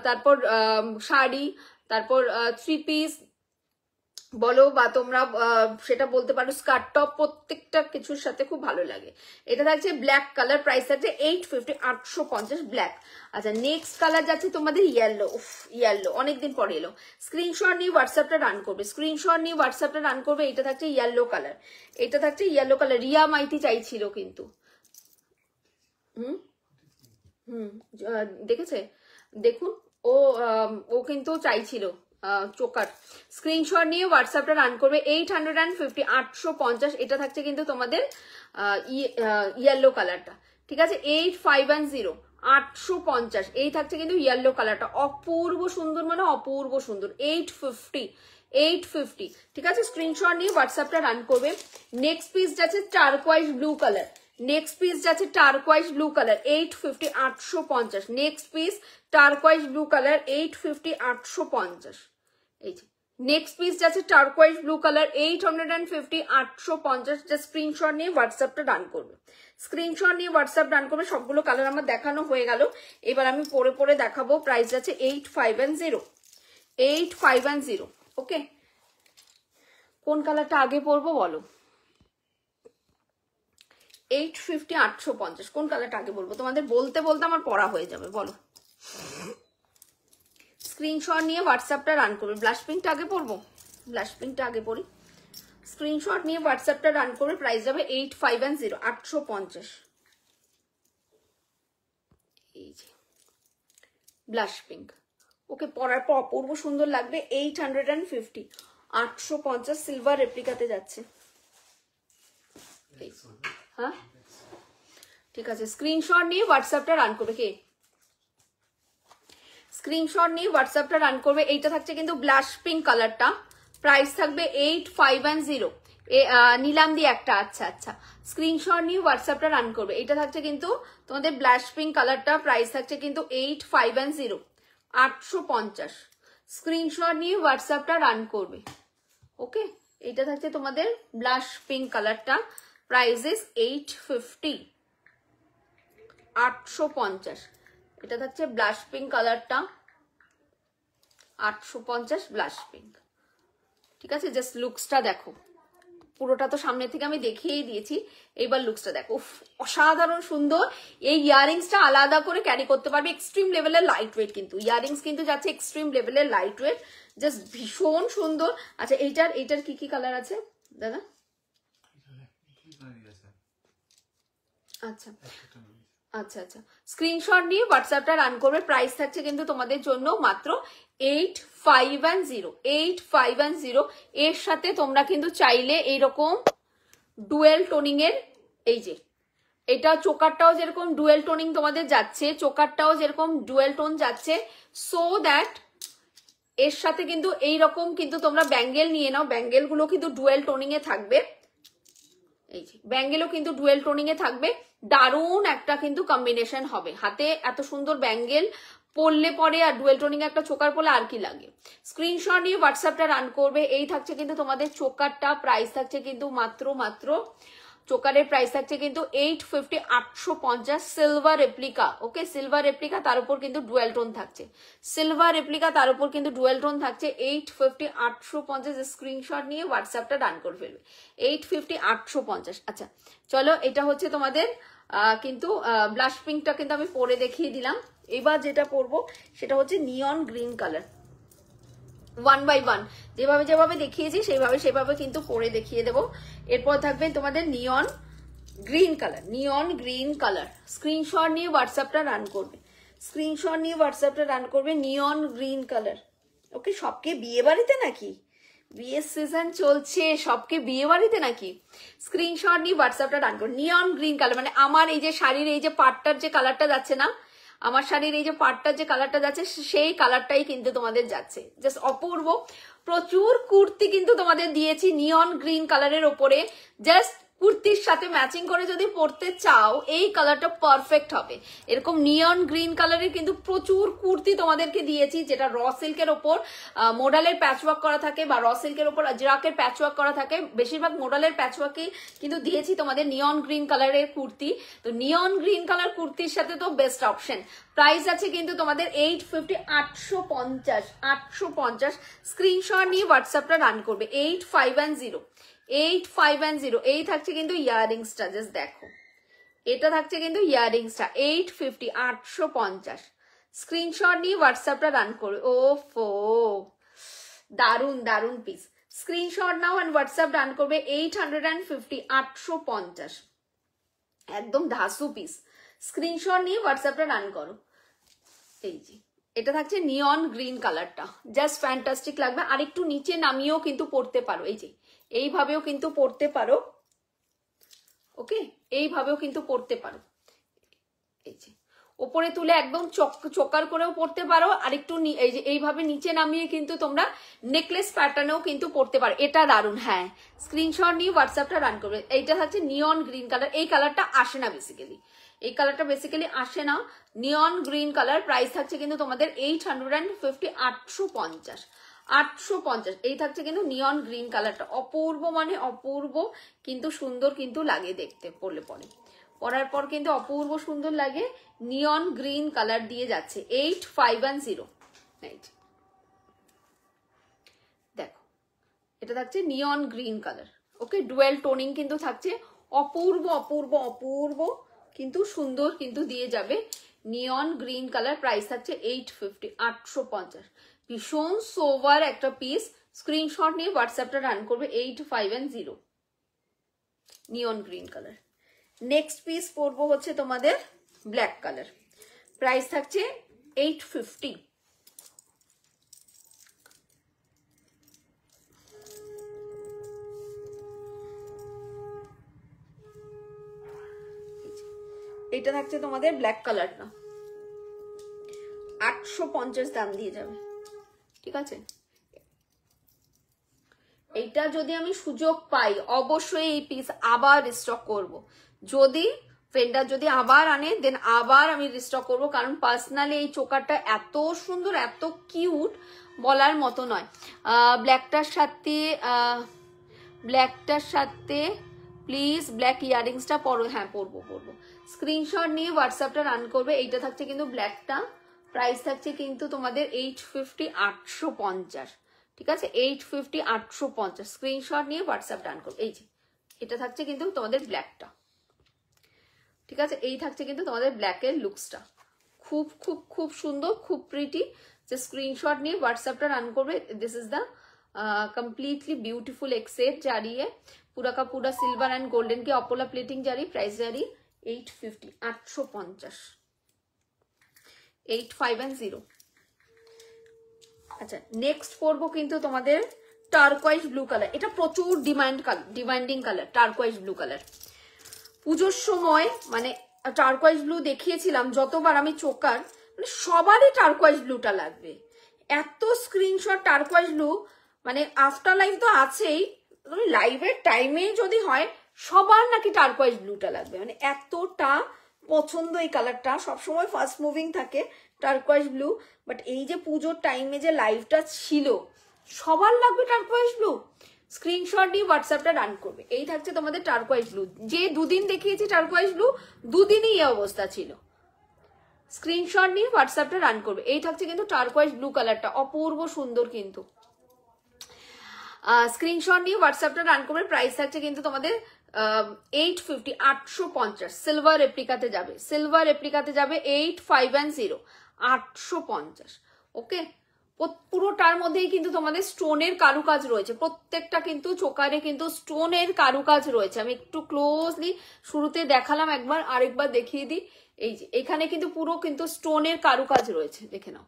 তারপর শাড়ি, তারপর থ্রি পিস বলো বা তোমরা সেটা বলতে পারো স্কার্ট টপ, প্রত্যেকটা কিছুর সাথে খুব ভালো লাগে। এটা থাকছে ব্ল্যাক কালার, প্রাইস থাকছে 850, 850 ব্ল্যাক। আচ্ছা নেক্সট কালার যাচ্ছে তোমাদের ইয়েলো। ইয়েলো অনেকদিন পরে এলো। স্ক্রিনশট নিয়ে হোয়াটসঅ্যাপটা রান করবে, এটা থাকছে ইয়েলো কালার, রিয়া মাইতি চাইছিল কিন্তু দেখেছে, দেখুন ও কিন্তু চাইছিল চোকার। স্ক্রিনশট নিয়ে হোয়াটসঅ্যাপটা রান করবে। 850, 850 এটা থাকছে কিন্তু তোমাদের ইয়েলো কালারটা, ঠিক আছে 8510 850 এই থাকছে কিন্তু ইয়েলো কালারটা অপূর্ব সুন্দর মানে অপূর্ব সুন্দর 850 ঠিক আছে স্ক্রিনশট নিয়ে হোয়াটসঅ্যাপটা রান করবে নেক্সট পিস যাচ্ছে turquoise blue colour next piece যাচ্ছে turquoise blue colour 850 850 next piece turquoise blue colour 850 850 এই যে নেক্সট পিস যাচ্ছে turquoise blue colour 850 850 just screenshot নিয়ে হোয়াটসঅ্যাপটা রান করবে স্ক্রিনশট নিয়ে হোয়াটসঅ্যাপ রান করবে সবগুলো কালার আমার দেখানো হয়ে গেল এবার আমি পরে পরে দেখাবো প্রাইস যাচ্ছে 8510 ওকে কোন কালারটা আগে পরবো বলো 850 850 কোন কালারটা আগে বলবো তোমাদের বলতে বলতে আমার পড়া হয়ে যাবে বলো স্ক্রিনশট নিয়ে হোয়াটসঅ্যাপটা রান করবে ব্লাশ পিঙ্কটা আগে পরবো ব্লাশ পিঙ্কটা আগে পরি স্ক্রিনশট নিয়ে হোয়াটসঅ্যাপটা রান করবে প্রাইস যাবে 8510 850 এই যে ব্লাশ পিঙ্ক ওকে পরার পর অপূর্ব সুন্দর লাগবে 850 850 সিলভার রেপ্লিকাতে যাচ্ছে হ্যাঁ ঠিক আছে স্ক্রিনশট নিয়ে হোয়াটসঅ্যাপটা রান করবে কে স্ক্রিনশট নিয়ে হোয়াটসঅ্যাপটা রান করবে এইটা থাকছে কিন্তু ব্লাশ পিঙ্ক কালারটা প্রাইস থাকবে 8510 নিলাম দিয়ে একটা আচ্ছা আচ্ছা স্ক্রিনশট নিয়ে হোয়াটসঅ্যাপটা রান করবে এটা থাকছে কিন্তু তোমাদের ব্লাশ পিঙ্ক কালারটা প্রাইস থাকছে কিন্তু 8510 850 স্ক্রিনশট নিয়ে হোয়াটসঅ্যাপটা রান করবে ওকে এটা থাকছে তোমাদের ব্লাশ পিঙ্ক কালারটা প্রাইস ইজ 850 850 এটা থাকছে ব্লাশ পিঙ্ক কালারটা 850 ব্লাশ পিঙ্ক ঠিক আছে জাস্ট লুকসটা দেখো পুরোটা তো সামনে থেকে আমি দেখিয়েই দিয়েছি এইবার লুকসটা দেখো অসাধারণ সুন্দর এই ইয়ারিংসটা আলাদা করে ক্যারি করতে পারবে এক্সট্রিম লেভেলের লাইট ওয়েট কিন্তু ইয়ারিংস কিন্তু যাচ্ছে এক্সট্রিম লেভেলের লাইট ওয়েট জাস্ট ভীষণ সুন্দর আচ্ছা এইটার কি কি কালার আছে দাদা আচ্ছা আচ্ছা আচ্ছা স্ক্রিনশট নিয়ে হোয়াটসঅ্যাপটা রান করবে প্রাইস থাকছে কিন্তু তোমাদের জন্য মাত্র 8510 এর সাথে তোমরা কিন্তু চাইলে এইরকম ডুয়েল টোনিং এর এই যে এটা চোকারটাও যেরকম ডুয়েল টোনিং তোমাদের যাচ্ছে চোকারটাও যেরকম ডুয়েল টোন যাচ্ছে সো দ্যাট এর সাথে কিন্তু এইরকম কিন্তু তোমরা ব্যাঙ্গেল নিয়ে নাও ব্যাঙ্গেল গুলো কিন্তু ডুয়েল টোনিং এ থাকবে এই যে ব্যাঙ্গেলও কিন্তু ডুয়েল টোনিং এ থাকবে দারুণ একটা কিন্তু কম্বিনেশন হবে হাতে এত সুন্দর ব্যাঙ্গেল পরলে পরে আর ডুয়েল টোনিং একটা চোকার পরলে আর কি লাগে স্ক্রিনশট নিয়ে হোয়াটসঅ্যাপটা রান করবে এই থাকছে কিন্তু তোমাদের চোকারটা প্রাইস থাকছে কিন্তু মাত্র চোকারের প্রাইস থাকছে কিন্তু 850 850 সিলভার রেপ্লিকা ওকে সিলভার রেপ্লিকা তার উপর কিন্তু ডুয়েল টোন থাকছে সিলভার রেপ্লিকা তার উপর কিন্তু ডুয়েল টোন থাকছে 850 850 স্ক্রিনশট নিয়ে হোয়াটসঅ্যাপটা রান করে ফেলবে 850 850 আচ্ছা চলো এটা হচ্ছে তোমাদের কিন্তু ব্লাশ পিঙ্কটা কিন্তু আমি পরে দেখিয়ে দিলাম এবার যেটা পরবো সেটা হচ্ছে নিয়ন গ্রিন কালার 1 বাই 1 যেভাবে দেখিয়েছি সেভাবে কিন্তু পরে দেখিয়ে দেবো এরপর থাকবে তোমাদের নিয়ন গ্রিন কালার স্ক্রিনশট নিয়ে হোয়াটসঅ্যাপটা রান করবে নিয়ন গ্রিন কালার ওকে সবকে বিয়ে বাড়িতে নাকি বিয়ের সিজন চলছে সবকে বিয়ে বাড়িতে নাকি স্ক্রিনশট নিয়ে হোয়াটসঅ্যাপটা রান করবে নিয়ন গ্রিন কালার মানে আমার এই যে শাড়ির এই যে পাটটার যে কালারটা যাচ্ছে না আমার শাড়ির এই যে পাটটার যে কালারটা যাচ্ছে সেই কালারটাই কিন্তু তোমাদের যাচ্ছে জাস্ট অপূর্ব প্রচুর কুর্তি কিন্তু তোমাদের দিয়েছি নিয়ন গ্রিন কালারের ওপরে জাস্ট কুর্তির সাথে ম্যাচিং করে যদি পরতে চাও এই কালারটা পারফেক্ট হবে এরকম নিয়ন গ্রিন কালারের কিন্তু প্রচুর কুর্তি তোমাদেরকে দিয়েছি যেটা র সিল্কের ওপর মোডালের প্যাচওয়ার্ক করা থাকে বা র সিল্কের ওপর আজরাকের প্যাচওয়ার্ক করা থাকে বেশিরভাগ মোডালের প্যাচওয়ার্কই কিন্তু দিয়েছি তোমাদের নিয়ন গ্রিন কালারের কুর্তি তো নিয়ন গ্রিন কালার কুর্তির সাথে তো বেস্ট অপশন প্রাইস আছে কিন্তু তোমাদের 850 850 স্ক্রিনশট নিয়ে হোয়াটসঅ্যাপটা রান করবে 8510 এই থাকছে কিন্তু ইয়ারিংসটা জাস্ট দেখো এটা থাকছে কিন্তু ইয়ারিংসটা 850 850 স্ক্রিনশট নিয়ে হোয়াটসঅ্যাপটা রান করবে ওফো দারুন পিস স্ক্রিনশট নাও এন্ড হোয়াটসঅ্যাপ রান করবে 850 850 একদম ধাসু পিস স্ক্রিনশট নিয়ে হোয়াটসঅ্যাপটা রান করো এই যে এটা থাকছে নিয়ন গ্রিন কালারটা জাস্ট ফ্যান্টাস্টিক লাগবে আর একটু নিচে নামিয়েও কিন্তু পড়তে পারো এই যে এইভাবেও কিন্তু পড়তে পারো ওকে এইভাবেও কিন্তু পড়তে পারো এই যে ওপরে তুলে একদম চোকার করেও পড়তে পারো, আর একটু এই যে এইভাবে নিচে নামিয়ে কিন্তু তোমরা নেকলেস প্যাটার্নেও কিন্তু পড়তে পারো। এটা দারুন। হ্যাঁ, স্ক্রিনশট নিয়ে হোয়াটসঅ্যাপটা রান করবে। এইটা হচ্ছে নিয়ন গ্রিন কালার। এই কালারটা আসে না বেসিক্যালি, এই কালারটা বেসিক্যালি আসে না। নিয়ন গ্রিন কালার। প্রাইস থাকছে কিন্তু তোমাদের 850, 850, 850। এই থাকছে কিন্তু নিয়ন গ্রিন কালারটা। অপূর্ব মানে অপূর্ব, কিন্তু সুন্দর কিন্তু লাগে দেখতে পরলে পরে। পরার পর কিন্তু অপূর্ব সুন্দর লাগে। নিয়ন গ্রিন কালার দিয়ে যাচ্ছে 8510। দেখো এটা থাকছে নিয়ন গ্রিন কালার। ওকে, ডুয়েল টোনিং কিন্তু থাকছে। অপূর্ব অপূর্ব অপূর্ব কিন্তু সুন্দর কিন্তু দিয়ে যাবে। নিয়ন গ্রিন কালার। প্রাইস থাকছে 850, 850। ভীষণ সোভার একটা পিস। স্ক্রিনশট নিয়ে হোয়াটসঅ্যাপটা রান করবে 8510। নিয়ন গ্রিন কালার। নেক্সট পিস পরবো হচ্ছে তোমাদের ব্ল্যাক কালার। প্রাইস থাকছে 850। এটা থাকছে তোমাদের ব্ল্যাক কালারটা, 850 দাম দিয়ে যাবে। ঠিক আছে, এইটা যদি আমি সুযোগ পাই অবশ্যই এই পিস আবার রিস্টক করব। যদি ফ্রেন্ডার যদি আবার আনে দেন আবার আমি রিস্টক করব, কারণ পার্সোনালি এই চোকারটা এত সুন্দর এত কিউট বলার মতো নয়। ব্ল্যাকটার সাথে প্লিজ ব্ল্যাক ইয়ারিংসটা পরো। হ্যাঁ পরবো। স্ক্রিনশট নিয়ে হোয়াটসঅ্যাপটা রান করবে। এইটা থাকছে কিন্তু ব্ল্যাকটা। প্রাইস থাকছে কিন্তু তোমাদের 850, 850। ঠিক আছে, 850, 850। স্ক্রিনশট নিয়ে হোয়াটসঅ্যাপ রান করবে। এই যে এটা থাকছে কিন্তু তোমাদের ব্ল্যাকটা। ঠিক আছে, এই থাকছে কিন্তু তোমাদের ব্ল্যাকের লুকসটা। খুব খুব খুব সুন্দর, খুব প্রিটি। যে স্ক্রিনশট নিয়ে হোয়াটসঅ্যাপটা রান করবে। This is the completely beautiful एक सेट जा रही है, पूरा का पूरा सिल्वर एंड गोल्डन की अपोला प्लेटिंग जा रही। प्राइस जा रही 850, 850, 8510। আচ্ছা, নেক্সট পরবো কিন্তু তোমাদের টার্কোয়াইজ ব্লু কালার। এটা প্রচুর demanding colour, turquoise blue colour. পুজোর সময় মানে টার্কোয়াইজ ব্লু দেখিয়েছিলাম যতবার আমি চোকার, মানে সবারই টার্কোয়াইজ ব্লুটা লাগবে। এত স্ক্রিনশট টার্কোয়াইজ ব্লু, মানে আফটার লাইফ তো আছেই, লাইভের টাইমে যদি হয় সবার নাকি টার্কোয়াইজ ব্লুটা লাগবে। মানে এতটা পছন্দ এই কালারটা, সবসময় ফার্স্ট মুভিং থাকে টার্কোয়াইজ ব্লু। বাট এই যে পুজোর টাইমে যে লাইভটা ছিল, সবার লাগবে টার্কোয়াইজ ব্লু। স্ক্রিনশট দিয়ে হোয়াটসঅ্যাপটা রান করবে। এই থাকছে তোমাদের টার্কোয়াইজ ব্লু। যে দুদিন দেখিয়েছি টার্কোয়াইজ ব্লু, দুদিনই এই অবস্থা ছিল। স্ক্রিনশট নিয়ে হোয়াটসঅ্যাপটা রান করবে। এই থাকছে কিন্তু টার্কোয়াইজ ব্লু কালারটা, অপূর্ব সুন্দর কিন্তু। স্ক্রিনশট নিয়ে হোয়াটসঅ্যাপটা রান করবে। প্রাইস থাকছে কিন্তু তোমাদের 850, 850। সিলভার রেপ্লিকাতে যাবে, সিলভার রেপ্লিকাতে যাবে 8510, 850। ওকে, পুরোটার মধ্যেই কিন্তু তোমাদের স্টোনের কারুকাজ রয়েছে। প্রত্যেকটা কিন্তু চোকারে কিন্তু স্টোনের কারুকাজ রয়েছে। আমি একটু ক্লোজলি শুরুতে দেখালাম একবার, আরেকবার দেখিয়ে দিই। এই যে এখানে কিন্তু পুরো কিন্তু স্টোনের কারুকাজ রয়েছে, দেখে নাও।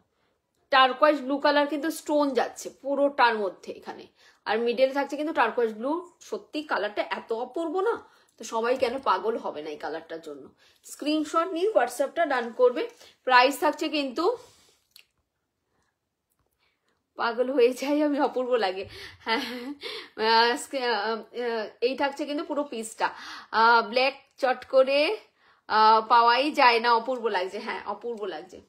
টার্কোয়াইজ ব্লু কালার কিন্তু স্টোন যাচ্ছে পুরোটার মধ্যে এখানে, আর মিডলে থাকছে কিন্তু টার্কোয়াইজ ব্লু। সত্যি কালারটা এত অপূর্ব না, তো সবাই কেন পাগল হবে না এই কালারটার জন্য। স্ক্রিনশট নিয়ে হোয়াটসঅ্যাপটা ডান করবে। প্রাইস থাকছে কিন্তু, পাগল হয়ে যাই আমি, অপূর্ব লাগে। হ্যাঁ, এই থাকছে কিন্তু পুরো পিসটা। ব্ল্যাক চট করে পাওয়াই যায় না, অপূর্ব লাগছে। হ্যাঁ অপূর্ব লাগছে।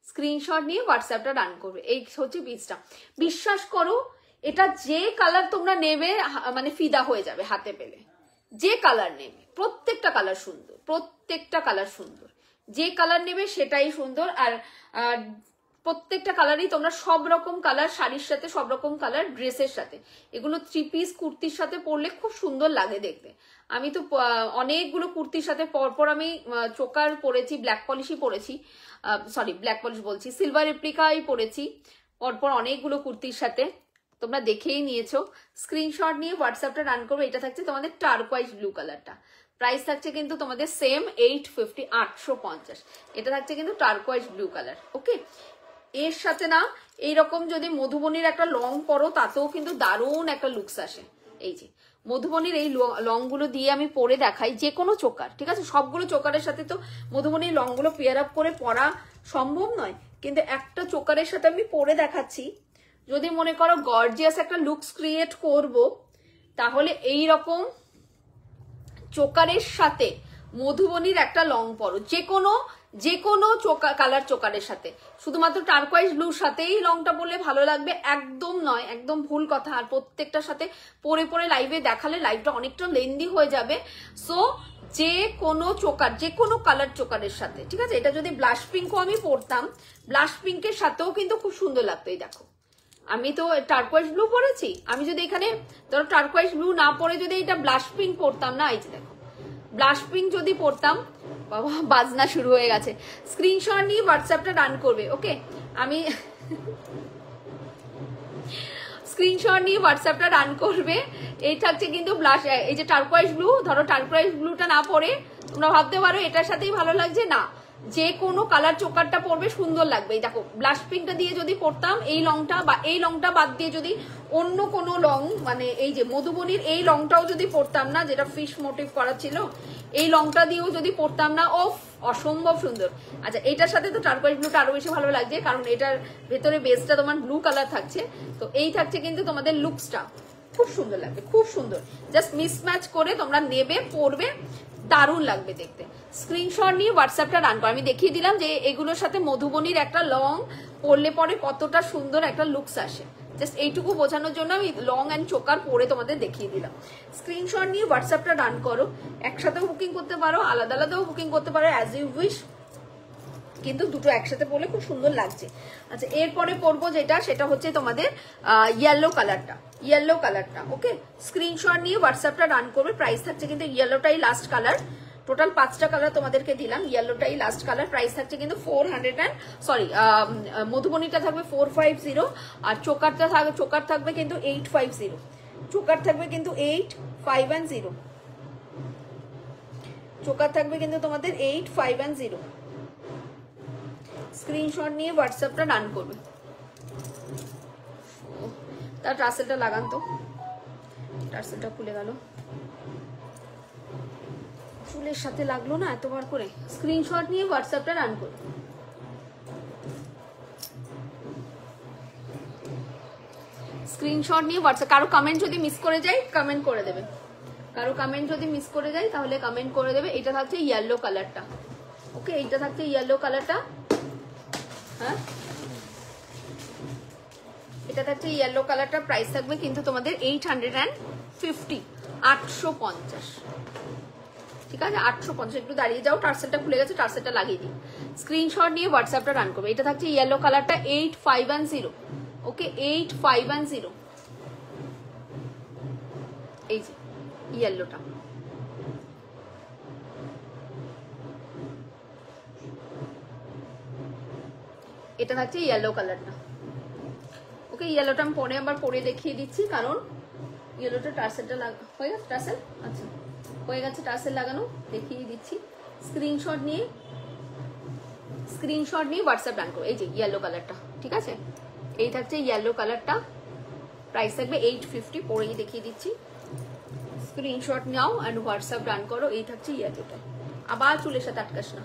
স্ক্রিনশট নিয়ে হোয়াটসঅ্যাপটা রান করবে। এই হচ্ছে পিসটা। বিশ্বাস করো, এটা যে কালার তোমরা নেবে মানে ফিদা হয়ে যাবে হাতে পেলে। যে কালার নেবে, প্রত্যেকটা কালার সুন্দর, প্রত্যেকটা কালার সুন্দর। যে কালার নেবে সেটাই সুন্দর। আর প্রত্যেকটা কালারই তোমরা সব রকম কালার শাড়ির সাথে, সব রকম কালার ড্রেসের সাথে, এগুলো 3 পিস কুর্তির সাথে পরলে খুব সুন্দর লাগে দেখতে। আমি তো অনেকগুলো কুর্তির সাথে পরপর আমি চোকার পরেছি, ব্ল্যাক পলিশই পরেছি, সরি ব্ল্যাক পলিশ বলছি, সিলভার রেপ্লিকাই পরেছি পরপর অনেকগুলো কুর্তির সাথে। তোমরা দেখেই নিয়েছো। স্ক্রিনশট নিয়ে হোয়াটসঅ্যাপটা রান করবে। এটা থাকছে তোমাদের টার্কোয়াইজ ব্লু কালারটা। প্রাইস থাকছে কিন্তু তোমাদের সেম 850, 850। এটা থাকছে কিন্তু টার্কোয়াইজ ব্লু কালার। ওকে, এর সাথে না এইরকম যদি মধুবনীর একটা লং পরো তাতেও কিন্তু দারুণ একটা লুকস আসে। এই যে মধুবনীর এই লং গুলো দিয়ে আমি পরে দেখাই, যে কোনো চোকার, ঠিক আছে? সবগুলো চোকারের সাথে তো মধুবনীর লং গুলো পেয়ার আপ করে পরা সম্ভব নয়, কিন্তু একটা চোকারের সাথে আমি পরে দেখাচ্ছি। যদি মনে করো গর্জিয়াস একটা লুকস ক্রিয়েট করব, তাহলে এই রকম চোকারের সাথে মধুবনীর একটা লং পরো, যে কোনো কালার চোকারের সাথে। শুধুমাত্র টার্কোয়াইজ ব্লুর সাথেই লংটা বললে ভালো লাগবে একদম নয়, একদম ভুল কথা। আর প্রত্যেকটার সাথে পরে পরে লাইভে দেখালে লাইভটা অনেকটা লেন্দি হয়ে যাবে। সো যে কোনো চোকার, যে কোনো কালার চোকারের সাথে, ঠিক আছে? এটা যদি ব্লাশ পিঙ্কও আমি পরতাম, ব্লাশ পিঙ্কের সাথেও কিন্তু খুব সুন্দর লাগতো। এই দেখো, আমি তো টার্কোয়াইজ ব্লু পরেছি, আমি যদি এখানে ধরো টার্কোয়াইজ ব্লু না পরে যদি এটা ব্লাশ পিঙ্ক পরতাম না, এই যে দেখো ব্লাশ পিঙ্ক যদি পরতাম, বাবা বাজনা শুরু হয়ে গেছে। স্ক্রিনশট নিয়ে হোয়াটসঅ্যাপটা রান করবে, ওকে? আমি স্ক্রিনশট নিয়ে হোয়াটসঅ্যাপটা রান করবে। এই থাকছে কিন্তু ব্লাশ, এই যে টার্কোয়াইজ ব্লু, ধরো টার্কোয়াইজ ব্লুটা না পরে তোমরা ভাবতে পারো এটার সাথেই ভালো লাগছে, না, যে কোনো কালার চোকারটা পরবে সুন্দর লাগবে। এই দেখো ব্লাশ পিঙ্কটা দিয়ে যদি পরতাম, এই লংটা বা এই লংটা বাদ দিয়ে যদি অন্য কোনো লং, মানে এই যে মধুবনীর এই লংটাও যদি পরতাম না, যেটা ফিশ মোটিভ করা ছিল, এই লংটা দিয়েও যদি পরতাম না, ও অসম্ভব সুন্দর। আচ্ছা, এটার সাথে তো টার্কোয়াইজ ব্লুটা আরো বেশি ভালো লাগছে, কারণ এটার ভেতরে বেসটা তোমার ব্লু কালার থাকছে। তো এই থাকছে কিন্তু তোমাদের লুকসটা খুব সুন্দর লাগবে, খুব সুন্দর। জাস্ট মিসম্যাচ করে তোমরা নেবে, পরবে, দারুণ লাগবে দেখতে। স্ক্রিনশট নিয়ে হোয়াটসঅ্যাপটা রান করো। আমি দেখিয়ে দিলাম যে এগুলোর সাথে মধুবনীর একটা লং পরলে পরে কতটা সুন্দর একটা লুকস আসে। জাস্ট এইটুকু বোঝানোর জন্য আমি লং অ্যান্ড চোকার পরে তোমাদের দেখিয়ে দিলাম। স্ক্রিনশট নিয়ে হোয়াটসঅ্যাপটা রান করো। একসাথেও বুকিং করতে পারো, আলাদা আলাদাও বুকিং করতে পারো, অ্যাজ ইউ উইশ, কিন্তু দুটো একসাথে পরলে খুব সুন্দর লাগছে। আচ্ছা, এরপরে পরবো যেটা, সেটা হচ্ছে তোমাদের ইয়েলো কালারটা, ওকে? স্ক্রিনশট নিয়ে হোয়াটসঅ্যাপটা রান করবে। প্রাইস থাকছে কিন্তু ইয়েলোটাই লাস্ট কালার, টোটাল 5টা কালার তোমাদেরকে দিলাম, ইয়েলোটাই লাস্ট কালার। প্রাইস থাকছে কিন্তু 400 মধুবনীটা থাকবে 450, আর চোকার থাকবে কিন্তু 850, চোকার থাকবে কিন্তু 850, চোকার থাকবে কিন্তু তোমাদের 850। স্ক্রিনশট নিয়ে হোয়াটসঅ্যাপটা রান করবে। তার টার্সেলটা লাগান তো, টার্সেলটা খুলে গেল, চুলের সাথে লাগলো না এতবার করে। স্ক্রিনশট নিয়ে হোয়াটসঅ্যাপটা রান করবে। স্ক্রিনশট নিয়ে হোয়াটসঅ্যাপ, কারো কমেন্ট যদি মিস করে যায় কমেন্ট করে দেবে, কারো কমেন্ট যদি মিস করে যায় তাহলে কমেন্ট করে দেবে। এটা থাকছে ইয়েলো কালারটা, ওকে? এইটা থাকছে ইয়েলো কালারটা, হ্যাঁ, এটা থাকছে ইয়েলো কালারটা। প্রাইস থাকবে কিন্তু তোমাদের 850, 850, ঠিক আছে? 850। একটু দাঁড়িয়ে যাও, টার্সেলটা খুলে গেছে, টার্সেলটা লাগিয়ে দিই। স্ক্রিনশট নিয়ে হোয়াটসঅ্যাপটা রান করবে। এটা থাকছে ইয়েলো কালারটা 850, ওকে? 850, এই যে ইয়েলোটা, এটা থাকছে ইয়েলো কালারটা, ওকে? ইয়েলোটা আমি পরে আবার পরে দেখিয়ে দিচ্ছি, কারণ ইয়েলোটা টার্সেলটা হয়ে গেছে, টার্সেল, আচ্ছা হয়ে গেছে টার্সেল লাগানো, দেখিয়ে দিচ্ছি। স্ক্রিনশট নিয়ে হোয়াটসঅ্যাপ রান করো। এই যে ইয়েলো কালারটা, ঠিক আছে? এই থাকছে ইয়েলো কালারটা, প্রাইস থাকবে 850, পরেই দেখিয়ে দিচ্ছি। স্ক্রিনশট নাও অ্যান্ড হোয়াটসঅ্যাপ রান করো। এই থাকছে ইয়েলোটা, আবার চুলের সাথে আটকাস না।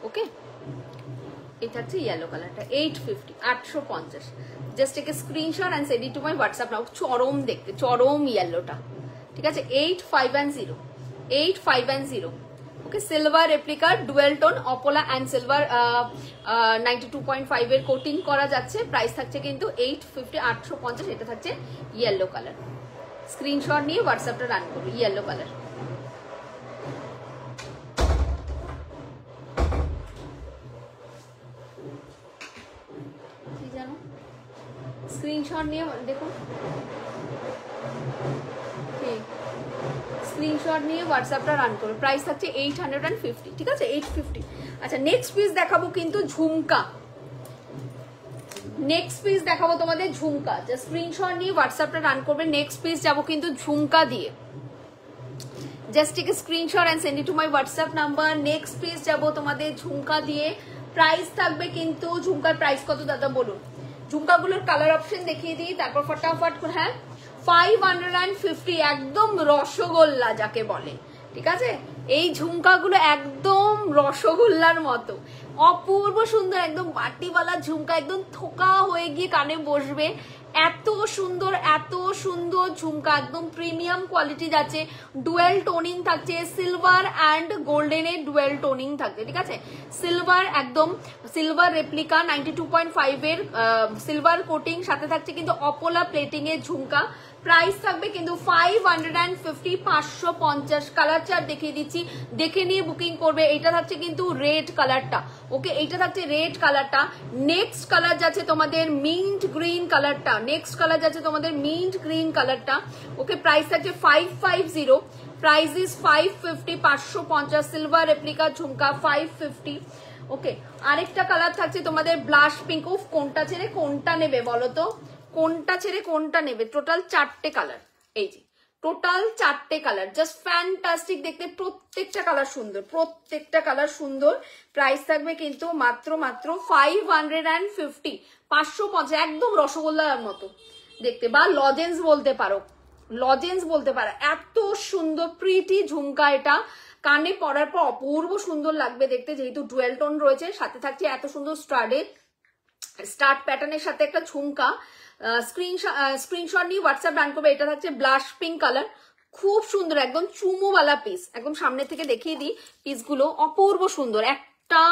ওকে, এই থাকছে ইয়েলো কালারটা 850, 850। Just take a screenshot and send it to my WhatsApp now. চরম দেখতে, চরম ইয়েলোটা, ঠিক আছে? 850, 850, ওকে? সিলভার রেপ্লিকার ডুয়েল টোন অপোলা অ্যান্ড সিলভার 92.5 এর কোটিং করা যাচ্ছে। প্রাইস থাকছে কিন্তু 850, 850। এটা থাকছে ইয়েলো কালার। স্ক্রিনশট নিয়ে হোয়াটসঅ্যাপটা রান করবে। ইয়েলো কালার, স্ক্রিনশট নিয়ে দেখুন, স্ক্রিনশট নিয়ে হোয়াটসঅ্যাপটা রান করো। প্রাইস থাকছে 850, ঠিক আছে? 850। আচ্ছা, নেক্সট পিস দেখাবো কিন্তু ঝুমকা, নেক্সট পিস দেখাবো তোমাদের ঝুমকা। স্ক্রিনশট নিয়ে হোয়াটসঅ্যাপটা রান করবে। নেক্সট পিস যাবো কিন্তু ঝুমকা দিয়ে। Just take screenshot and send it to my WhatsApp number. Next piece যাবো তোমাদের ঝুমকা দিয়ে। প্রাইস থাকবে কিন্তু, ঝুমকার প্রাইস কত দাদা বলুন? ঝুমকাগুলোর কালার অপশন দেখিয়ে দিই, তারপর ফটাফট। হ্যাঁ, 550, একদম রসগোল্লা যাকে বলে, ঠিক আছে? এই ঝুমকাগুলো একদম রসগোল্লার মতো, অপূর্ব সুন্দর, একদম বাটিওয়ালা ঝুমকা, একদম থোকা হয়ে গিয়ে কানে বসবে, এত সুন্দর এত সুন্দর ঝুমকা, একদম প্রিমিয়াম কোয়ালিটি যাচ্ছে। ডুয়েল টোনিং থাকছে, সিলভার অ্যান্ড গোল্ডেনের ডুয়েল টোনিং থাকছে, ঠিক আছে? সিলভার, একদম সিলভার রেপ্লিকা 92.5 এর সিলভার কোটিং, সাথে থাকছে কিন্তু অপোলা প্লেটিং এর ঝুমকা। প্রাইস থাকবে কিন্তু 550, 550। কালার চার্ট দেখিয়ে দিচ্ছি, দেখে নিয়ে বুকিং করবে। এটা থাকছে কিন্তু রেড কালারটা, ওকে? এইটা থাকছে রেড কালারটা। নেক্সট কালার যাচ্ছে তোমাদের মিন্ট গ্রিন কালারটা, নেক্সট কালার যাচ্ছে তোমাদের মিন্ট গ্রিন কালারটা, ওকে? প্রাইস থাকছে 550, প্রাইস ইজ 550, 550। সিলভার রেপ্লিকা ঝুমকা 550, ওকে? আরেকটা কালার থাকছে তোমাদের ব্লাশ পিঙ্ক। উফ, কোনটা ছেড়ে কোনটা নেবে বলো তো? কোনটা ছেড়ে কোনটা নেবে? টোটাল 4টে কালার, এই যে টোটাল 4টে কালার, জাস্ট ফ্যান্টাস্টিক দেখতে, প্রত্যেকটা কালার সুন্দর, প্রত্যেকটা কালার সুন্দর। প্রাইস থাকবে কিন্তু মাত্র 550, 550, একদম রসগোল্লার মতো দেখতে, বা লজেন্স বলতে পারো, লজেন্স বলতে পারো। এত সুন্দর প্রিটি ঝুমকা, এটা কানে পরার পর অপূর্ব সুন্দর লাগবে দেখতে, যেহেতু ডুয়েল টোন রয়েছে, সাথে থাকছে এত সুন্দর স্টার্ট প্যাটার্নের সাথে একটা ঝুমকা। স্ক্রিনশট নিয়ে হোয়াটসঅ্যাপ ডান করবে। এটা থাকছে ব্লাশ পিঙ্ক কালার, খুব সুন্দর, একদম চুমুওয়ালা পিস। একদম সামনে থেকে দেখিয়ে দিই পিসগুলো, অপূর্ব সুন্দর। একটা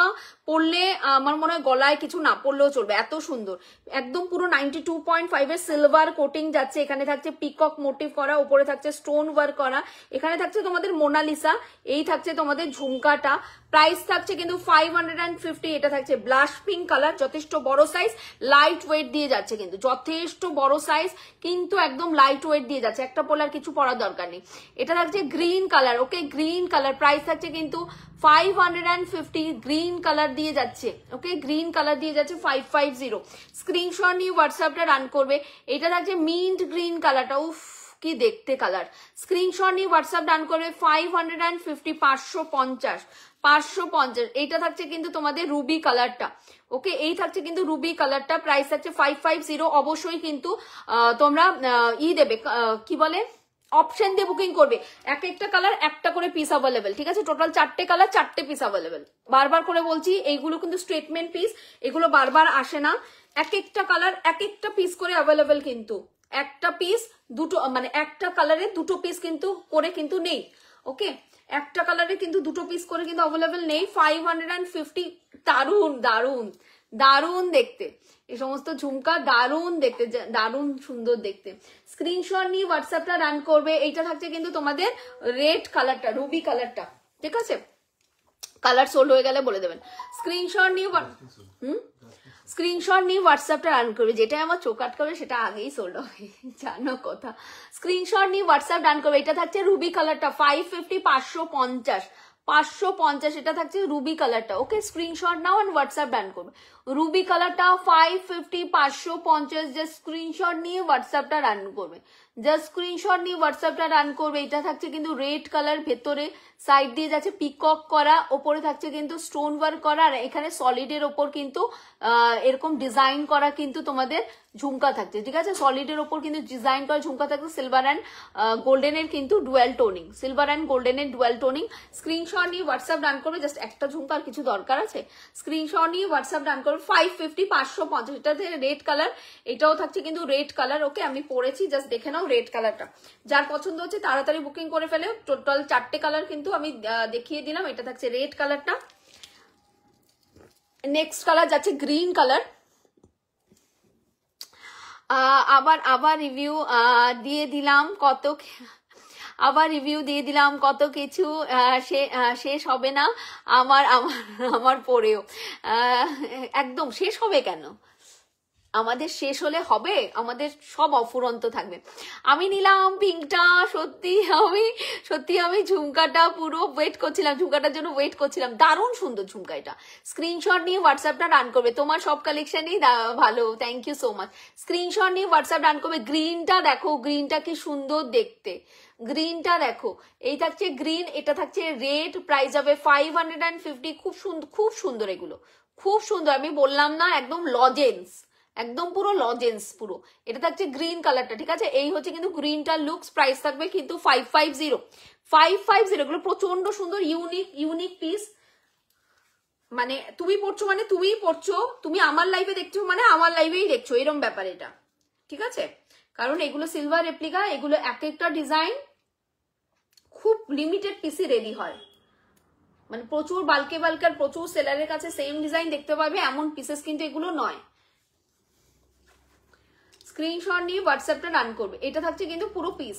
পরলে আমার মনে হয় গলায় কিছু না পরলেও চলবে, এত সুন্দর। একদম পুরো 92.5 এর সিলভার কোটিং যাচ্ছে। এখানে থাকছে পিকক মোটিভ করা, উপরে থাকছে স্টোন ওয়ার্ক করা, এখানে থাকছে তোমাদের মোনালিসা, এই থাকছে তোমাদের ঝুমকাটা। প্রাইস থাকছে কিন্তু 550। এটা থাকছে ব্লাশ পিঙ্ক কালার, যথেষ্ট বড় সাইজ, লাইট ওয়েট দিয়ে যাচ্ছে কিন্তু, যথেষ্ট বড় সাইজ কিন্তু একদম লাইট ওয়েট দিয়ে যাচ্ছে, একটা পরার কিছু পরার দরকার নেই। এটা থাকছে গ্রিন কালার, ওকে? গ্রিন কালার, প্রাইস থাকছে কিন্তু 550, গ্রিন কালার দিয়ে যাচ্ছে, ওকে? গ্রিন কালার দিয়ে যাচ্ছে 550। স্ক্রিনশট নিয়ে হোয়াটসঅ্যাপটা রান করবে। এটা থাকছে মিন্ট গ্রিন কালারটা, উফ কি দেখতে কালার। স্ক্রিনশট নিয়ে হোয়াটসঅ্যাপ ডান করবে। 550, 550, 550। এইটা থাকছে কিন্তু তোমাদের রুবি কালারটা, ওকে? এই থাকছে কিন্তু রুবি কালারটা, প্রাইস থাকছে 550। অবশ্যই কিন্তু তোমরা দেবে, কি বলে, অপশন দিয়ে বুকিং করবে। এক একটা কালার একটা করে পিস অ্যাভেলেবেল, ঠিক আছে? টোটাল 4টে কালার, 4টে পিস অ্যাভেলেবেল। বারবার করে বলছি, এইগুলো কিন্তু স্টেটমেন্ট পিস, এগুলো বারবার আসে না। এক একটা কালার এক একটা পিস করে অ্যাভেলেবেল, কিন্তু একটা পিস দুটো, মানে একটা কালারে দুটো পিস কিন্তু করে কিন্তু নেই, ওকে? একটা কালারে কিন্তু দুটো পিস করে কিন্তু অ্যাভেলেবেল নেই। 550, দারুন দারুন দারুন দেখতে, এই সমস্ত ঝুমকা দারুন দেখতে, দারুন সুন্দর দেখতে। স্ক্রিনশট নিয়ে হোয়াটসঅ্যাপটা রান করবে। এইটা থাকছে কিন্তু তোমাদের রেড কালারটা, রুবি কালারটা, ঠিক আছে? কালার সোল্ড হয়ে গেলে বলে দেবেন। স্ক্রিনশট নিয়ে স্ক্রিনশট নিয়ে হোয়াটসঅ্যাপটা রান করবে, যেটা আমার চোখ আটকাবে সেটা আগেই সোল্ড হবে, জানো কথা। স্ক্রিনশট নিয়ে হোয়াটসঅ্যাপ ডান করবে। এটা থাকছে রুবি কালারটা 550, 550, 550। এটা থাকছে রুবি কালারটা, ওকে? স্ক্রিনশট নাও এন্ড হোয়াটসঅ্যাপ ডান করবে। রুবি কালারটা 550, 550, জাস্ট স্ক্রিনশট নিয়ে হোয়াটসঅ্যাপটা রান করবে, জাস্ট স্ক্রিনশট নিয়ে হোয়াটসঅ্যাপটা রান করবে। এটা থাকছে কিন্তু রেড কালার, ভেতরে সাইড দিয়ে যাচ্ছে পিকক করা, ওপরে থাকছে কিন্তু স্টোন ওয়ার্ক করা, আর এখানে সলিডের ওপর কিন্তু এরকম ডিজাইন করা কিন্তু তোমাদের ঝুমকা থাকছে, ঠিক আছে? সলিডের ওপর কিন্তু ডিজাইন করা ঝুমকা থাকছে। সিলভার অ্যান্ড গোল্ডেনের কিন্তু ডুয়েল টোনিং, সিলভার অ্যান্ড গোল্ডেনের ডুয়েল টোনিং। স্ক্রিনশট নিয়ে হোয়াটসঅ্যাপ ডান করবে। জাস্ট একটা ঝুমকা, আর কিছু দরকার আছে? স্ক্রিনশট নিয়ে হোয়াটসঅ্যাপ ডান করবে। 550, 550। এটাতে রেড কালার, এটাও থাকছে কিন্তু রেড কালার, ওকে? আমি পরেছি, জাস্ট দেখে নাও রেড কালারটা। যার পছন্দ হচ্ছে তাড়াতাড়ি বুকিং করে ফেলে। টোটাল 4টে কালার কিন্তু আমি দেখিয়ে দিলাম। এটা থাকছে রেড কালারটা। নেক্সট কালার যাচ্ছে গ্রিন কালার। আবার রিভিউ দিয়ে দিলাম কত, আবার রিভিউ দিয়ে দিলাম কত কিছু, শেষ হবে না আমার আমার আমার পরেও। একদম শেষ হবে কেন? আমাদের শেষ হলে হবে, আমাদের সব অফুরন্ত থাকবে। আমি নিলাম পিঙ্কটা, সত্যি আমি ঝুমকাটা পুরো ওয়েট করছিলাম, ঝুমকাটার জন্য ওয়েট করছিলাম। দারুণ সুন্দর ঝুমকা, এটা স্ক্রিনশট নিয়ে হোয়াটসঅ্যাপটা রান করবে। তোমার সব কালেকশনই ভালো, thank you so much. Screenshot নিয়ে হোয়াটসঅ্যাপ রান করবে। গ্রিনটা দেখো, গ্রিনটা কি সুন্দর দেখতে, গ্রিনটা দেখো। এই থাকছে গ্রিন, এটা থাকছে রেড, প্রাইস হবে 550। খুব সুন্দর, খুব সুন্দর, এগুলো খুব সুন্দর। আমি বললাম না, একদম লজেন্স, একদম পুরো লজেন্স পুরো। এটা থাকছে গ্রিন কালারটা, ঠিক আছে। এই হচ্ছে কিন্তু গ্রিনটার লুকস। প্রাইস থাকবে কিন্তু 550। এগুলো প্রচন্ড সুন্দর, ইউনিক পিস। মানে তুমি পড়ছো মানে তুমিই পড়ছো, তুমি আমার লাইভে দেখছো মানে আমার লাইভেই দেখছো, এরকম ব্যাপার এটা, ঠিক আছে। কারণ এগুলো সিলভার রেপ্লিকা, এগুলো এক একটা ডিজাইন খুব লিমিটেড পিসি রেডি হয়, মানে প্রচুর বাল্কার প্রচুর সেলারের কাছে সেম ডিজাইন দেখতে পাবে এমন পিসেস কিন্তু এগুলো নয়। স্ক্রিনশট নিয়ে হোয়াটসঅ্যাপটা রান করবে। এটা থাকছে কিন্তু পুরো পিস,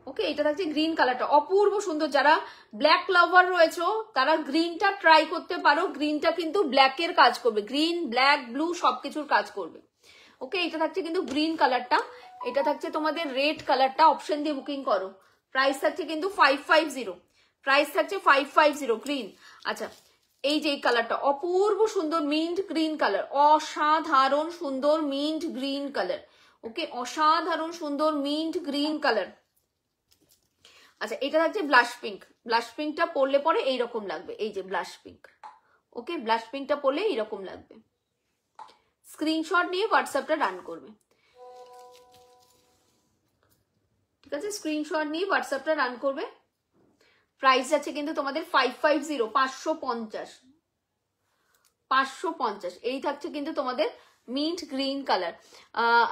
ওকে। এটা থাকছে গ্রিন কালারটা, অপূর্ব সুন্দর। যারা ব্ল্যাক লাভার রয়েছে তারা গ্রিনটা ট্রাই করতে পারো। গ্রিনটা কিন্তু ব্ল্যাকের কাজ করবে, গ্রিন ব্ল্যাক ব্লু সবকিছুর কাজ করবে, ওকে। এটা থাকছে কিন্তু গ্রিন কালারটা, এটা থাকছে তোমাদের রেড কালারটা। অপশন দিয়ে বুকিং করো। প্রাইস থাকছে কিন্তু 550, প্রাইস থাকছে 550 গ্রিন। আচ্ছা, এই যে এই কালারটা অপূর্ব সুন্দর, মিন্ট গ্রিন কালার, অসাধারণ সুন্দর মিন্ট গ্রিন কালার, ওকে, অসাধারণ সুন্দর মিন্ট গ্রিন কালার। আচ্ছা, এটা থাকছে ব্লাশ পিঙ্ক। ব্লাশ পিঙ্কটা পরলে পরে এইরকম লাগবে, এই যে ব্লাশ পিঙ্ক, ওকে। ব্লাশ পিঙ্কটা পরলে এইরকম লাগবে। স্ক্রিনশট নিয়ে হোয়াটসঅ্যাপটা রান করবে, ঠিক আছে। স্ক্রিনশট নিয়ে হোয়াটসঅ্যাপটা রান করবে। প্রাইস আছে কিন্তু তোমাদের 550, 550। এই থাকছে কিন্তু তোমাদের মিন্ট গ্রিন কালার।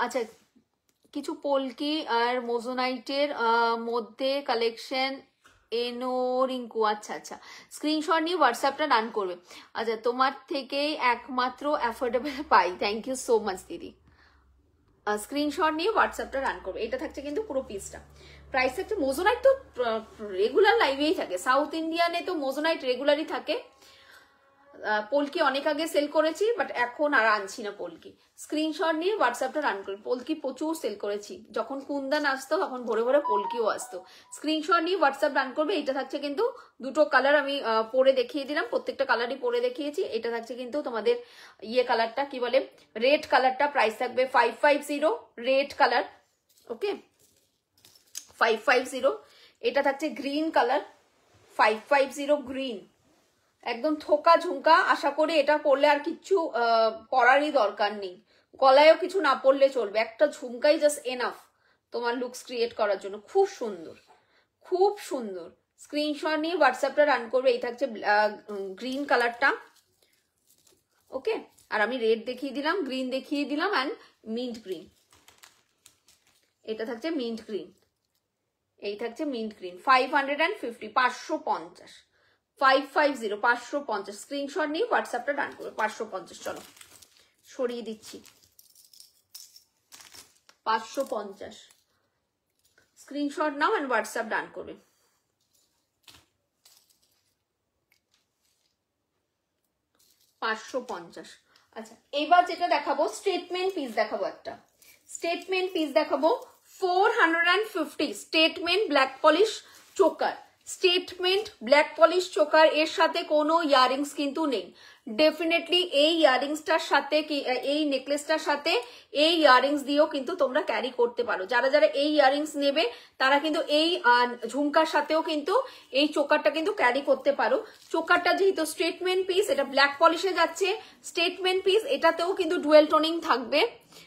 আচ্ছা, কিছু পোলকি আর মোজোনাইটের মধ্যে কালেকশন এনো রিঙ্কু, আচ্ছা। স্ক্রিনশট নিয়ে হোয়াটসঅ্যাপটা রান করবে। আচ্ছা, তোমার থেকেই একমাত্র অ্যাফোর্ডেবল পাই, থ্যাংক ইউ সো মাচ দিদি। স্ক্রিনশট নিয়ে হোয়াটসঅ্যাপটা রান করবে। এটা থাকছে কিন্তু পুরো পিসটা। প্রাইস থাকছে, মোজোনাইট তো রেগুলার লাইভেই থাকে, সাউথ ইন্ডিয়ানে তো মোজোনাইট রেগুলারই থাকে। পোলকি অনেক আগে সেল করেছি, বাট এখন আর আনছি না পোলকি। স্ক্রিনশট নিয়ে হোয়াটসঅ্যাপটা রান করি। পোলকি প্রচুর সেল করেছি, যখন কুন্দান আসতো তখন ভরে ভরে পোলকিও আসতো। স্ক্রিনশট নিয়ে হোয়াটসঅ্যাপ রান করবে। এটা থাকছে কিন্তু দুটো কালার, আমি পরে দেখিয়ে দিলাম, প্রত্যেকটা কালারই পরে দেখিয়েছি। এটা থাকছে কিন্তু তোমাদের ইয়ে কালারটা, কি বলে, রেড কালারটা। প্রাইস থাকবে 550, রেড কালার, ওকে, 550। এটা থাকছে গ্রিন কালার, 550 গ্রিন, একদম থোকা ঝুমকা। আশা করি এটা পরলে আর কিচ্ছু পরারই দরকার নেই, গলায়ও কিছু না পরলে চলবে, একটা ঝুমকাই জাস্ট এনাফ তোমার লুকস ক্রিয়েট করার জন্য। খুব সুন্দর, খুব সুন্দর। স্ক্রিনশট নিয়ে হোয়াটসঅ্যাপটা রান করবে। এই থাকছে গ্রিন কালারটা, ওকে। আর আমি রেড দেখিয়ে দিলাম, গ্রিন দেখিয়ে দিলাম, অ্যান্ড মিন্ট গ্রিন। এটা থাকছে মিন্ট গ্রিন, এই থাকছে মিন্ট গ্রিন। 550, 550, 550। স্ক্রিনশট নিয়ে হোয়াটসঅ্যাপটা ডান করবে। 550, চলো সরিয়ে দিচ্ছি। 550 স্ক্রিনশট নাও এন্ড হোয়াটসঅ্যাপ ডান করবে। 550। আচ্ছা, এবার যেটা দেখাবো স্টেটমেন্ট পিস দেখাবো, একটা স্টেটমেন্ট পিস দেখাবো 450। Statement black polish choker, statement black polish choker, এর সাথে কোনো ইয়ারিংস কিন্তু নেই। ডেফিনেটলি এই ইয়ারিংসটার সাথে, এই নেকলেসটার সাথে এই ইয়ারিংস দিয়েও কিন্তু তোমরা ক্যারি করতে পারো। যারা যারা এই ইয়ারিংস নেবে তারা কিন্তু এই ঝুমকার সাথেও কিন্তু এই চোকারটা কিন্তু ক্যারি করতে পারো। চোকারটা যেহেতু স্টেটমেন্ট পিস, এটা ব্ল্যাক পলিশে যাচ্ছে, স্টেটমেন্ট পিস, এটাতেও কিন্তু ডুয়েল টোনিং থাকবে,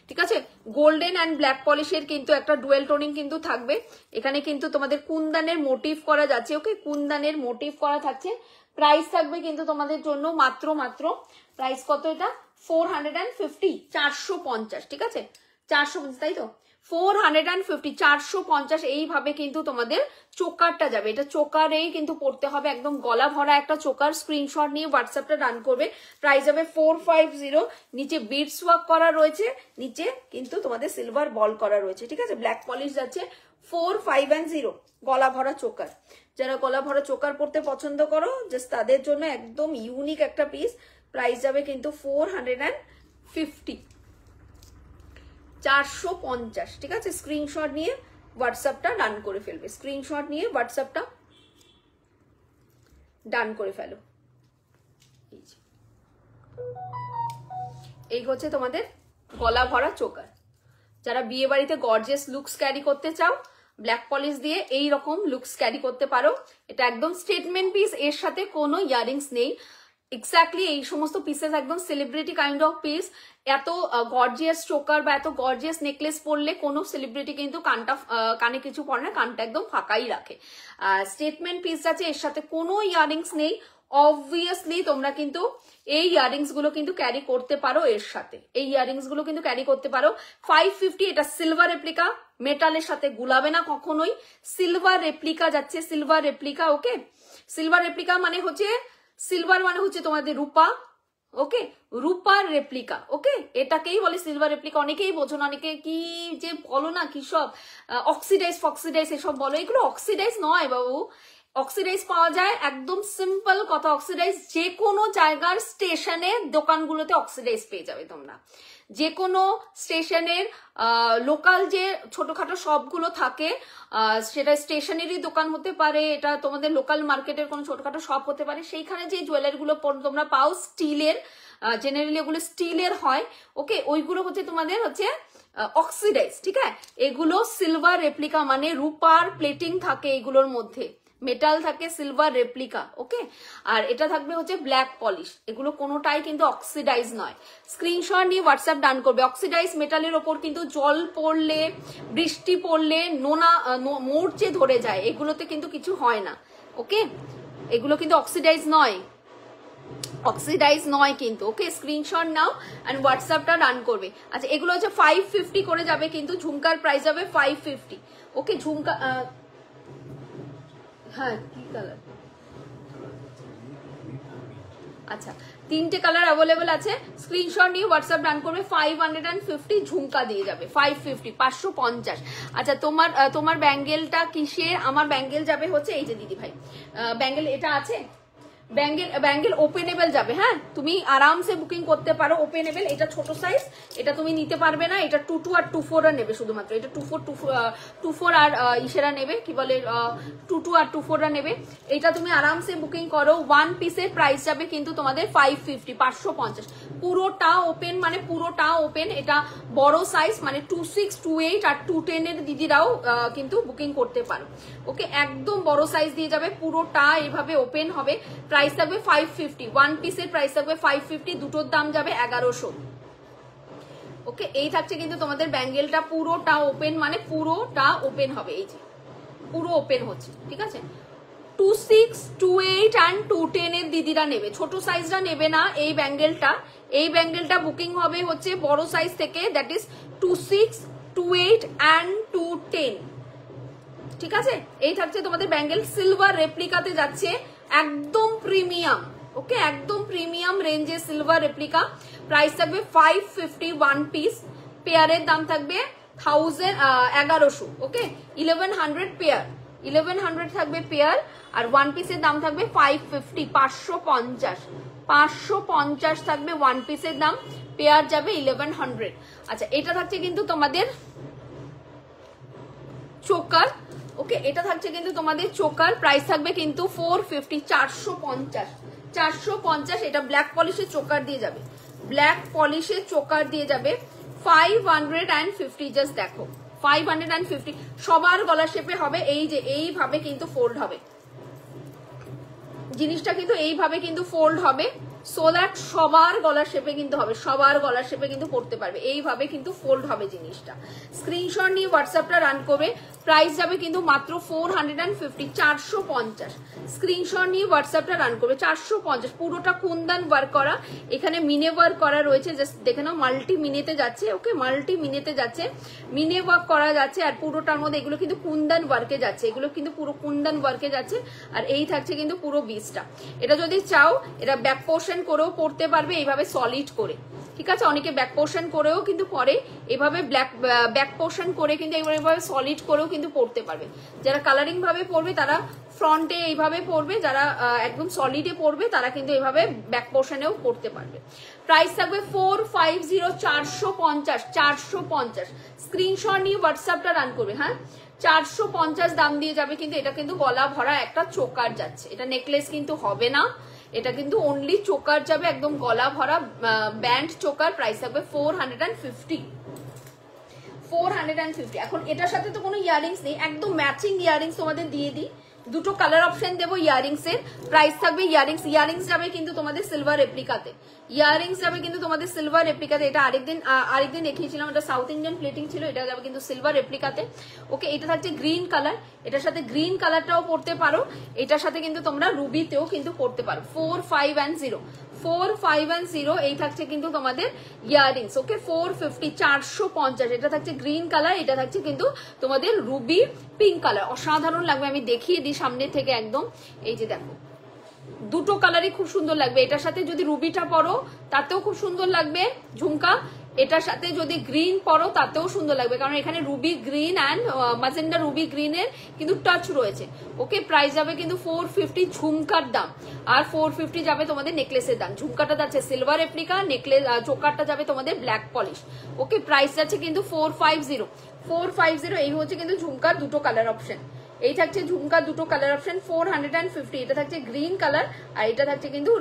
ঠিক আছে। গোল্ডেন অ্যান্ড ব্ল্যাক পলিশের কিন্তু একটা ডুয়েল টোনিং কিন্তু থাকবে। এখানে কিন্তু তোমাদের কুন্দানের মোটিভ করা যাচ্ছে, ওকে, কুন্দানের মোটিভ করা থাকছে। প্রাইস থাকবে কিন্তু তোমাদের জন্য মাত্র প্রাইস কত, এটা 450, 450, ঠিক আছে, 450, তাই তো, 450, 450। এইভাবে কিন্তু তোমাদের চোকারটা যাবে। এটা চোকারেই কিন্তু পড়তে হবে, একদম গলা ভরা একটা চোকার। স্ক্রিনশট নিয়ে হোয়াটসঅ্যাপটা রান করবে। প্রাইস হবে 450। নিচে বিডস ওয়ার্ক করা রয়েছে, নিচে কিন্তু তোমাদের সিলভার বল করা রয়েছে, ঠিক আছে। ব্ল্যাক পলিশ যাচ্ছে 450, গলা ভরা চোকার। যারা গলা ভরা চোকার পড়তে পছন্দ করো, জাস্ট তাদের জন্য একদম ইউনিক একটা পিস। প্রাইস যাবে কিন্তু 450। 450, ঠিক আছে? স্ক্রিনশট নিয়ে হোয়াটসঅ্যাপটা ডান করে ফেলবে, স্ক্রিনশট নিয়ে হোয়াটসঅ্যাপটা ডান করে ফেলো। এই হচ্ছে তোমাদের গলা ভরা চোকার। যারা বিয়ে বাড়িতে গর্জিয়াস লুকস ক্যারি করতে চাও, ব্ল্যাক পলিশ দিয়ে এই রকম লুকস ক্যারি করতে পারো। এটা একদম স্টেটমেন্ট পিস, এর সাথে কোনো ইয়ারিংস নেই। এক্স্যাক্টলি এই সমস্ত পিসেস একদম সেলিব্রিটি কাইন্ড অফ পিস। এত গর্জিয়াস চোকার বা এত গর্জিয়াস নেকলেস পরলে কোনো সেলিব্রিটি কিন্তু কানে কিছু পরে না, কানটা একদম ফাঁকাই রাখে। স্টেটমেন্ট পিস আছে, এর সাথে কোনো ইয়ারিংস নেই। অবভিয়াসলি তোমরা কিন্তু এই ইয়ারিংস গুলো কিন্তু ক্যারি করতে পারো, এর সাথে এই ইয়ারিংস গুলো কিন্তু ক্যারি করতে পারো। 550, এটা সিলভার রেপ্লিকা, মেটালের সাথে গুলাবে না কখনোই। সিলভার রেপ্লিকা যাচ্ছে, সিলভার রেপ্লিকা। ওকে, সিলভার রেপ্লিকা মানে হচ্ছে, সিলভার মানে হচ্ছে তোমাদের রূপা। ওকে, রূপার রেপ্লিকা। ওকে, এটাকেই বলে সিলভার রেপ্লিকা। অনেকেই বোঝো না, অনেকে কি যে বলো না কি সব অক্সিডাইজ ফক্সিডাইজ এসব বলো, এগুলো অক্সিডাইজ নয় বাবু। অক্সিডাইজ পাওয়া যায়, একদম সিম্পল কথা। অক্সিডাইজ যে কোনো জায়গার স্টেশনে দোকানগুলোতে অক্সিডাইজ পেয়ে যাবে তোমরা। যে কোনো স্টেশনের লোকাল যে ছোটখাটো শপগুলো থাকে, সেটা স্টেশনেরই দোকান হতে পারে, এটা তোমাদের লোকাল মার্কেটের কোনো ছোটখাটো শপ হতে পারে, সেইখানে যে জুয়েলারিগুলো তোমরা পাও স্টিলের, জেনারেলি ওগুলো স্টিলের হয়। ওকে, ওইগুলো হচ্ছে তোমাদের হচ্ছে অক্সিডাইজ, ঠিক আছে? এগুলো সিলভার রেপ্লিকা, মানে রূপার প্লেটিং থাকে এগুলোর মধ্যে, মেটাল থাকে, সিলভার রেপ্লিকা। ওকে, আর এটা থাকবে হচ্ছে ব্ল্যাক পলিশ। এগুলো কোনোটাই কিন্তু অক্সিডাইজ নয়। স্ক্রিনশট নিয়ে হোয়াটসঅ্যাপ ডান করবে। অক্সিডাইজ মেটালের ওপর কিন্তু জল পড়লে, বৃষ্টি পড়লে নোনা মরচে ধরে যায়, এগুলোতে কিন্তু কিছু হয় না। ওকে, এগুলো কিন্তু অক্সিডাইজ নয়, অক্সিডাইজ নয় কিন্তু। ওকে, স্ক্রিনশট নাও এন্ড হোয়াটসঅ্যাপটা রান করবে। আচ্ছা, এগুলো হচ্ছে 550 করে যাবে, কিন্তু ঝুমকার প্রাইস যাবে 550। ওকে, ঝুমকা, হ্যাঁ কি কালার? আচ্ছা, তিনটে কালার অ্যাভেলেবল আছে। স্ক্রিনশট নিয়ে হোয়াটসঅ্যাপ ডান করবে। 550 ঝুমকা দিয়ে যাবে, 550, 550। আচ্ছা, তোমার ব্যাঙ্গেলটা কিসের? আমার ব্যাঙ্গেল যাবে হচ্ছে এই যে দিদি ভাই, ব্যাঙ্গেল এটা আছে, ব্যাঙ্গেল ওপেনেবল যাবে। হ্যাঁ, তুমি আরামসে বুকিং করতে পারো ওপেনেবল। এটা ছোট সাইজ, এটা তুমি নিতে পারবে না। এটা 22 আর 24 আর নেবে শুধুমাত্র। এটা 24 আর ইসেরা নেবে, কি বলে 22 আর 24 আর নেবে। এটা তুমি আরামসে বুকিং করো। ওয়ান পিসের প্রাইস যাবে কিন্তু তোমাদের 550, 550। পুরোটা ওপেন, মানে পুরোটা ওপেন। এটা বড় সাইজ, মানে 26, 28 আর 210 এর দিদিরাও কিন্তু বুকিং করতে পারো। ওকে, একদম বড় সাইজ দিয়ে যাবে, পুরোটা এইভাবে ওপেন হবে। প্রাইস থাকবে 550, ওয়ান পিসের প্রাইস থাকবে 550, দুটোর দাম যাবে 1100। ওকে, এই থাকছে কিন্তু তোমাদের ব্যাঙ্গেলটা পুরোটা ওপেন, মানে পুরোটা ওপেন হবে। এই যে পুরো ওপেন হচ্ছে, ঠিক আছে? 26, 28 অ্যান্ড 210 এর দিদিরা নেবে, ছোট সাইজটা নেবে না। এই ব্যাঙ্গেলটা বুকিং হবে হচ্ছে বড় সাইজ থেকে, দ্যাট ইজ 26, 28 অ্যান্ড 210। ঠিক আছে, এই থাকছে তোমাদের ব্যাঙ্গেল। সিলভার রেপ্লিকাতে যাচ্ছে, একদম প্রিমিয়াম। ওকে, একদম প্রিমিয়াম রেঞ্জে সিলভার রেপ্লিকা। প্রাইস থাকবে 550 ওয়ান পিস। পেয়ারের দাম থাকবে 1100। ওকে, 1100 পেয়ার, 1100 থাকবে পেয়ার। আর ওয়ান পিসের দাম থাকবে 550, 550, 550 থাকবে ওয়ান পিসের দাম। পেয়ার যাবে 1100। আচ্ছা, এটা থাকছে কিন্তু তোমাদের চোকার। ওকে, এটা থাকছে কিন্তু তোমাদের চোকার। প্রাইস থাকবে কিন্তু 450, 450, 450। এটা ব্ল্যাক পলিশের চোকার দিয়ে যাবে, ব্ল্যাক পলিশের চোকার দিয়ে যাবে 550। জাস্ট দেখো 550। সবার গলা শেপে হবে, এই যে এইভাবে কিন্তু ফোল্ড হবে জিনিসটা, কিন্তু এইভাবে কিন্তু ফোল্ড হবে, সো দ্যাট সবার গলার শেপে কিন্তু হবে, সবার গলার শেপে কিন্তু পড়তে পারবে। এইভাবে কিন্তু ফোল্ড হবে জিনিসটা। স্ক্রিনশট নিয়ে হোয়াটসঅ্যাপটা রান করবে। প্রাইস যাবে কিন্তু মাত্র 450, 450। স্ক্রিনশট নিয়ে হোয়াটসঅ্যাপটা রান করবে। 450, পুরোটা কুন্দন ওয়ার্ক করা, এখানে মিনে ওয়ার্ক করা রয়েছে। জাস্ট দেখে নাও, মাল্টি মিনেতে যাচ্ছে। ওকে, মাল্টি মিনেতে যাচ্ছে, মিনে ওয়ার্ক করা যাচ্ছে। আর পুরোটার মধ্যে এগুলো কিন্তু কুন্দন ওয়ার্কে যাচ্ছে, এগুলো কিন্তু পুরো কুন্দন ওয়ার্কে যাচ্ছে। আর এই থাকছে কিন্তু পুরো বিসটা। এটা যদি চাও, এটা ব্যাক পোর্শন করেও পড়তে পারবে এইভাবে সলিড করে, ঠিক আছে? অনেকে ব্যাক পোর্শন করেও কিন্তু পরে, এভাবে ব্যাক পোর্শন করে কিন্তু এইভাবে সলিড করেও কিন্তু কিন্তু পরতে পারবে। যারা কালারিং ভাবে পরবে তারা ফ্রন্টে এইভাবে পরবে, যারা একদম সলিডে পরবে তারা কিন্তু এইভাবে ব্যাক পোর্শনেও পরতে পারবে। প্রাইস থাকবে 450, 450, 450। স্ক্রিনশট নিয়ে হোয়াটসঅ্যাপটা রান করবে। হ্যাঁ 450 দাম দিয়ে যাবে, কিন্তু এটা কিন্তু গলা ভরা একটা চোকার যাচ্ছে, এটা নেকলেস কিন্তু হবে না, এটা কিন্তু অনলি চোকার যাবে, একদম গলা ভরা ব্যান্ড চোকার। প্রাইস থাকবে 450, 450। এখন এটার সাথে তো কোনো ইয়ারিংস নেই, একদম ম্যাচিং ইয়ারিংস তোমাদের দিয়ে দিই, দুটো কালার অপশন দেবো ইয়ারিংস এর। প্রাইস থাকবে ইয়ারিংস যাবে কিন্তু তোমাদের সিলভার রেপ্লিকাতে, ইয়ারিংস যাবে কিন্তু তোমাদের সিলভার রেপ্লিকাতে। এটা আরেকদিন দেখিয়েছিলাম, এটা সাউথ ইন্ডিয়ান প্লেটিং ছিল, এটা যাবে কিন্তু সিলভার রেপ্লিকাতে। ওকে, এটা থাকছে গ্রিন কালার, এটার সাথে গ্রিন কালারটাও পড়তে পারো, এটার সাথে কিন্তু তোমরা রুবিতেও কিন্তু পড়তে পারো। 450, 450 এই থাকছে কিন্তু তোমাদের ইয়ারিংস। ওকে 450, 450। এটা থাকছে গ্রিন কালার, এটা থাকছে কিন্তু তোমাদের রুবি পিঙ্ক কালার, অসাধারণ লাগবে। আমি দেখিয়ে দিই সামনে থেকে একদম, এই যে দেখো দুটো কালারই খুব সুন্দর লাগবে। এটার সাথে যদি রুবিটা পরো তাতেও খুব সুন্দর লাগবে ঝুমকা, এটার সাথে যদি গ্রিন পরো তাতেও সুন্দর লাগবে, কারণ এখানে Ruby green and magenta Ruby গ্রিনের কিন্তু টাচ রয়েছে। ওকে, প্রাইস যাবে কিন্তু 450 ঝুমকার দাম, আর 450 যাবে তোমাদের নেকলেসের দাম। ঝুমকাটা যাচ্ছে সিলভার রেপ্লিকা, নেকলেস চোকারটা যাবে তোমাদের ব্ল্যাক পলিশ। ওকে, প্রাইস যাচ্ছে কিন্তু 450, 450। এই হচ্ছে কিন্তু ঝুমকার দুটো কালার অপশন, এই থাকছে ঝুমকার দুটো কালার অপশন 450। এটা থাকছে গ্রিন কালার আর এটা থাকছে কিন্তু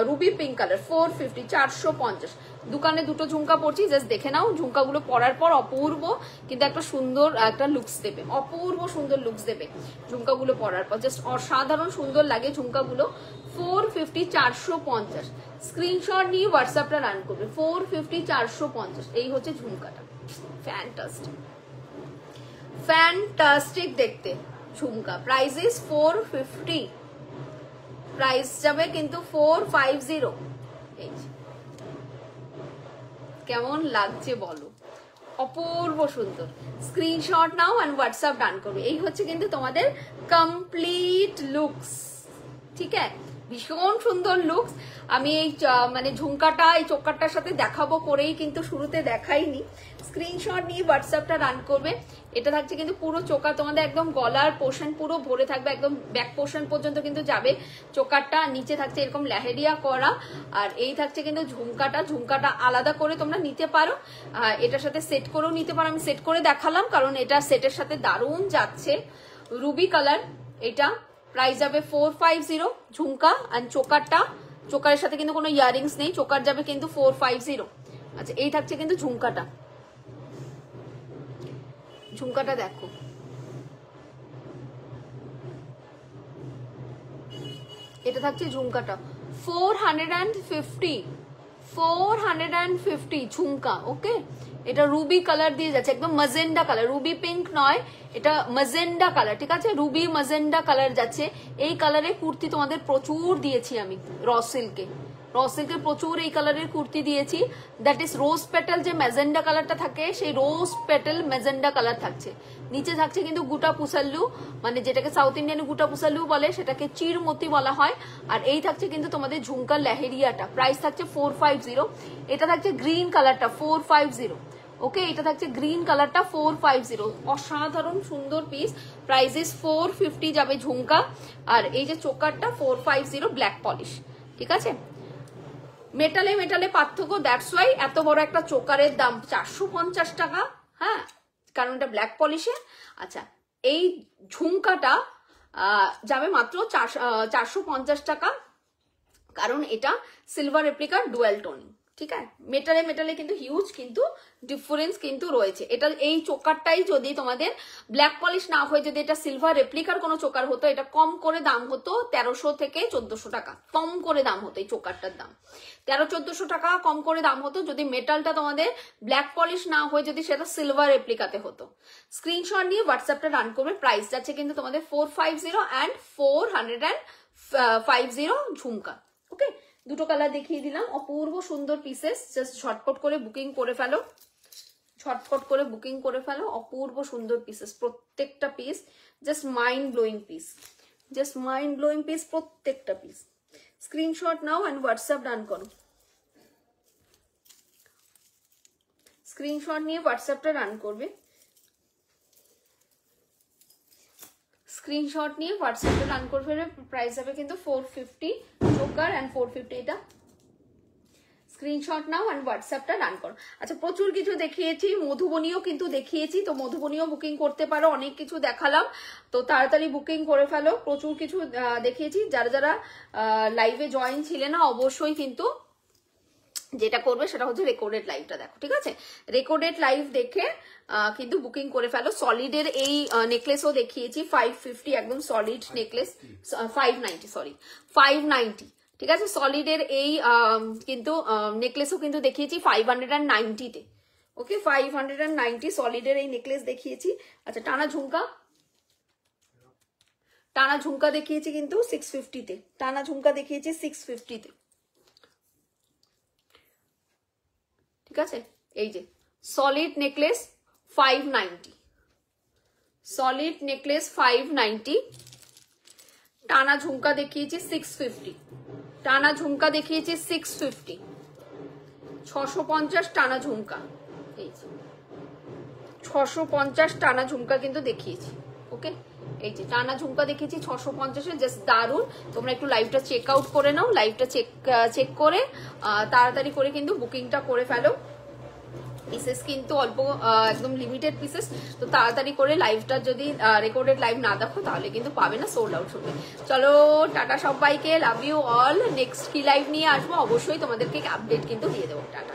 রুবি পিঙ্ক কালার। 450, 450। দোকানে দুটো ঝুমকা পড়ছি, জাস্ট দেখে নাও। ঝুমকাগুলো পরার পর অপূর্ব কিন্তু একটা সুন্দর একটা লুকস দেবে, অপূর্ব সুন্দর লুকস দেবে ঝুমকাগুলো পরার পর, জাস্ট অসাধারণ সুন্দর লাগে ঝুমকাগুলো। 450, 450। স্ক্রিনশট নিয়ে হোয়াটসঅ্যাপটা রান করবে। 450, 450 এই হচ্ছে ঝুমকাটা, ফ্যান্টাস্টিক ফ্যান্টাস্টিক দেখতে ঝুমকা। প্রাইস ইজ 450, প্রাইস যাবে কিন্তু 450। এই কেমন লাগছে বলো, অপূর্ব সুন্দর। স্ক্রিনশট নাও এন্ড হোয়াটসঅ্যাপ ডান করবে। এই হচ্ছে কিন্তু তোমাদের কমপ্লিট লুকস, ঠিক আছে, ভীষণ সুন্দর লুকস। আমি এই মানে ঝুমকাটা এই চোকারটার সাথে দেখাবো করেই কিন্তু শুরুতে দেখাইনি। স্ক্রিনশট নিয়ে হোয়াটসঅ্যাপটা রান করবে। এটা থাকছে কিন্তু পুরো চোকা, তোমাদের একদম গলার পোর্শন পুরো ভরে থাকবে, একদম ব্যাক পোর্শন পর্যন্ত কিন্তু যাবে চোকারটা। নিচে থাকছে এরকম লেহেরিয়া করা, আর এই থাকছে কিন্তু ঝুমকাটা আলাদা করে তোমরা নিতে পারো, এটার সাথে সেট করেও নিতে পারো। আমি সেট করে দেখালাম কারণ এটা সেটের সাথে দারুণ যাচ্ছে। রুবি কালার এটা, প্রাইস যাবে 450 ঝুমকা আর চোকারের সাথে কিন্তু কোনো ইয়ারিংস নেই, চোকার যাবে কিন্তু 450। আচ্ছা, এই থাকছে কিন্তু ঝুমকাটা দেখো, এটা থাকছে ঝুমকাটা 450 ঝুমকা। ওকে, এটা রুবি কালার দিয়ে যাচ্ছে, একদম মাজেন্ডা কালার, রুবি পিঙ্ক নয়, এটা মাজেন্ডা কালার, ঠিক আছে, রুবি মাজেন্ডা কালার যাচ্ছে। এই কালারের কুর্তি তোমাদের প্রচুর দিয়েছি আমি, র সিল্কে প্রচুর এই কালারের কুর্তি দিয়েছি। দ্যাট ইজ রোজ পেটাল, যে ম্যাজেন্ডা কালারটা থাকে সেই রোজ পেটাল ম্যাজেন্ডা কালার থাকছে। নিচে থাকছে কিন্তু গুটা পুসাল্লু, মানে যেটাকে সাউথ ইন্ডিয়ান গুটা পুসাল্লু বলে সেটাকে চিরমতি বলা হয়। আর এই থাকছে কিন্তু তোমাদের ঝুমকার লেহেরিয়াটা, প্রাইস থাকছে 450। এটা থাকছে গ্রিন কালারটা 450। ওকে, এটা থাকছে গ্রিন কালারটা 450, অসাধারণ সুন্দর পিস। প্রাইস ইজ 450 যাবে ঝুমকা, আর এই যে চোকারটা 450 ব্ল্যাক পলিশ, ঠিক আছে। মেটালে পার্থক্য, দ্যাটস ওয়াই এত বড় একটা চোকারের দাম 450 টাকা। হ্যাঁ, কারণ এটা ব্ল্যাক পলিশে। আচ্ছা, এই ঝুমকাটা যাবে মাত্র 450 টাকা, কারণ এটা সিলভার রেপ্লিকার ডুয়াল টোনিং, ঠিক আছে। মেটালে কিন্তু হিউজ কিন্তু ডিফারেন্স কিন্তু রয়েছে। এটা এই চোকারটাই যদি তোমাদের ব্ল্যাক পলিশ না হয়ে যদি এটা সিলভার রেপ্লিকার কোনো চোকার হতো, এটা কম করে দাম হতো 1300 থেকে 1400 টাকা, কম করে দাম হতো এই চোকারটার দাম 1300-1400 টাকা কম করে দাম হতো, যদি মেটালটা তোমাদের ব্ল্যাক পলিশ না হয়ে যদি সেটা সিলভার রেপ্লিকাতে হতো। স্ক্রিনশট নিয়ে হোয়াটসঅ্যাপটা রান করবে। প্রাইস যাচ্ছে কিন্তু তোমাদের 450 অ্যান্ড 450 ঝুমকা। ওকে, দুটো কালার দেখিয়ে দিলাম, অপূর্ব সুন্দর পিসেস। জাস্ট ঝটপট করে বুকিং করে ফেলো, অপূর্ব সুন্দর পিসেস প্রত্যেকটা piece, just mind blowing piece প্রত্যেকটা পিস। স্ক্রিনশট নাও এন্ড হোয়াটসঅ্যাপ ডান করো। স্ক্রিনশট নিয়ে হোয়াটসঅ্যাপটা রান করবে। স্ক্রিনশট নিয়ে হোয়াটসঅ্যাপে রান করে ফেলে, প্রাইস হবে কিন্তু 450 চোকার অ্যান্ড 450 এটা। স্ক্রিনশট নাও অ্যান্ড হোয়াটসঅ্যাপটা রান করো। আচ্ছা, প্রচুর কিছু দেখিয়েছি, মধুবনীও কিন্তু দেখিয়েছি, তো মধুবনীও বুকিং করতে পারো, অনেক কিছু দেখালাম, তো তাড়াতাড়ি বুকিং করে ফেলো। প্রচুর কিছু দেখিয়েছি, যারা যারা লাইভে জয়েন ছিলে না অবশ্যই কিন্তু যেটা করবে সেটা হচ্ছে রেকর্ডেড লাইভটা দেখো, ঠিক আছে? রেকর্ডেড লাইভ দেখে কিন্তু বুকিং করে ফেলো। সলিডের এই নেকলেসও দেখিয়েছি, 550 একদম সলিড নেকলেস, 590 সরি 590, ঠিক আছে? সলিডের এই কিন্তু নেকলেসও কিন্তু দেখিয়েছি 590-তে, ওকে? 590 সলিডের এই নেকলেস দেখিয়েছি। আচ্ছা, টানা ঝুমকা দেখিয়েছি কিন্তু 650-তে, টানা ঝুমকা দেখিয়েছি 650-তে, ঠিক আছে? এই যে সলিড নেকলেস 590, সলিড নেকলেস 590, টানা ঝুমকা দেখিয়েছি 650, টানা ঝুমকা দেখিয়েছি 650, 650 টানা ঝুমকা, এই যে 650 টানা ঝুমকা কিন্তু দেখিয়েছি, ওকে? এই যে টানা ঝুমকা দেখিয়েছি 650-এ, জাস্ট দারুন। তোমরা একটু লাইভটা চেক আউট করে নাও, লাইভটা চেক করে তাড়াতাড়ি করে কিন্তু বুকিংটা করে ফেলো। পিসেস কিন্তু অল্প, একদম লিমিটেড পিসেস, তো তাড়াতাড়ি করে লাইভটা যদি রেকর্ডেড লাইভ না দেখো তাহলে কিন্তু পাবে না, সোল্ড আউট হবে। চলো টাটা সবাইকে, লাভ ইউ অল। নেক্সট কি লাইভ নিয়ে আসবো অবশ্যই তোমাদেরকে আপডেট কিন্তু দিয়ে দেবো। টাটা।